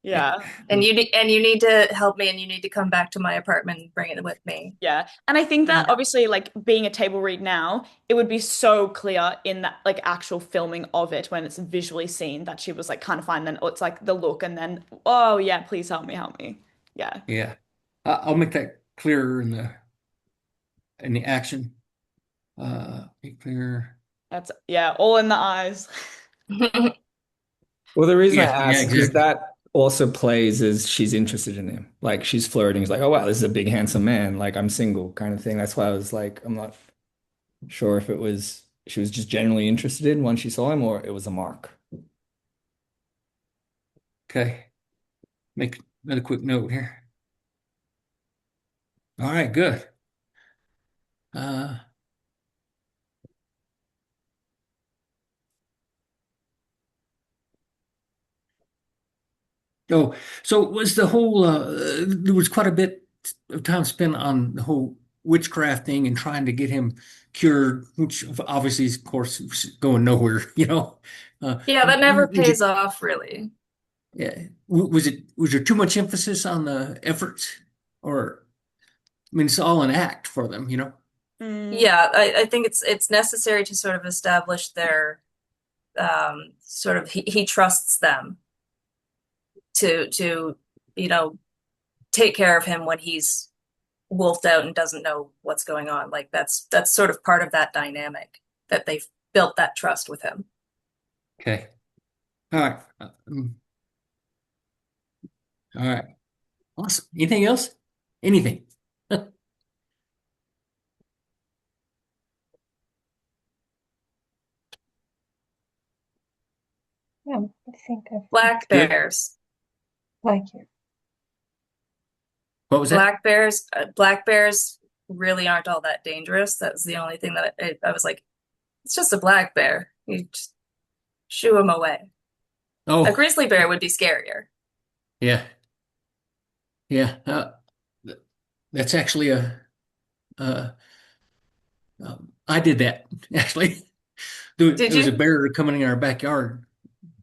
Yeah. And you need to help me, and you need to come back to my apartment and bring it with me. Yeah. And I think that Yeah. obviously, like being a table read now, it would be so clear in that like actual filming of it when it's visually seen that she was like kind of fine. Then it's like the look, and then, oh yeah, please help me, help me. Yeah. Yeah. I'll make that clearer in the action. Be clear. That's yeah, all in the eyes. Well, the reason I Yeah, yeah, ask, because exactly. that also plays as she's interested in him. Like she's flirting. He's like, oh wow, this is a big handsome man. Like I'm single kind of thing. That's why I was like, I'm not sure if it was she was just genuinely interested in once she saw him or it was a mark. Okay. Make another quick note here. All right, good. Uh, oh, so was the whole there was quite a bit of time spent on the whole witchcraft thing and trying to get him cured, which obviously, of course, was going nowhere, you know. Yeah, that never Was it, pays off, really. yeah, was there too much emphasis on the efforts, or I mean, it's all an act for them, you know? Mm. Yeah, I think it's necessary to sort of establish their sort of he trusts them to take care of him when he's wolfed out and doesn't know what's going on. Like that's sort of part of that dynamic that they've built that trust with him. Okay. All right. All right. Awesome. Anything else? Anything? Yeah, I think Black Good. bears. like you. What was that? Black bears really aren't all that dangerous. That's the only thing that I was like, it's just a black bear. You just shoo him away. A Oh, grizzly bear would be scarier. yeah. Yeah. That's actually uh, I did that actually. There Did was a you? bear coming in our backyard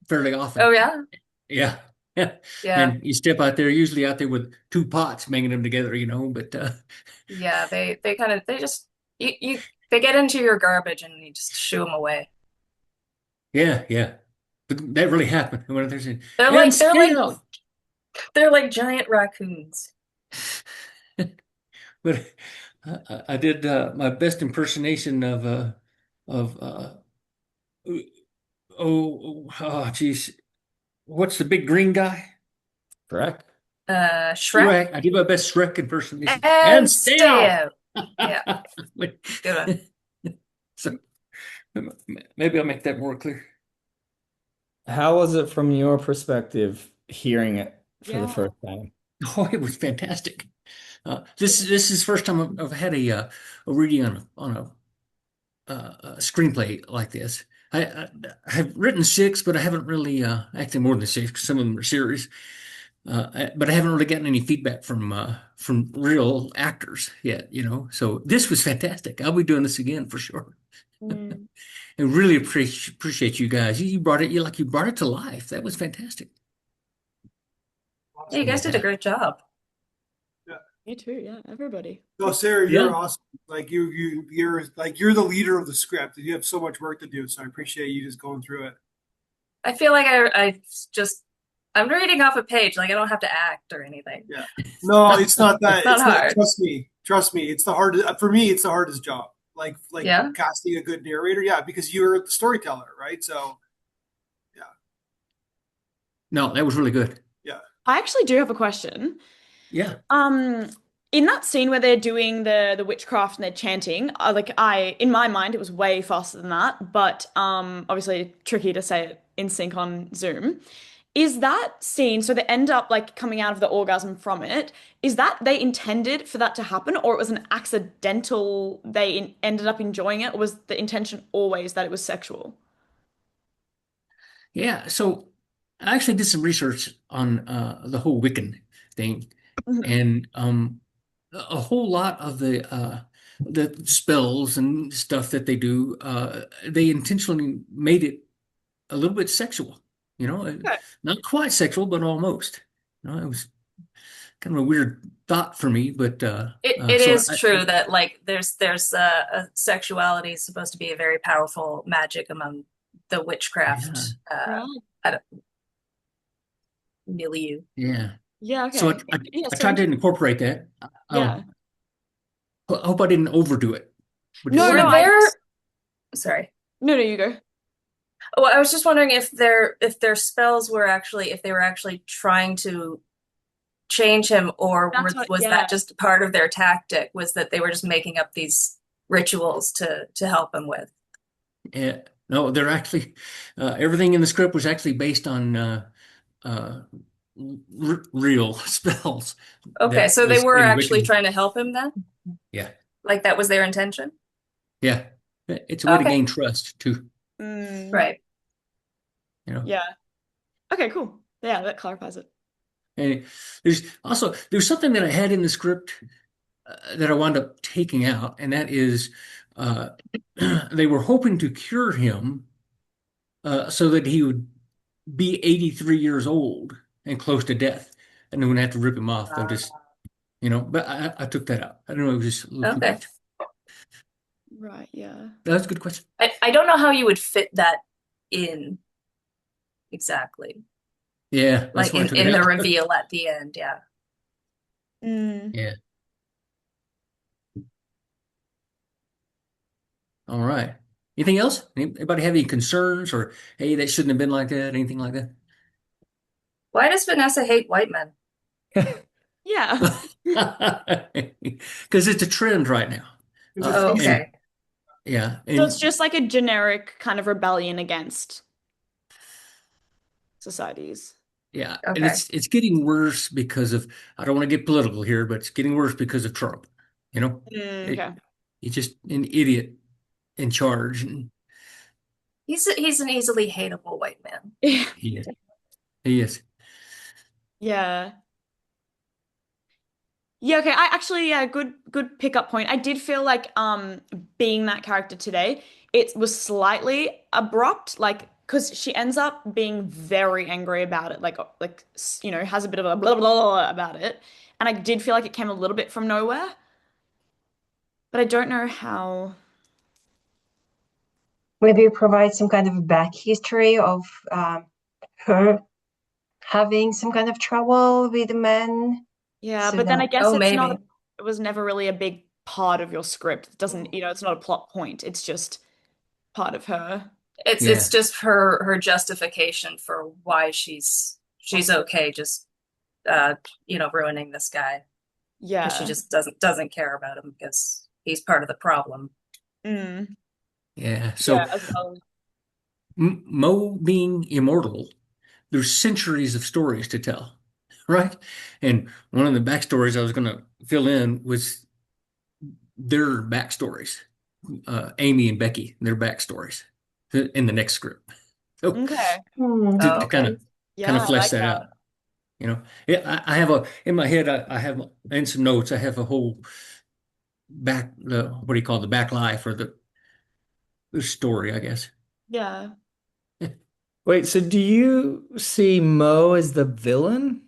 fairly often. Oh yeah? Yeah. Yeah. Yeah. And you step out there, usually out there with two pots, banging them together, you know, but Yeah, they kind of they just you they get into your garbage and you just shoo them away. yeah, yeah. But that really happened. When they're saying, They're and like they're stay like out. they're like giant raccoons. But I did my best impersonation of geez, what's the big green guy? Correct. Shrek Shrek. I did my best Shrek impersonation. And and stay stay out. out. Yeah, good one. So maybe I'll make that more clear. How was it from your perspective hearing it for the Yeah. first time? Oh, it was fantastic. This is the first time I've had a reading on a screenplay like this. I have written six, but I haven't really actually more than six 'cause some of them are series. But I haven't really gotten any feedback from real actors yet, you know. So this was fantastic. I'll be doing this again for sure. Mm. And really appreciate you guys. You brought it, you brought it to life. That was fantastic. Yeah, you guys did a great job. Me too, yeah, everybody. No, Sarah, Yeah. you're awesome. Like you're the leader of the script, and you have so much work to do. So I appreciate you just going through it. I feel like I'm reading off a page, like I don't have to act or anything. Yeah. No, it's not that. It's not hard. Trust me. Trust me. It's the hardest for me. It's the hardest job. Like Yeah. casting a good narrator. Yeah, because you're the storyteller, right? So yeah, No, that was really good. yeah. I actually do have a question. Yeah. In that scene where they're doing the witchcraft and they're chanting, in my mind it was way faster than that, but obviously tricky to say it in sync on Zoom. Is that scene, so they end up like coming out of the orgasm from it, is that they intended for that to happen, or it was an accidental, ended up enjoying it, or was the intention always that it was sexual? Yeah. So I actually did some research on the whole Wiccan thing, Mhm. and a whole lot of the spells and stuff that they do, they intentionally made it a little bit sexual. You know, Okay. not quite sexual, but almost. No, it was kind of a weird thought for me, but It so is true that like there's sexuality is supposed to be a very powerful magic among the yeah, witchcraft Right. I don't- milieu. yeah. Yeah, So okay. Yeah, I so tried to incorporate that. yeah. I hope I didn't overdo it. What do you No, Were think? no, there, sorry. no, you go. Oh, I was just wondering if their spells were actually if they were actually trying to change him, or That's what, was yeah. that just part of their tactic? Was that they were just making up these rituals to help him with? Yeah, no, they're actually everything in the script was actually based on uh, real spells Okay, that so they was were in actually Wiccan. trying to help him then? Yeah, Like that was their intention? yeah. It's a way to Okay, gain trust too. Mm, right. You know, yeah. Okay, cool. Yeah, that clarifies it. and there's something that I had in the script that I wound up taking out, and that is uh, they were hoping to cure him so that he would be 83 years old and close to death, and they wouldn't have to rip him off. They'll just, but I took that out. I don't know, it was just a little too Okay. much. Right, yeah. That's a good question. I don't know how you would fit that in exactly. Yeah, that's Like why I took it in the out. reveal at the end, yeah. Mm. Yeah. All right. Anything else? Anybody have any concerns or, hey, that shouldn't have been like that? Anything like that? Why does Vanessa hate white men? Yeah. Because it's a trend right now. Oh, And okay. yeah, So it's and just like a generic kind of rebellion against societies. yeah, and Okay. it's getting worse because of, I don't want to get political here, but it's getting worse because of Trump. You know, Okay. he's just an idiot in charge, and He's an easily hateable white man. he is. He is. Yeah. Yeah, okay. I actually, yeah, good pickup point. I did feel like being that character today, it was slightly abrupt, like because she ends up being very angry about it, has a bit of a blah blah blah about it. And I did feel like it came a little bit from nowhere, but I don't know how. Maybe provide some kind of back history of her having some kind of trouble with men, Yeah, so but then I that guess Oh, maybe. it was never really a big part of your script. It doesn't, it's not a plot point. It's just part of her. It's Yeah, just her justification for why she's okay just ruining this guy because she Yeah. just doesn't care about him because he's part of the problem. Mm. yeah. Yeah, So as well. Mo being immortal, there's centuries of stories to tell, right? And one of the backstories I was going to fill in was their backstories, Amy and Becky, their backstories in the next script. So Okay. Oh, to okay. kind of Yeah, I flesh like that that. out, Yeah, I have in my head, I have in some notes, I have a whole what do you call it, the back life or the story, I guess. Yeah. Wait, so do you see Mo as the villain?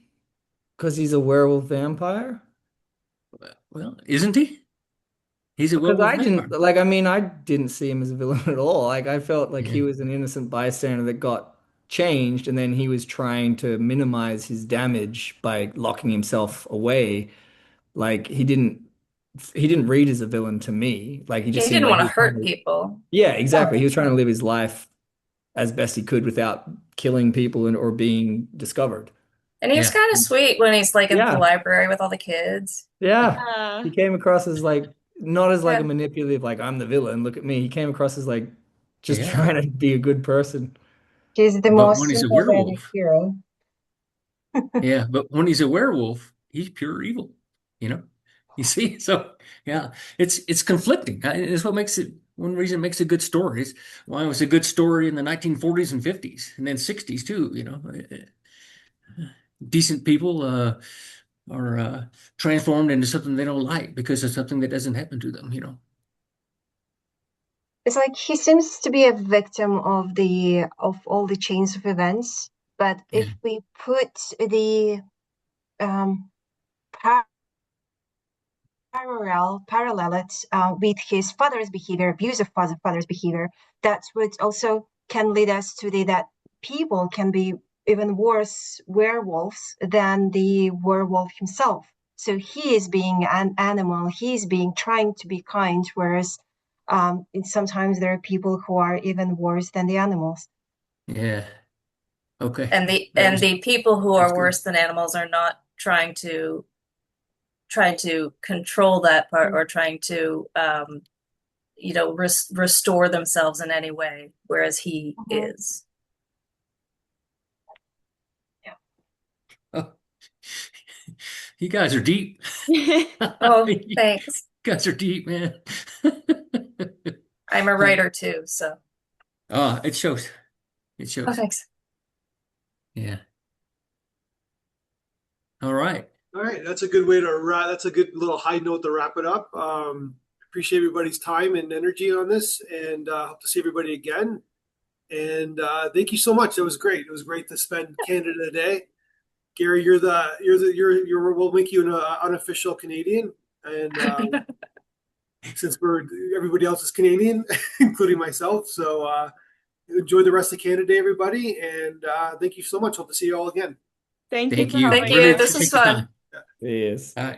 Because he's a werewolf vampire? Well, isn't he? He's a Because werewolf I didn't vampire. like, I mean, I didn't see him as a villain at all. Like, I felt like Yeah, he was an innocent bystander that got changed, and then he was trying to minimize his damage by locking himself away. Like, he didn't read as a villain to me. Like, he He just seemed didn't like want he to was trying hurt to, people. yeah, exactly. He was trying to live his life as best he could without killing people or being discovered. And he was yeah, kind of sweet when he's like in the Yeah. library with all the kids. Yeah. He Yeah. came across as like not as like a Yeah. manipulative, like I'm the villain, look at me. He came across as like just yeah. trying to be a good person. she's the But when most he's a sympathetic werewolf, hero. yeah, but when he's a werewolf, he's pure evil, you know? You see? So, yeah, it's conflicting. It's what makes it one reason it makes a good story. It's why it was a good story in the 1940s and 50s and then 60s too, Decent people are transformed into something they don't like because of something that doesn't happen to them. It's like he seems to be a victim of all the chains of events. But Yeah. if we put the par parallel it with his father's behavior, abusive father's behavior. That's what also can lead us to that people can be even worse werewolves than the werewolf himself. So he is being an animal, he's being trying to be kind, whereas sometimes there are people who are even worse than the animals. Yeah. Okay. And the people who are worse than animals are not trying to control that part or trying to restore themselves in any way, whereas he is. Oh, you guys are deep. Oh, thanks. You guys are deep, man. I'm a writer too, so. It shows. It shows. Oh, thanks. Yeah. All right. All right, that's a good way to wrap. That's a good little high note to wrap it up. Appreciate everybody's time and energy on this, and hope to see everybody again. And thank you so much. That was great. It was great to spend Canada today. Gary, we'll make you an unofficial Canadian, and since everybody else is Canadian, including myself, so enjoy the rest of Canada, everybody, and thank you so much. Hope to see you all again. Thank Thank you for you. having Thank us. you. Really This was appreciate the fun. time. Yes. All right.